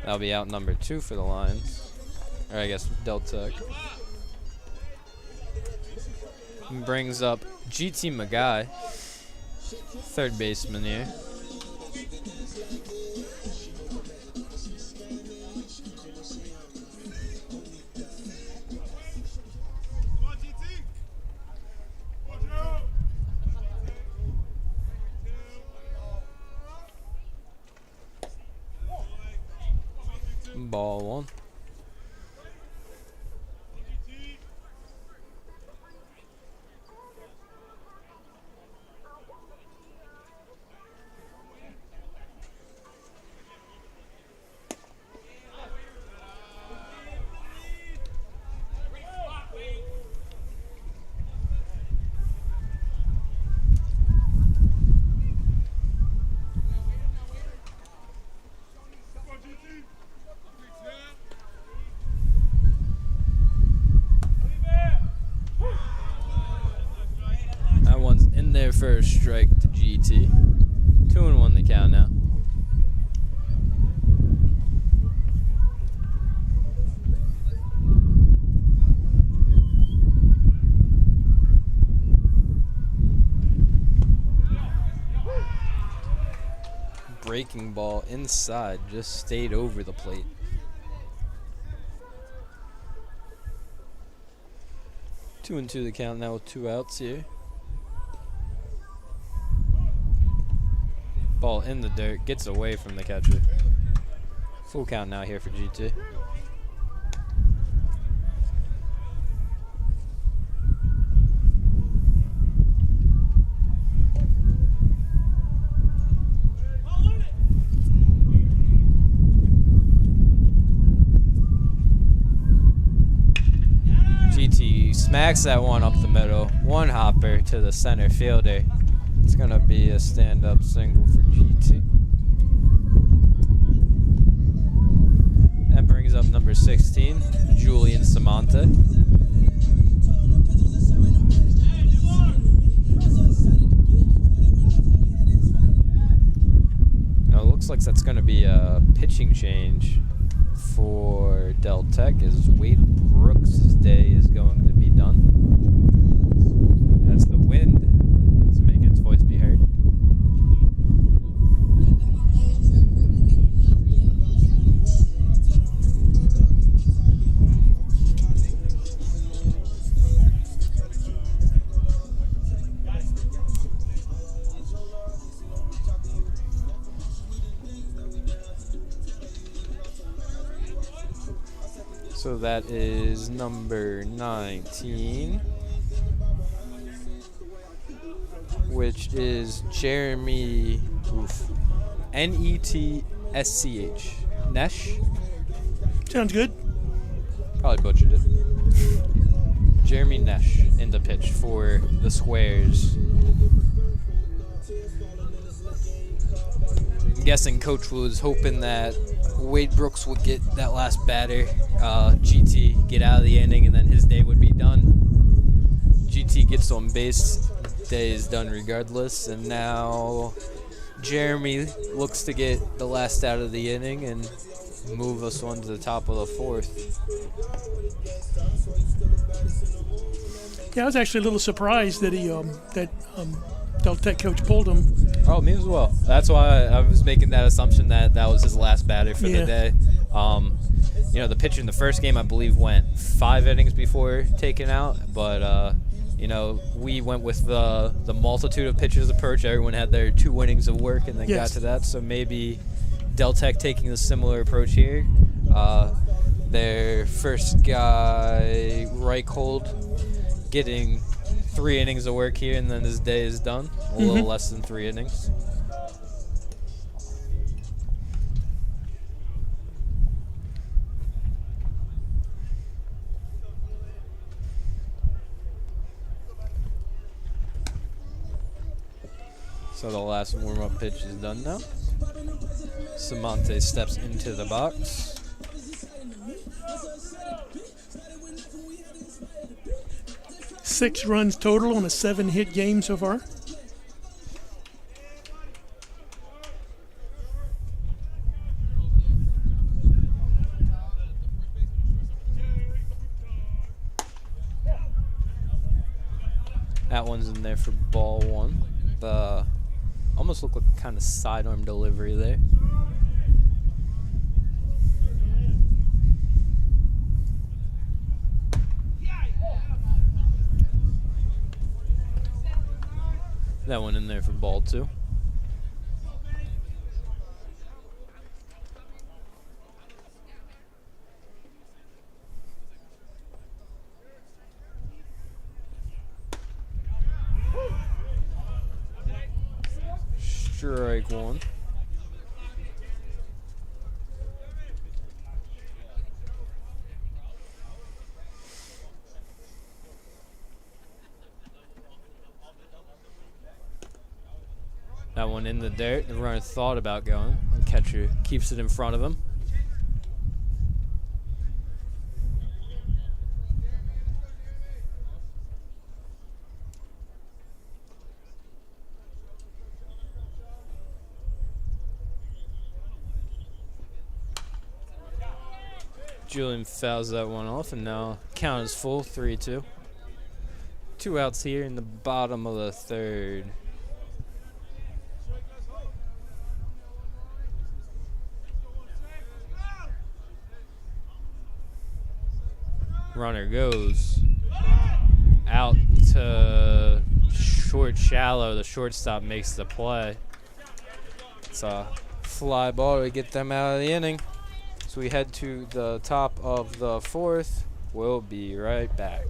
That'll be out number 2 for the Lions. Or I guess Deltec. Brings up GT Magai, third baseman here. Ball 1. For a strike to GT. 2-1 the count now. Breaking ball inside, just stayed over the plate. Two and two the count now with 2 outs here. Ball in the dirt, gets away from the catcher. Full count now here for GT. GT smacks that one up the middle. One hopper to the center fielder. It's going to be a stand-up single for GT. That brings up number 16, Julian Samante. Now it looks like that's going to be a pitching change for Deltec as Wade Brooks' day is going to be done. That's the wind. It's making its voice So that is number 19, which is Jeremy Netsch. Nesh? Sounds good. Probably butchered it. Jeremy Nesh in the pitch for the Squares. I'm guessing Coach was hoping that Wade Brooks would get that last batter, GT get out of the inning, and then his day would be done. GT gets on base, day is done regardless, and now Jeremy looks to get the last out of the inning and move us on to the top of the fourth. Yeah, I was actually a little surprised that Deltec coach pulled him. Oh, me as well. That's why I was making that assumption that that was his last batter for the day. The pitcher in the first game, I believe, went 5 innings before taking out, but we went with the multitude of pitchers approach. Everyone had their 2 innings of work and then got to that. So maybe Deltec taking a similar approach here. Their first guy, Reichhold, getting 3 innings of work here, and then his day is done. A little less than 3 innings. So the last warm-up pitch is done now. Samante steps into the box. Six runs total on a 7-hit game so far. That one's in there for ball 1. The almost looked like a kind of sidearm delivery there. That one in there for ball 2. Strike 1. That one in the dirt. The runner thought about going. The catcher keeps it in front of him. Julian fouls that one off, and now count is full, 3-2. 2 outs here in the bottom of the 3rd. Runner goes out to short shallow. The shortstop makes the play. It's a fly ball to get them out of the inning. So we head to the top of the 4th. We'll be right back.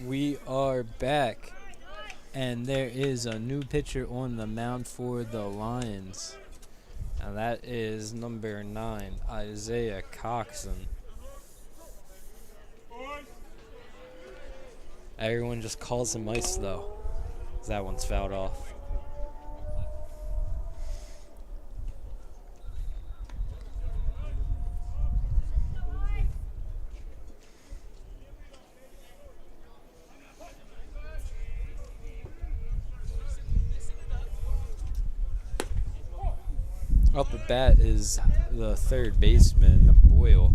We are back, and there is a new pitcher on the mound for the Lions, and that is number 9, Isaiah Coxon. Everyone just calls him Ice, though. That one's fouled off. Up at bat is the third baseman, Boyle.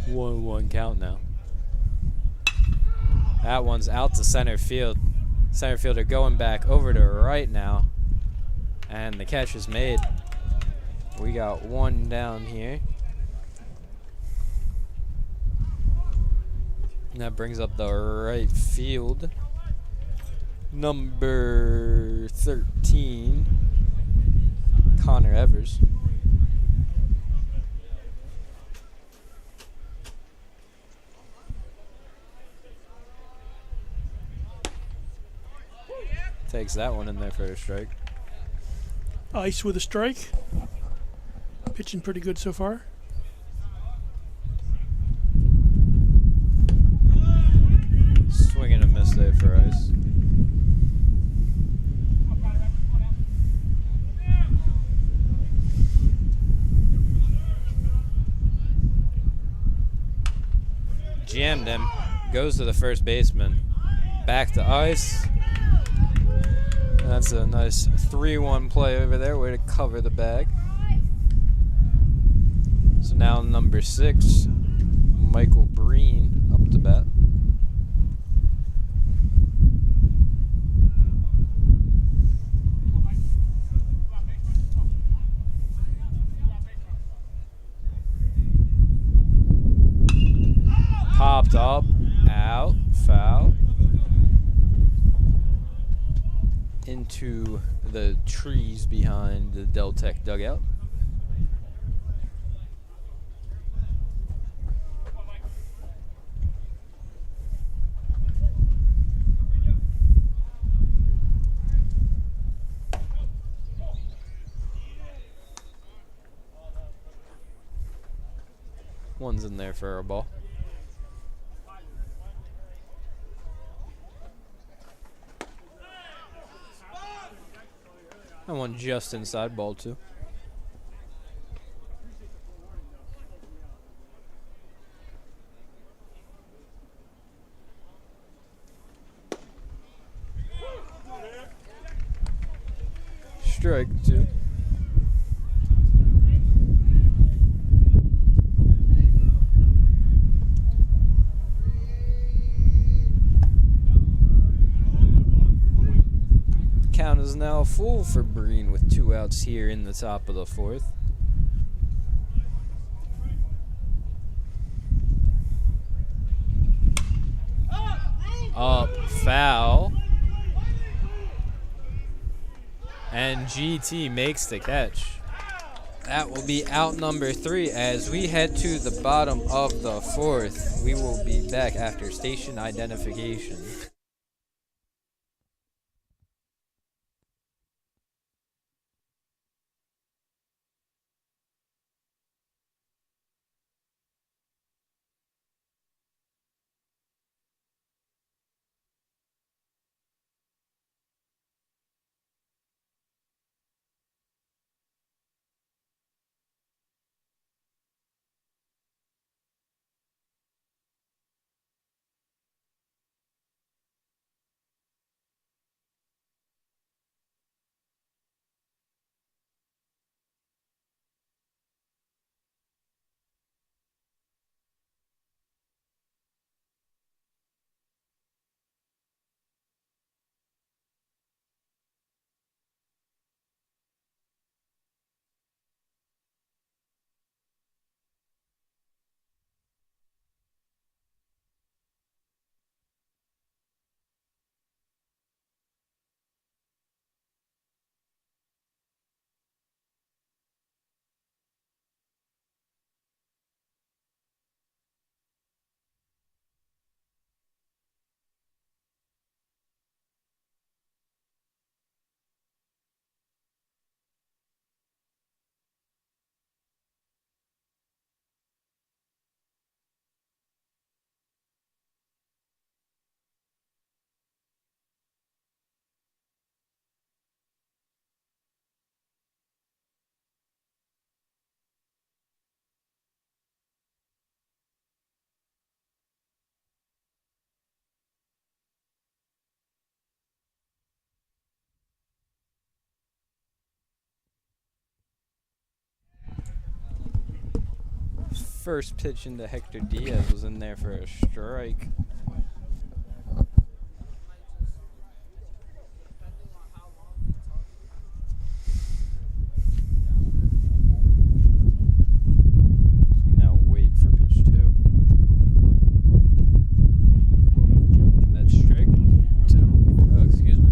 1-1 count now. That one's out to center field. Center fielder going back over to right now. And the catch is made. We got one down here. And that brings up the right field. Number 13, Connor Evers. Takes that one in there for a strike. Ice with a strike. Pitching pretty good so far. Swing and a miss there for Ice. Jammed him. Goes to the first baseman. Back to Ice. That's a nice 3-1 play over there. Way to cover the bag. So now number 6, Michael Breen up to bat. Popped up, out, foul. Into the trees behind the Deltec dugout. One's in there for a ball. And one just inside, ball 2. Strike 2. Count is now full for Breen with 2 outs here in the top of the 4th. Up, foul. And GT makes the catch. That will be out number 3 as we head to the bottom of the 4th. We will be back after station identification. First pitch into Hector Diaz was in there for a strike. Now wait for pitch 2. That's strike 2. Oh, excuse me.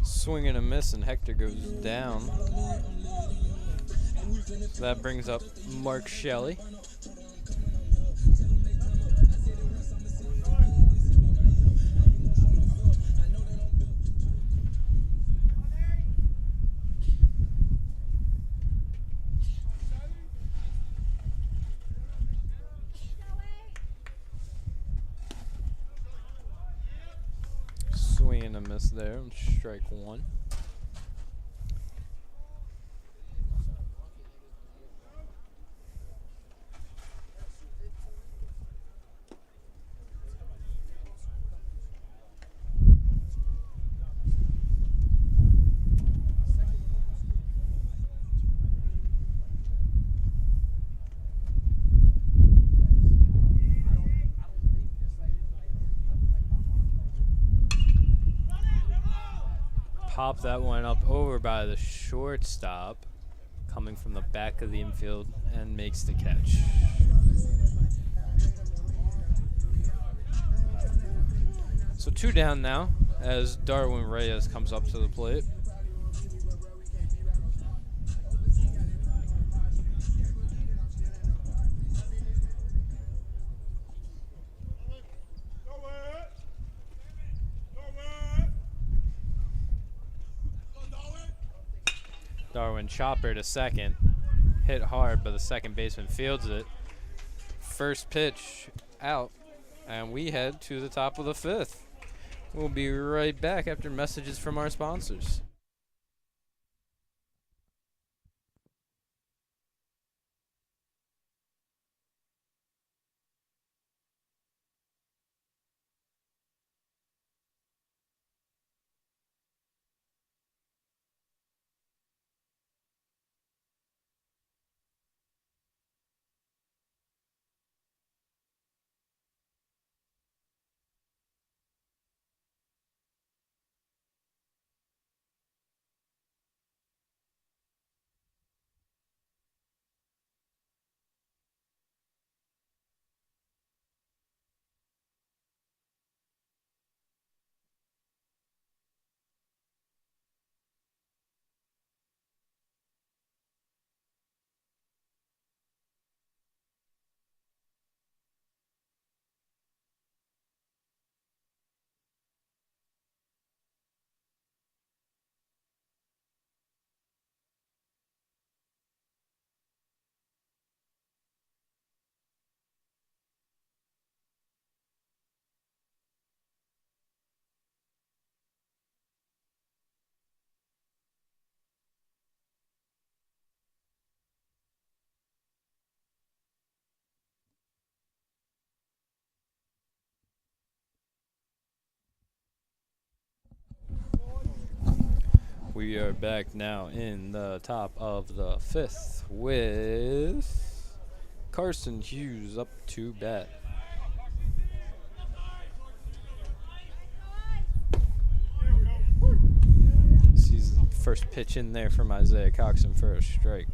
Swing and a miss, and Hector goes down. So that brings up Mark Shelley. Swing and a miss there, and strike 1. Pop that one up over by the shortstop, coming from the back of the infield, and makes the catch. So 2 down now as Darwin Reyes comes up to the plate. Darwin chopper to second, hit hard, but the second baseman fields it. First pitch out, and we head to the top of the 5th. We'll be right back after messages from our sponsors. We are back now in the top of the 5th with Carson Hughes up to bat. Sees the first pitch in there from Isaiah Coxon for a strike.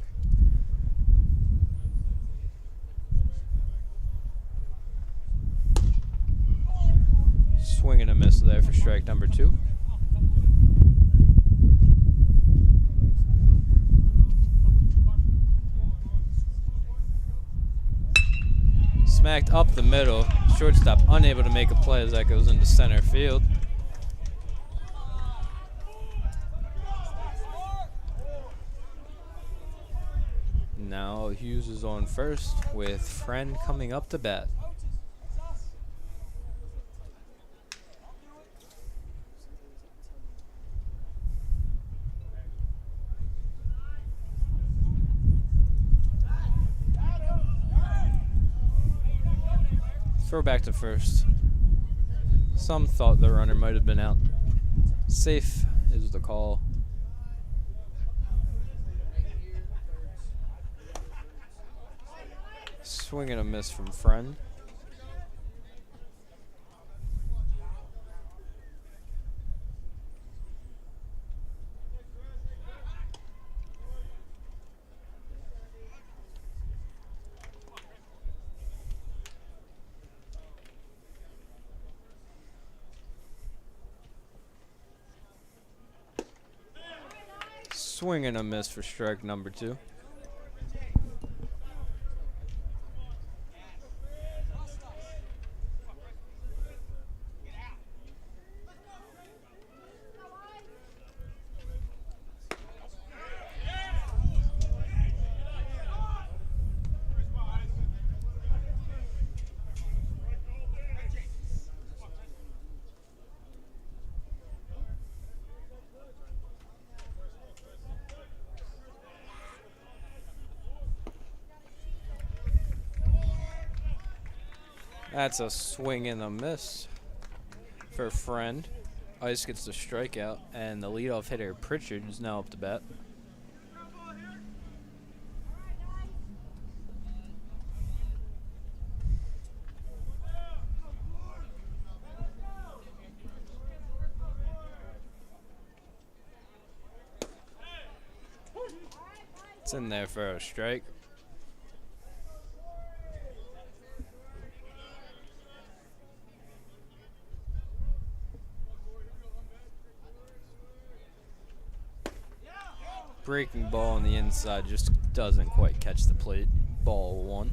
Swing and a miss there for strike number 2. Smacked up the middle. Shortstop unable to make a play as that goes into center field. Now Hughes is on first with Friend coming up to bat. Throw back to first. Some thought the runner might have been out. Safe is the call. Swing and a miss from Friend. Swing and a miss for strike number 2. That's a swing and a miss for Friend. Ice gets the strikeout, and the leadoff hitter, Pritchard, is now up to bat. It's in there for a strike. Breaking ball on the inside just doesn't quite catch the plate. Ball 1.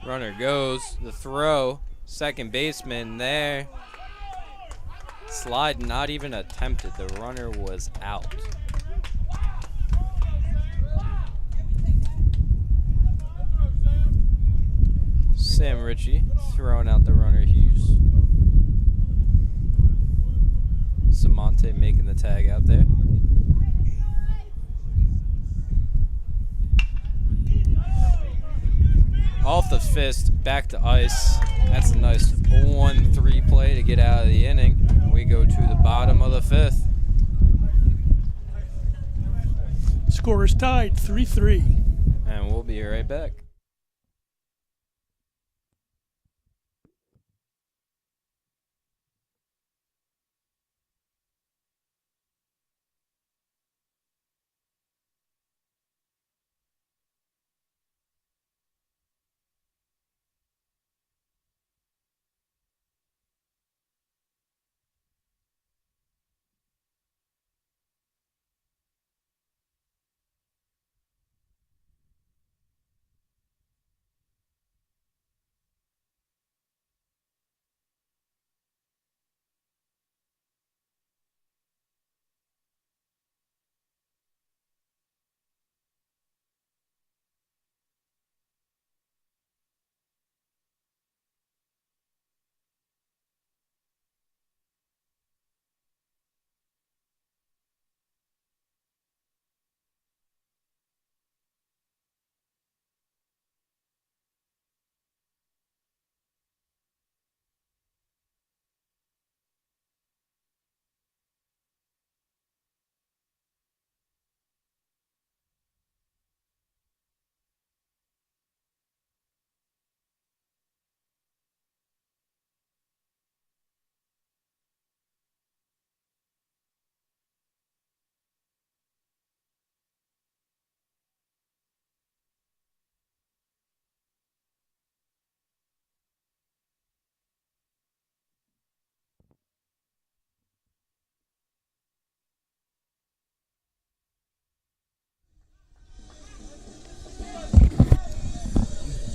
Runner goes, the throw, second baseman there. Slide not even attempted, the runner was out. Sam Ritchie throwing out the runner Hughes. Samonte making the tag out there. Off the fist, back to ice. That's a nice 1-3 play to get out of the inning. We go to the bottom of the 5th. Score is tied 3-3. And we'll be right back.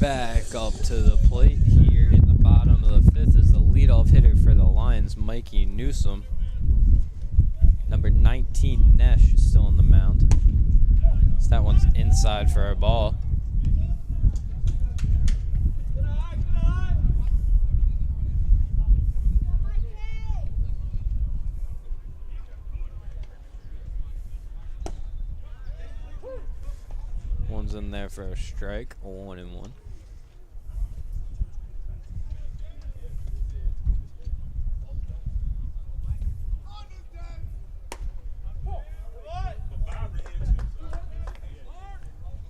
back up to the plate here in the bottom of the fifth is the leadoff hitter for the Lions, Mikey Newsom. Number 19, Nesh, is still on the mound. So that one's inside for a ball. One's in there for a strike, 1-1.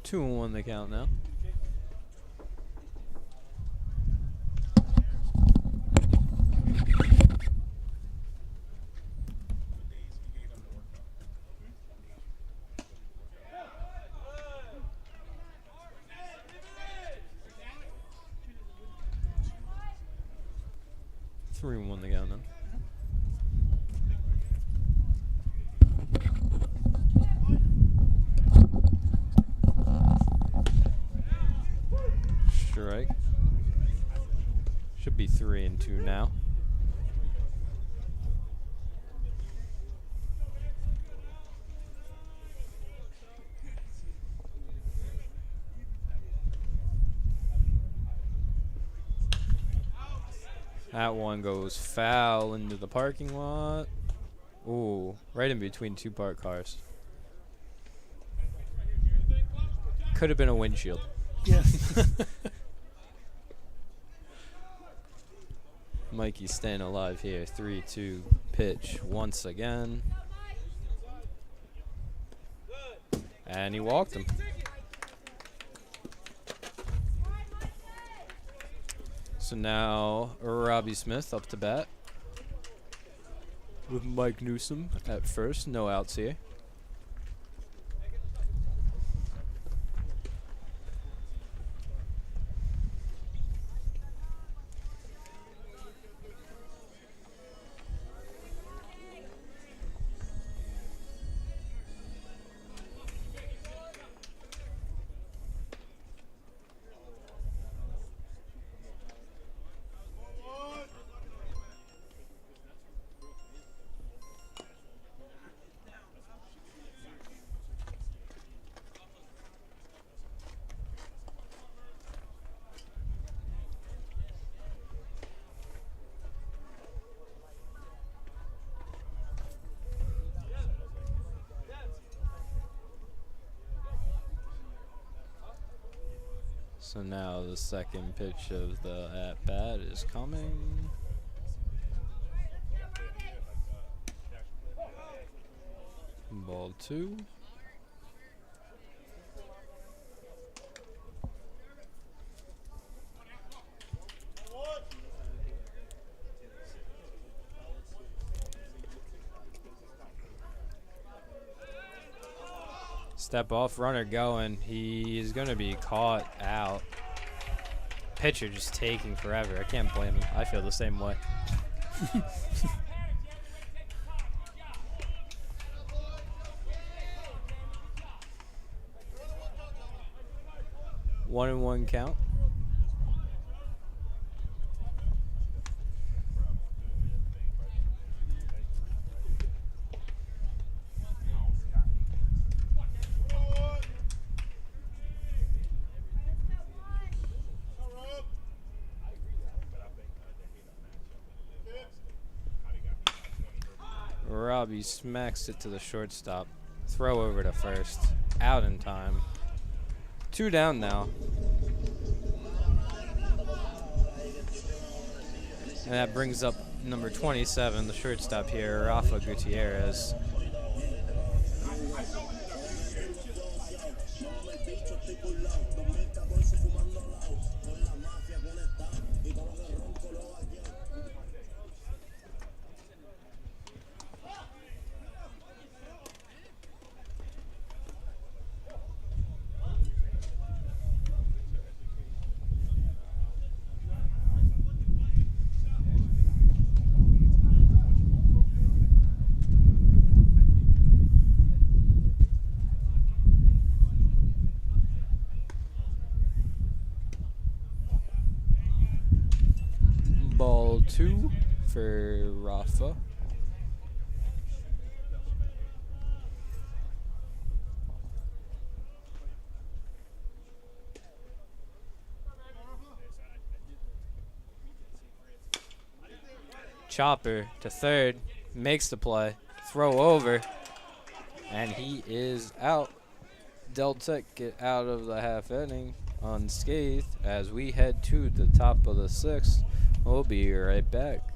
Two and one the count now. Three and one the count now. Strike. Should be 3-2 now. That one goes foul into the parking lot. Ooh, right in between two parked cars. Could have been a windshield. Yes. Mikey's staying alive here. 3-2 pitch once again. And he walked him. So now Robbie Smith up to bat with Mike Newsom at first. No outs here. So now the second pitch of the at-bat is coming. Ball two. Step off, runner going. He is going to be caught out. Pitcher just taking forever. I can't blame him. I feel the same way. 1-1 count. Robbie smacks it to the shortstop. Throw over to first. Out in time. 2 down now. And that brings up number 27, the shortstop here, Rafa Gutierrez. 2 for Rafa. Chopper to third, makes the play, throw over, and he is out. Deltec get out of the half inning unscathed as we head to the top of the 6th. We'll be right back.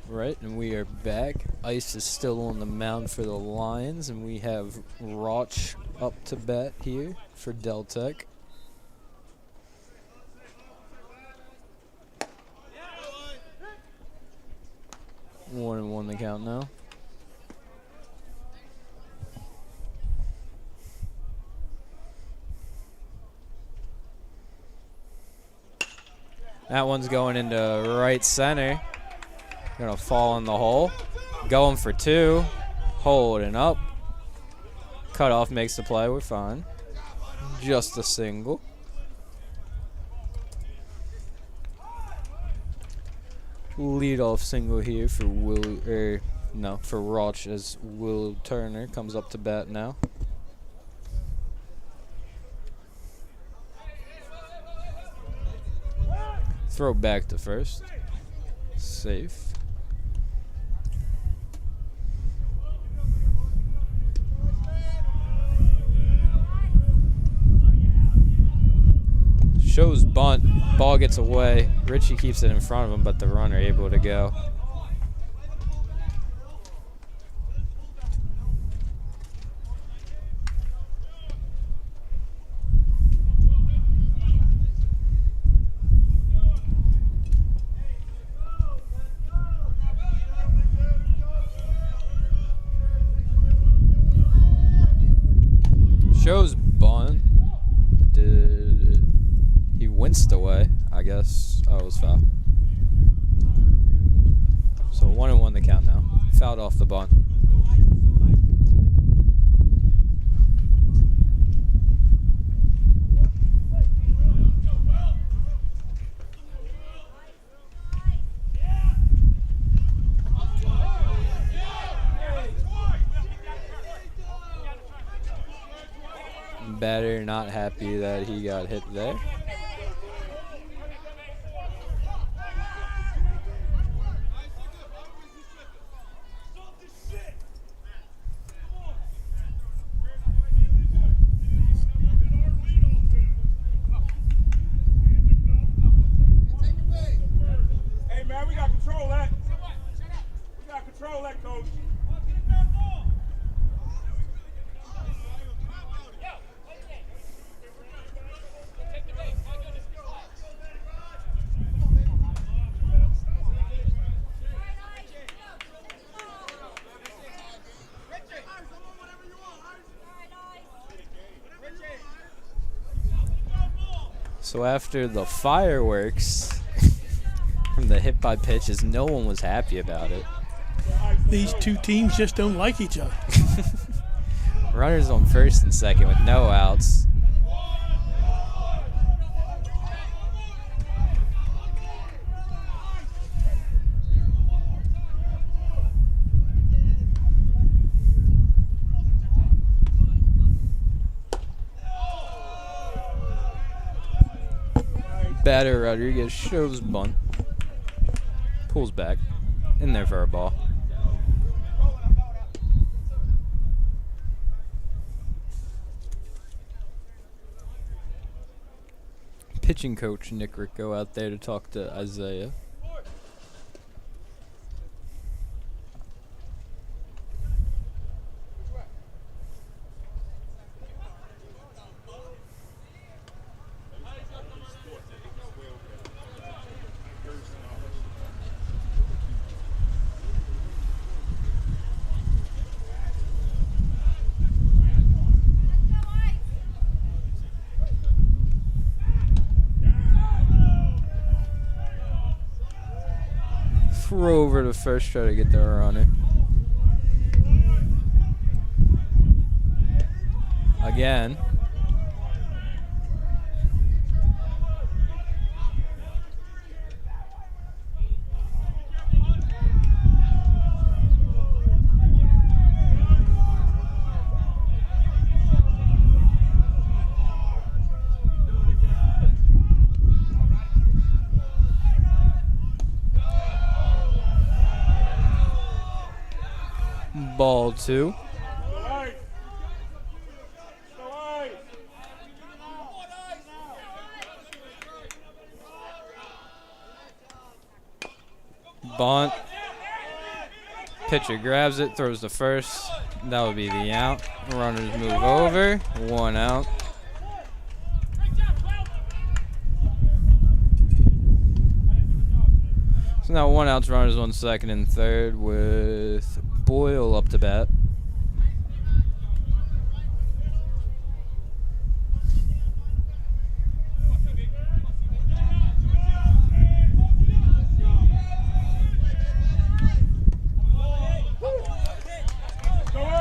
Right, and we are back. Ice is still on the mound for the Lions, and we have Roch up to bat here for Deltec. One and one the count now. That one's going into right center. Gonna fall in the hole. Going for 2. Holding up. Cutoff makes the play. We're fine. Just a single. Leadoff single here for for Roch as Will Turner comes up to bat now. Throw back to first. Safe. Shows bunt. Ball gets away. Richie keeps it in front of him, but the runner able to go. Shows bunt. He winced away, I guess. Oh, it was foul. So 1 and 1 the count now. Fouled off the bunt. Batter not happy that he got hit there. control that. We got to control that, coach. So after the fireworks from the hit by pitches, no one was happy about it. These two teams just don't like each other. Runners on first and second with no outs. Batter Rodriguez shoves bunt. Pulls back. In there for a ball. Pitching coach Nick Ricco out there to talk to Isaiah. Throw over to first, try to get the runner. Again. Ball 2. Bunt. Pitcher grabs it, throws to first. That would be the out. Runners move over. 1 out. So now 1 out, runners on second and third with Boyle up to bat.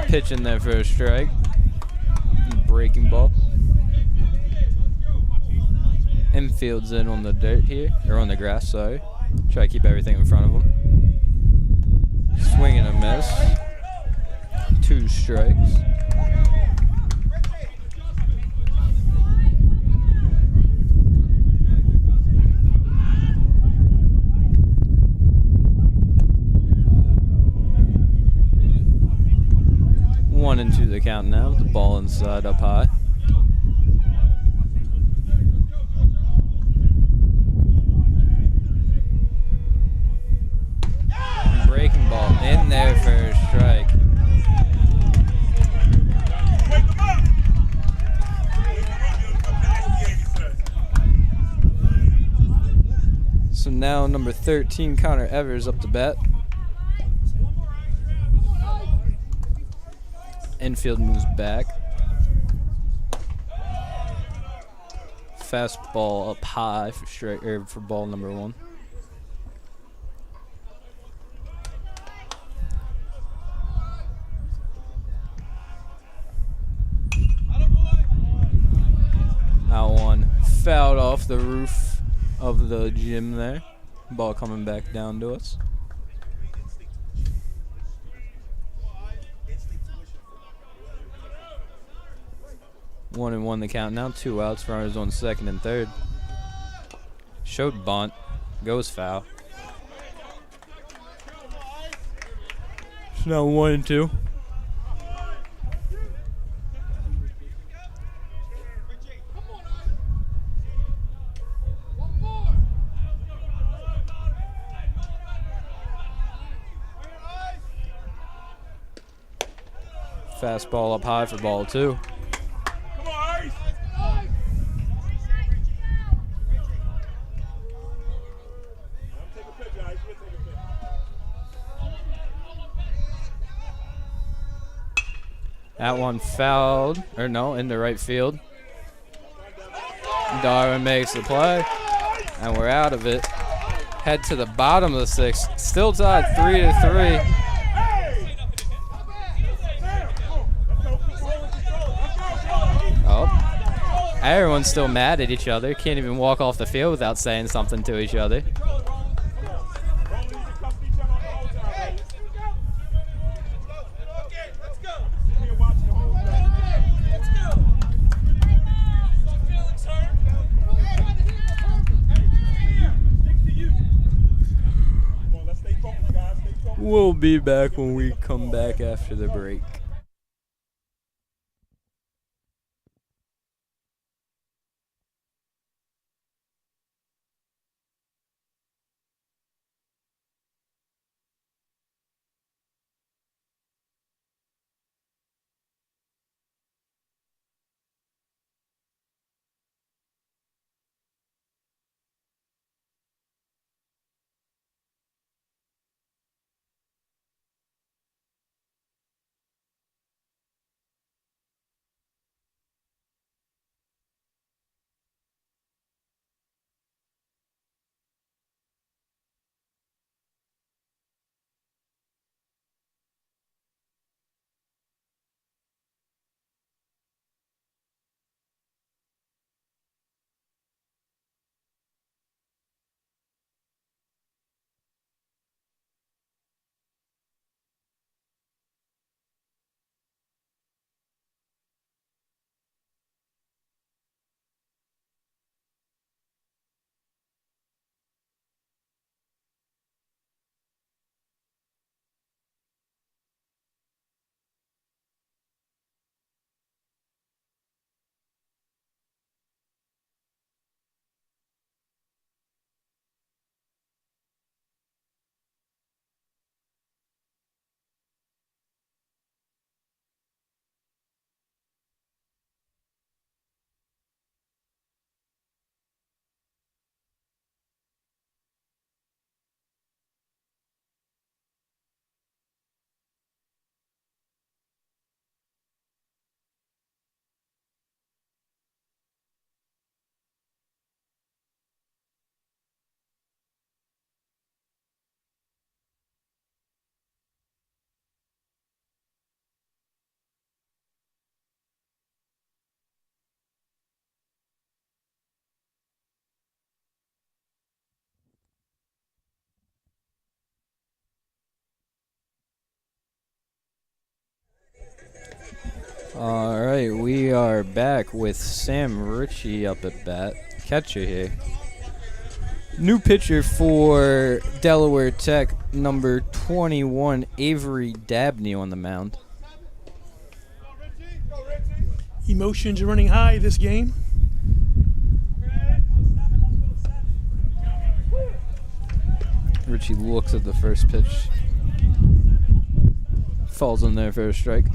Pitch in there for a strike. Breaking ball. Infield's in on the dirt here, or on the grass, sorry. Try to keep everything in front of him. Swing and a miss. 2 strikes. One and 2 the count now. The ball inside up high. Breaking ball in there for a strike. So now number 13, Connor Evers, up to bat. Infield moves back. Fastball up high for strike, or for ball number 1. Out 1. Fouled off the roof of the gym there. Ball coming back down to us. 1-1 the count now. 2 outs. Runners on second and third. Showed bunt. Goes foul. It's now 1-2. Fastball up high for ball 2. That one fouled, or no, in the right field. Darwin makes the play, and we're out of it. Head to the bottom of the 6th, still tied 3-3. Oh, everyone's still mad at each other. Can't even walk off the field without saying something to each other. We'll be back when we come back after the break. All right, we are back with Sam Ritchie up at bat. Catcher here. New pitcher for Delaware Tech, number 21, Avery Dabney on the mound. Emotions are running high this game. Ritchie looks at the first pitch. Falls in there for a strike.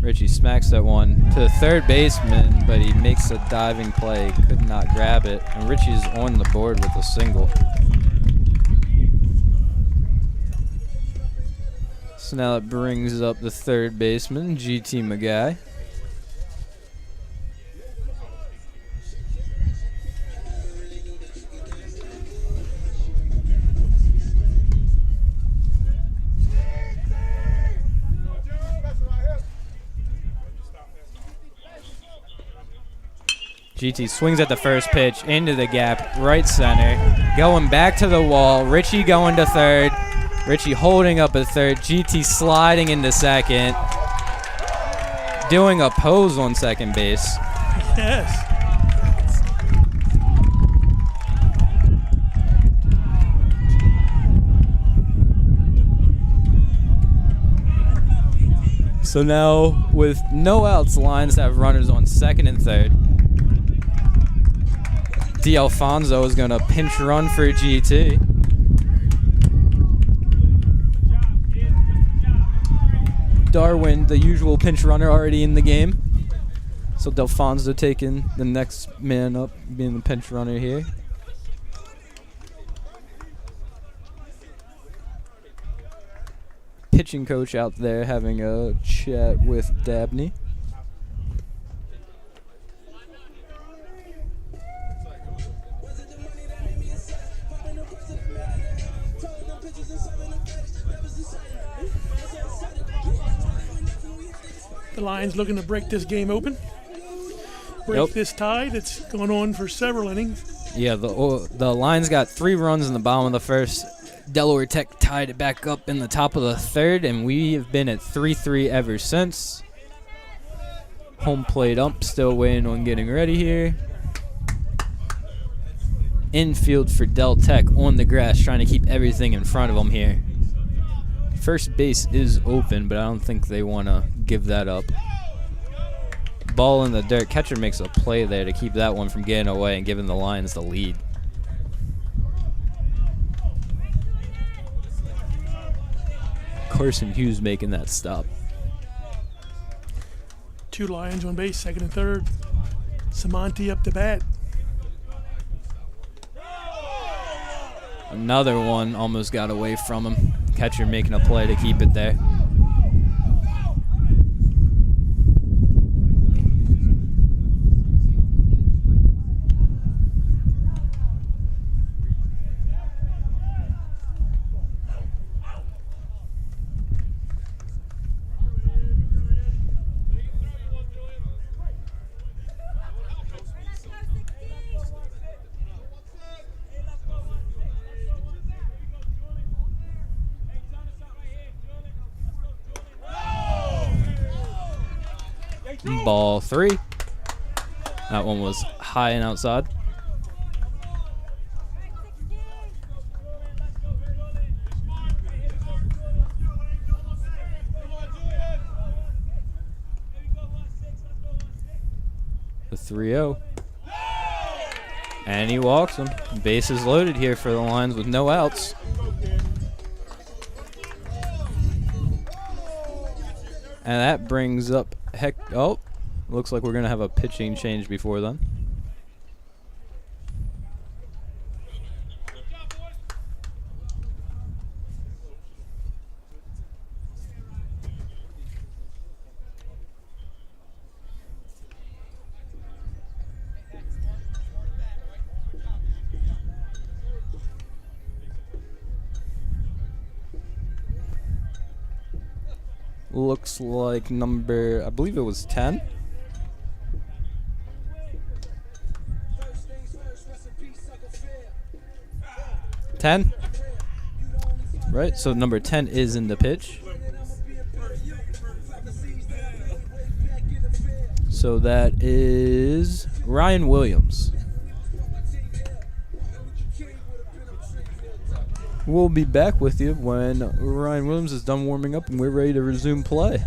Ritchie smacks that one to the third baseman, but he makes a diving play. Could not grab it, and Ritchie's on the board with a single. So now it brings up the third baseman, GT McGuy. GT swings at the first pitch, into the gap, right center. Going back to the wall, Ritchie going to third. Ritchie holding up at third, GT sliding into second. Doing a pose on second base. Yes. So now, with no outs, Lions have runners on second and third. D'Alfonso is going to pinch run for GT. Darwin, the usual pinch runner, already in the game. So D'Alfonso taking the next man up, being the pinch runner here. Pitching coach out there having a chat with Dabney. The Lions looking to break this game open. Break this tie that's going on for several innings. Yeah, the Lions got 3 runs in the bottom of the first. Delaware Tech tied it back up in the top of the third, and we have been at 3-3 ever since. Home plate ump still waiting on getting ready here. Infield for Del Tech on the grass, trying to keep everything in front of them here. First base is open, but I don't think they want to give that up. Ball in the dirt. Catcher makes a play there to keep that one from getting away and giving the Lions the lead. Carson Hughes making that stop. 2 Lions on base, second and third. Samonte up to bat. Another one almost got away from him. Catcher making a play to keep it there. Ball 3. That one was high and outside. The 3-0. And he walks him. Bases loaded here for the Lions with no outs. And that brings up looks like we're going to have a pitching change before then. Looks like number, I believe it was 10. Right, so number 10 is in the pitch. So that is Ryan Williams. We'll be back with you when Ryan Williams is done warming up and we're ready to resume play.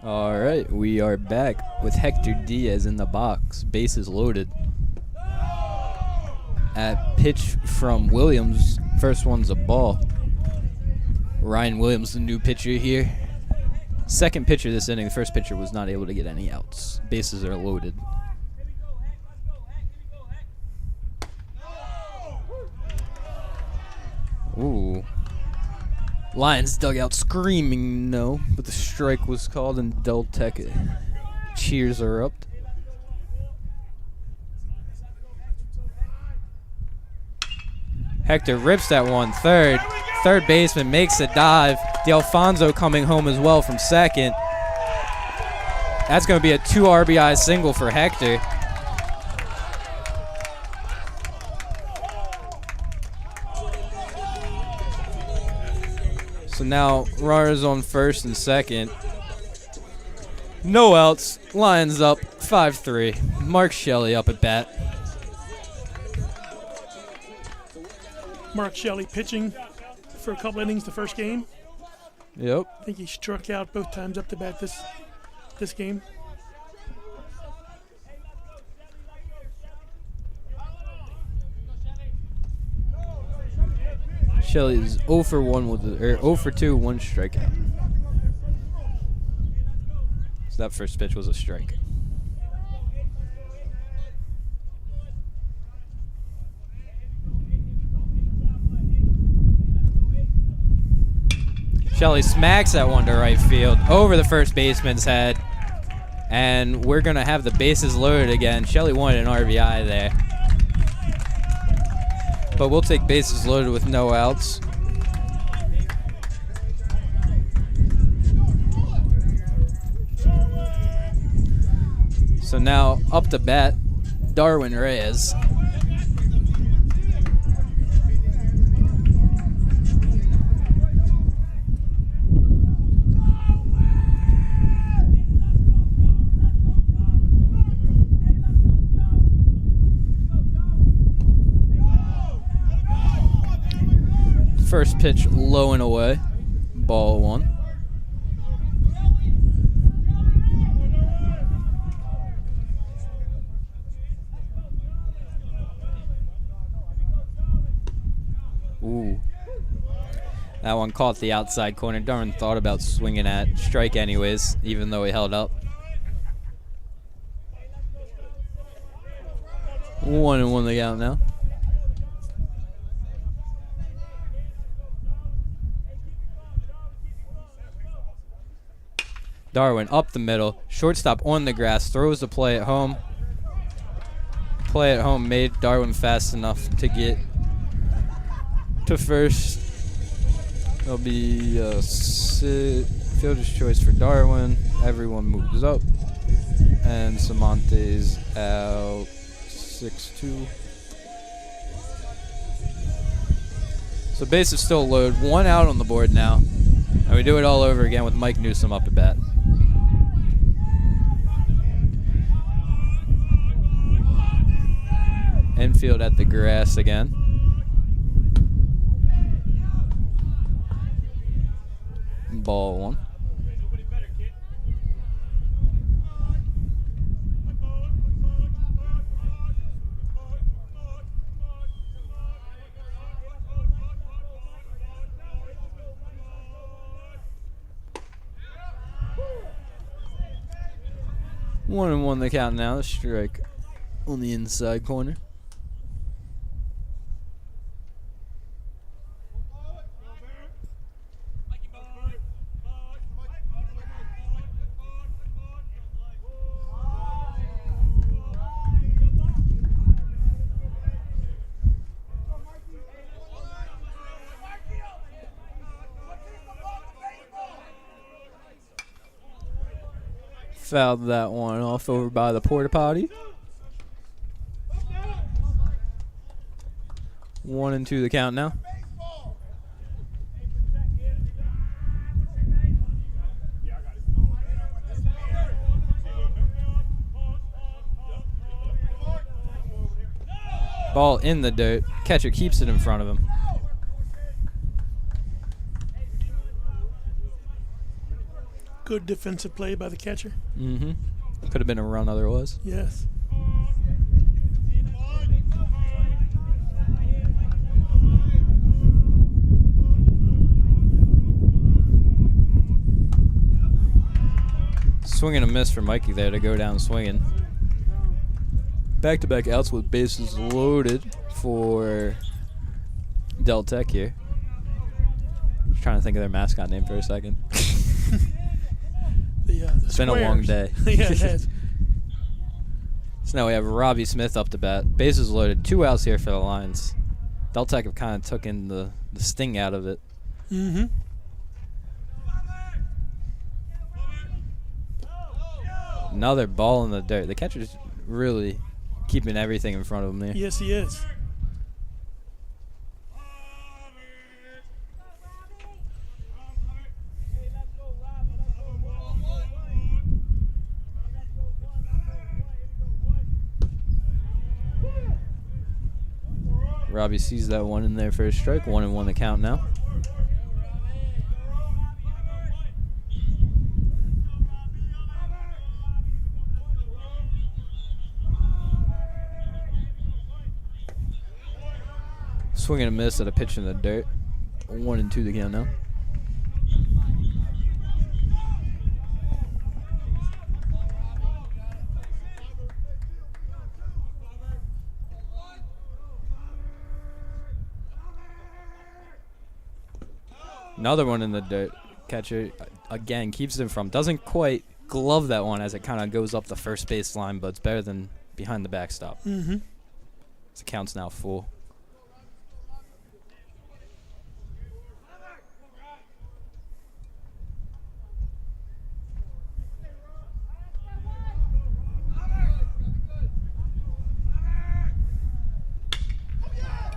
All right, we are back with Hector Diaz in the box. Bases loaded. At pitch from Williams, first one's a ball. Ryan Williams, the new pitcher here. Second pitcher this inning. The first pitcher was not able to get any outs. Bases are loaded. Ooh. Lions dugout screaming no, but the strike was called and Deltec cheers are up. Hector rips that one third. Third baseman makes a dive. D'Alfonso coming home as well from second. That's going to be a 2 RBI single for Hector. So now runners on first and second. No outs. Lions up 5-3. Mark Shelley up at bat. Mark Shelley pitching for a couple innings the first game. Yep. I think he struck out both times up the bat this game. Shelley is 0 for 1 with 0 for 2, 1 strikeout. So that first pitch was a strike. Shelley smacks that one to right field over the first baseman's head. And we're going to have the bases loaded again. Shelley wanted an RBI there. But we'll take bases loaded with no outs. So now up to bat, Darwin Reyes. First pitch low and away. Ball 1. Ooh. That one caught the outside corner. Darwin thought about swinging at strike anyways, even though he held up. 1-1 the count now. Darwin up the middle. Shortstop on the grass. Throws the play at home. Play at home made Darwin fast enough to get to first. There'll be a fielder's choice for Darwin. Everyone moves up. And Samonte's out 6-2. So base is still low. 1 out on the board now. And we do it all over again with Mike Newsom up at bat. Infield at the grass again. Ball 1. One and one the count now. The strike on the inside corner. Fouled that one off over by the porta potty. 1-2 the count now. Ball in the dirt. Catcher keeps it in front of him. Good defensive play by the catcher. Mm-hmm. Could have been a run otherwise. Yes. Swing and a miss for Mikey there to go down swinging. Back-to-back outs with bases loaded for Del Tech here. Just trying to think of their mascot name for a second. It's been a long day. Yeah, it has. So now we have Robbie Smith up to bat. Bases loaded. 2 outs here for the Lions. Del Tech have kind of taken the sting out of it. Mm-hmm. Another ball in the dirt. The catcher's really keeping everything in front of him there. Yes, he is. Robbie sees that one in there for a strike. 1-1 the count now. Swing and a miss at a pitch in the dirt. 1-2 the count now. Another one in the dirt. Catcher, again, keeps it from. Doesn't quite glove that one as it kind of goes up the first base line, but it's better than behind the backstop. Mm-hmm. The count's now full.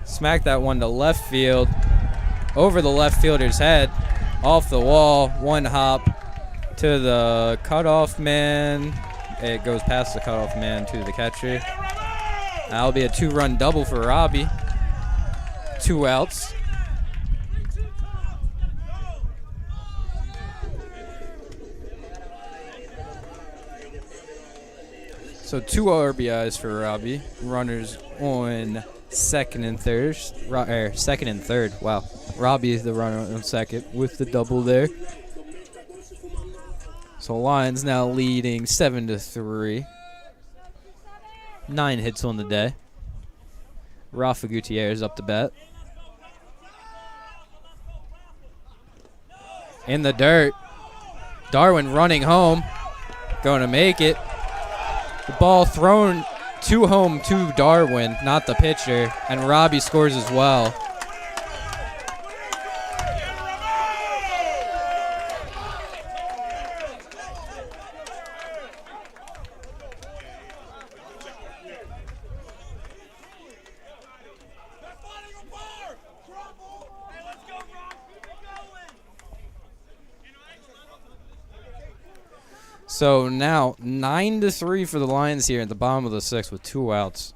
Smack that one to left field. Over the left fielder's head. Off the wall. One hop to the cutoff man. It goes past the cutoff man to the catcher. That'll be a 2-run double for Robbie. 2 outs. So 2 RBIs for Robbie. Runners on second and third. Wow. Robbie is the runner on second with the double there. So Lions now leading 7-3. 9 hits on the day. Rafa Gutierrez up to bat. In the dirt. Darwin running home. Going to make it. The ball thrown to home to Darwin, not the pitcher, and Robbie scores as well. So now 9-3 for the Lions here at the bottom of the 6th with 2 outs.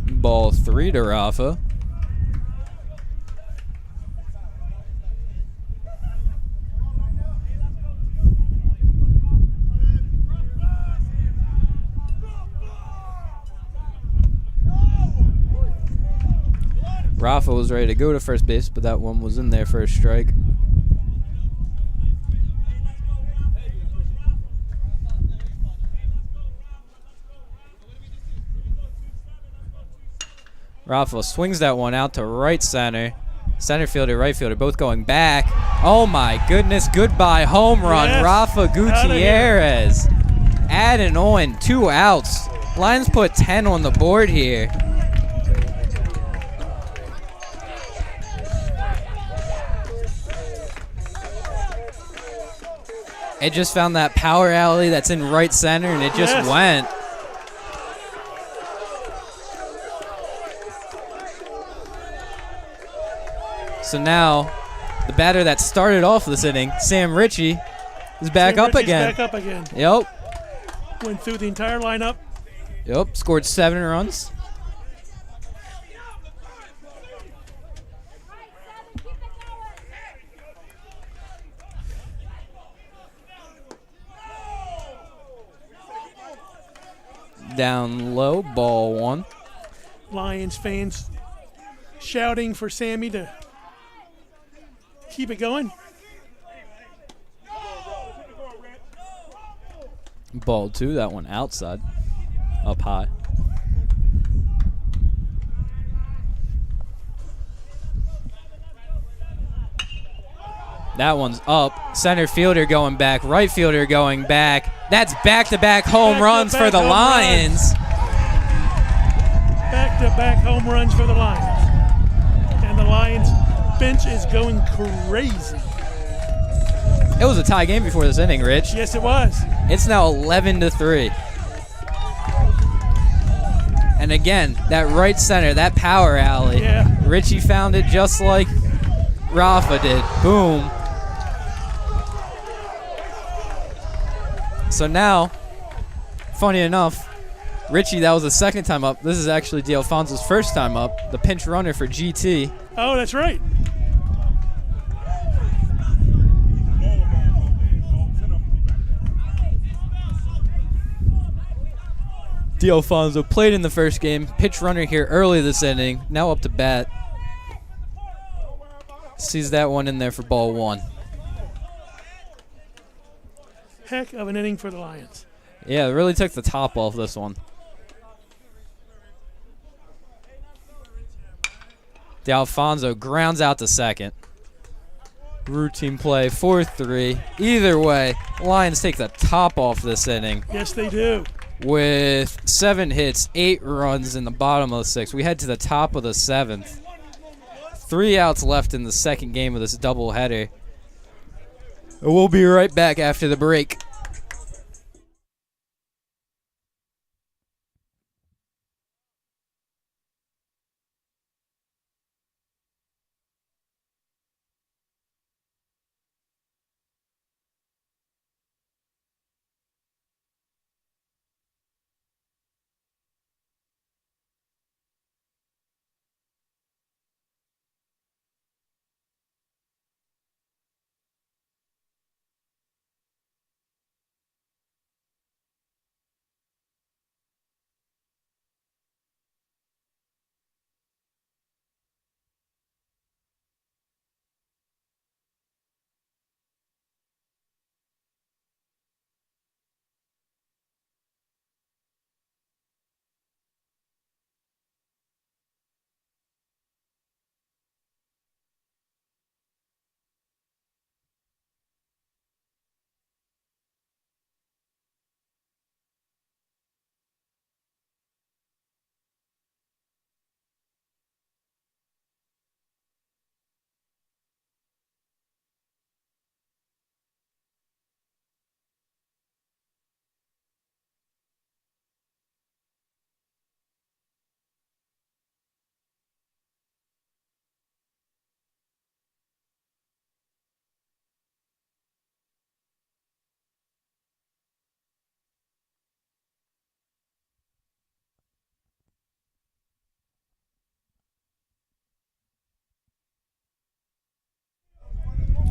Ball 3 to Rafa. Rafa was ready to go to first base, but that one was in there for a strike. Rafa swings that one out to right center. Center fielder, right fielder, both going back. Oh my goodness, goodbye home run. Yes. Rafa Gutierrez adding on 2 outs. Lions put 10 on the board here. It just found that power alley that's in right center, and it just went. So now, the batter that started off this inning, Sam Ritchie, is back up again. Back up again. Yep. Went through the entire lineup. Yep. Scored 7 runs. Down low, ball 1. Lions fans shouting for Sammy to keep it going. Ball 2, that one outside, up high. That one's up. Center fielder going back, right fielder going back. That's back-to-back home runs for the Lions. Back-to-back home runs for the Lions. And the Lions bench is going crazy. It was a tie game before this inning, Rich. Yes, it was. It's now 11-3. And again, that right center, that power alley. Yeah. Richie found it just like Rafa did. Boom. So now, funny enough, Richie, that was the second time up. This is actually D'Alfonso's first time up, the pinch runner for GT. Oh, that's right. D'Alfonso played in the first game, pitch runner here early this inning, now up to bat. Sees that one in there for ball 1. Heck of an inning for the Lions. Yeah, it really took the top off this one. D'Alfonso grounds out to second. Routine play, 4-3. Either way, Lions take the top off this inning. Yes, they do. With 7 hits, 8 runs in the bottom of the 6th. We head to the top of the 7th. 3 outs left in the second game of this doubleheader. We'll be right back after the break.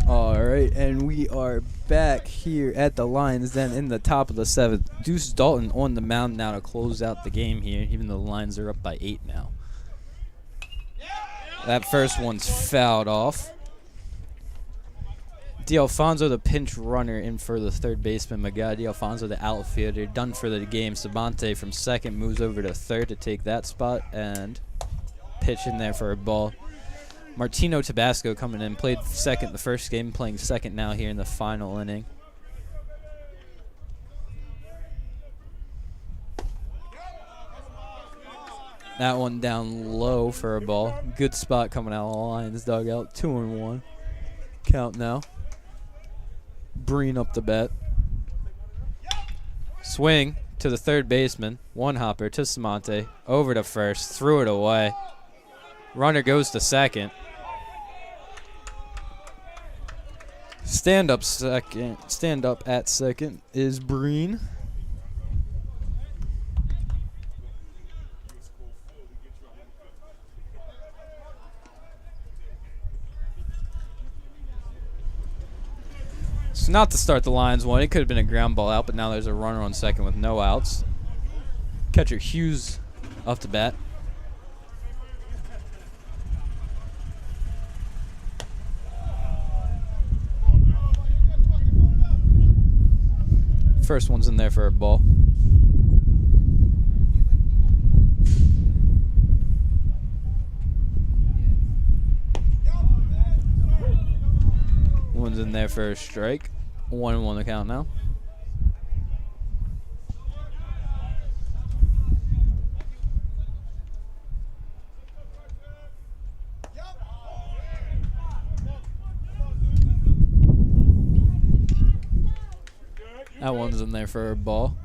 All right, and we are back here at the Lions Den in the top of the 7th. Deuce Dalton on the mound now to close out the game here, even though the Lions are up by 8 now. That first one's fouled off. D'Alfonso, the pinch runner, in for the third baseman. Miguel D'Alfonso, the outfielder, done for the game. Sabante from second moves over to third to take that spot and pitch in there for a ball. Martino Tabasco coming in, played second the first game, playing second now here in the final inning. That one down low for a ball. Good spot coming out of the Lions dugout. 2-1. Count now. Breen up the bat. Swing to the third baseman. One hopper to Samante. Over to first. Threw it away. Runner goes to second. Stand up second. Stand up at second is Breen. So not to start the Lions one. It could have been a ground ball out, but now there's a runner on second with no outs. Catcher Hughes up to bat. First one's in there for a ball. One's in there for a strike. 1-1 the count now. That one's in there for a ball.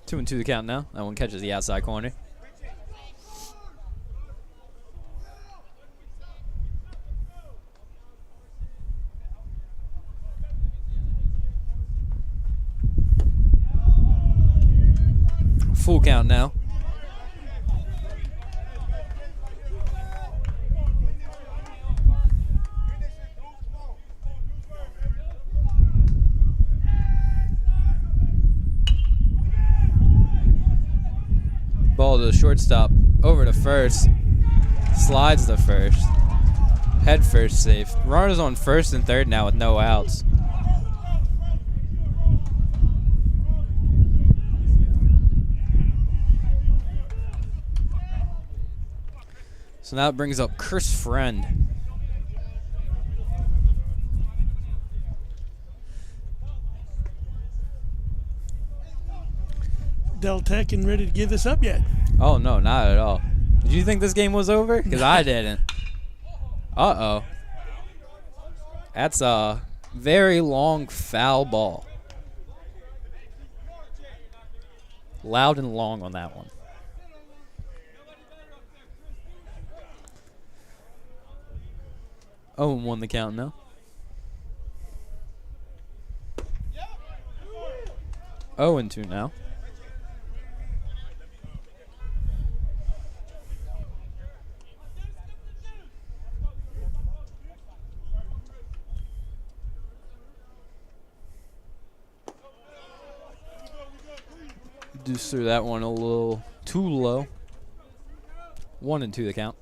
Two and two the count now. That one catches the outside corner. Full count now. Ball to the shortstop, over to first, slides to first, head first safe. Runners on first and third now with no outs. So now it brings up Chris Friend. Del Tech and ready to give this up yet? Oh, no, not at all. Did you think this game was over? Because I didn't. Uh-oh. That's a very long foul ball. Loud and long on that one. Oh, and 1 the count now. Oh, and 2 now. Just threw that one a little too low. 1 and 2 the count.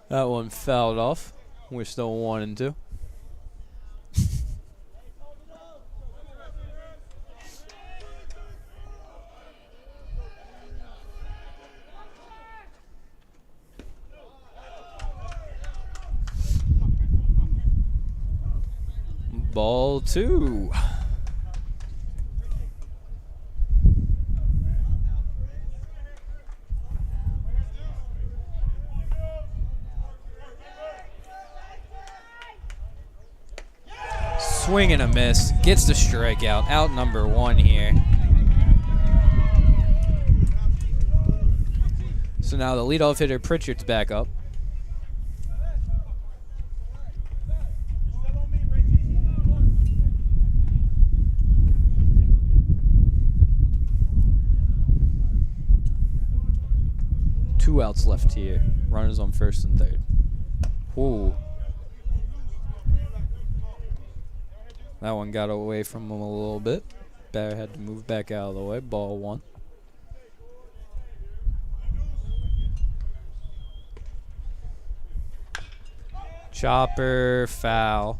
That one fouled off. We're still 1 and 2. Ball 2. Swing and a miss. Gets the strikeout. Out number 1 here. So now the leadoff hitter Pritchard's back up. Two outs left here. Runners on first and third. Ooh. That one got away from him a little bit. Batter had to move back out of the way. Ball 1. Chopper, foul.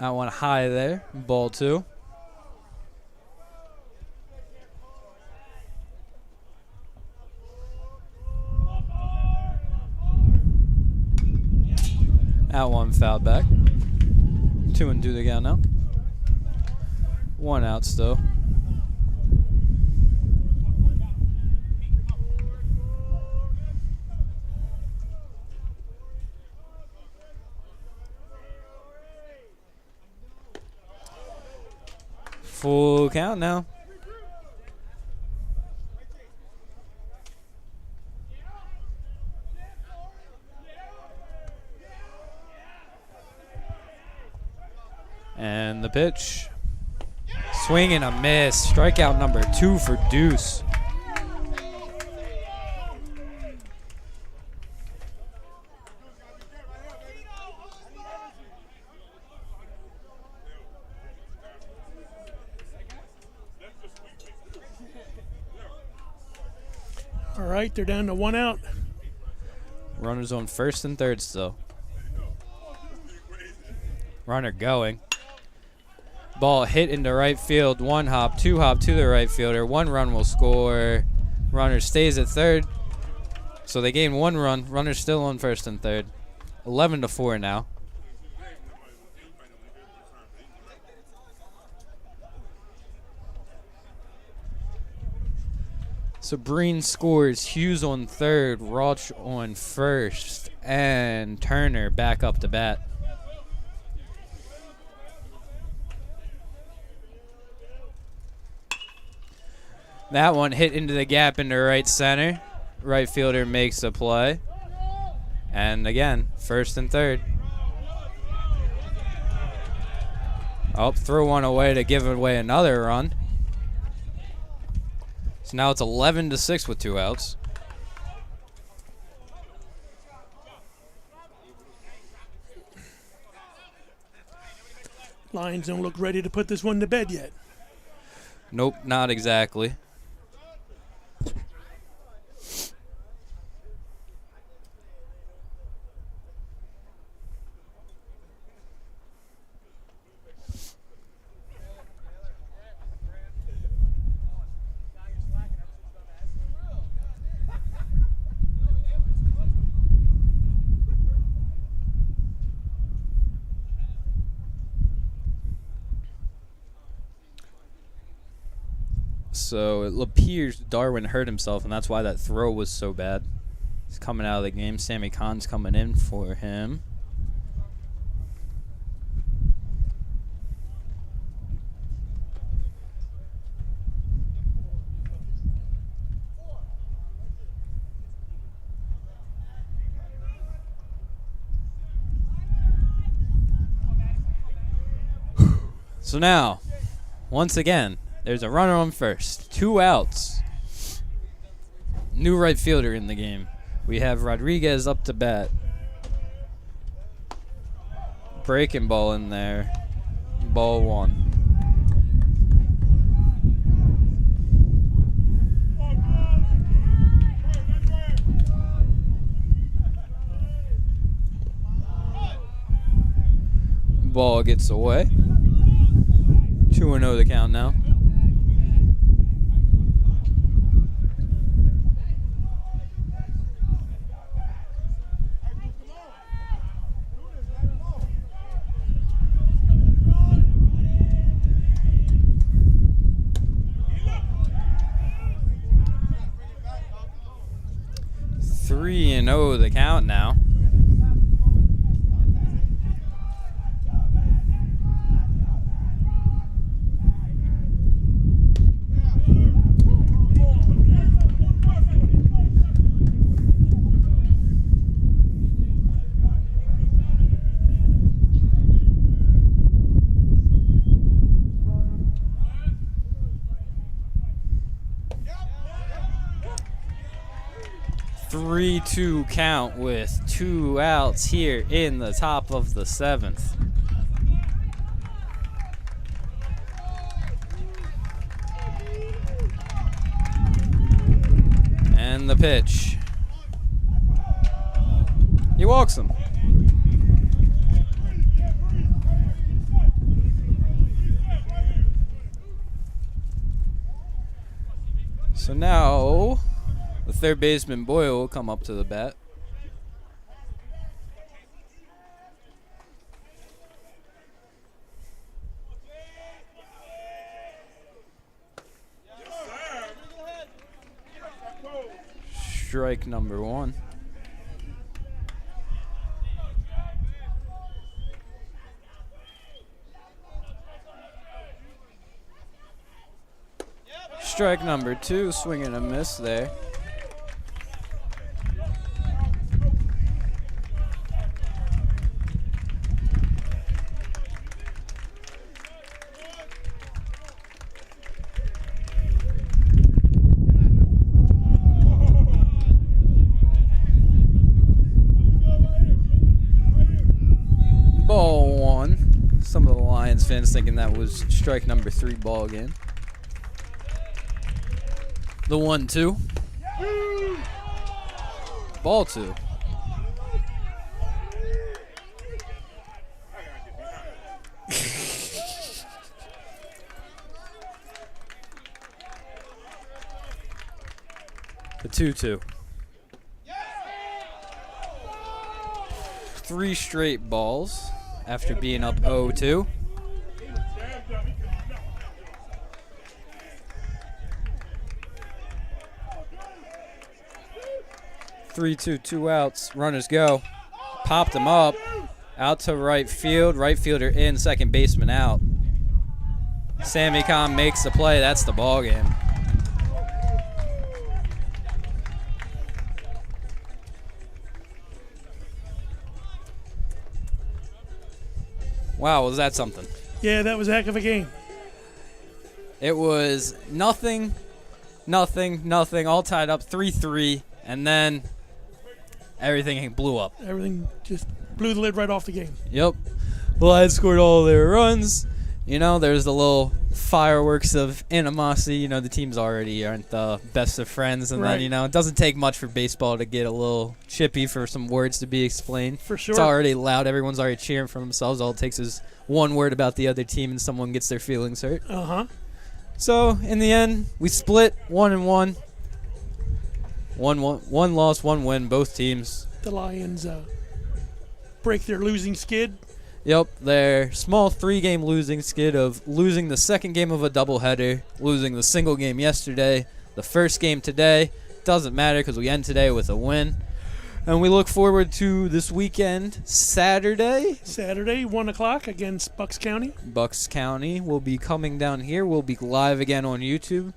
That one high there. Ball 2. That one fouled back. 2-2 the count now. 1 out still. Full count now. And the pitch. Swing and a miss. Strikeout number 2 for Deuce. All right, they're down to 1 out. Runners on first and third still. Runner going. Ball hit into right field. 1 hop, 2 hop to the right fielder. 1 run will score. Runner stays at third. So they gain 1 run. Runner still on first and third. 11-4 now. So Breen scores. Hughes on third. Rauch on first. And Turner back up to bat. That one hit into the gap into right center. Right fielder makes a play. And again, first and third. Oh, threw one away to give away another run. So now it's 11-6 with 2 outs. Lions don't look ready to put this one to bed yet. Nope, not exactly. So it appears Darwin hurt himself, and that's why that throw was so bad. He's coming out of the game. Sammy Kahn's coming in for him. So now, once again, there's a runner on first. 2 outs. New right fielder in the game. We have Rodriguez up to bat. Breaking ball in there. Ball 1. Ball gets away. 2-0 the count now. The count now. Three-two count with 2 outs here in the top of the 7th. And the pitch. He walks him. So now the third baseman Boyle will come up to the bat. Strike number 1. Strike number 2, swing and a miss there. Ball 1. Some of the Lions fans thinking that was strike number 3 ball game. The 1-2. Ball 2. The 2-2. 3 straight balls after being up 0-2. Three, two outs. Runners go. Popped him up. Out to right field. Right fielder in. Second baseman out. Sammy Khan makes the play. That's the ball game. Wow, was that something? Yeah, that was a heck of a game. It was nothing, all tied up 3-3, and then everything blew up. Everything just blew the lid right off the game. Yep. The Lions scored all their runs. You know, there's the little fireworks of animosity. You know, the teams already aren't the best of friends. And Right. then, you know, it doesn't take much for baseball to get a little chippy for some words to be explained. For sure. It's already loud. Everyone's already cheering for themselves. All it takes is one word about the other team and someone gets their feelings hurt. Uh-huh. So, in the end, we split 1-1. One loss, 1 win, both teams. The Lions break their losing skid. Yep, their small 3-game losing skid of losing the second game of a doubleheader, losing the single game yesterday, the first game today. Doesn't matter because we end today with a win. And we look forward to this weekend, Saturday. 1 o'clock against Bucks County. Bucks County will be coming down here. We'll be live again on YouTube.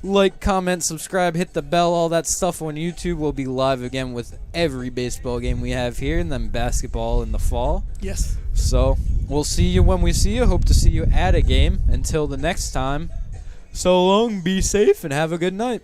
Like, comment, subscribe, hit the bell, all that stuff on YouTube. We'll be live again with every baseball game we have here, and then basketball in the fall. Yes. So, we'll see you when we see you. Hope to see you at a game. Until the next time, so long, be safe, and have a good night.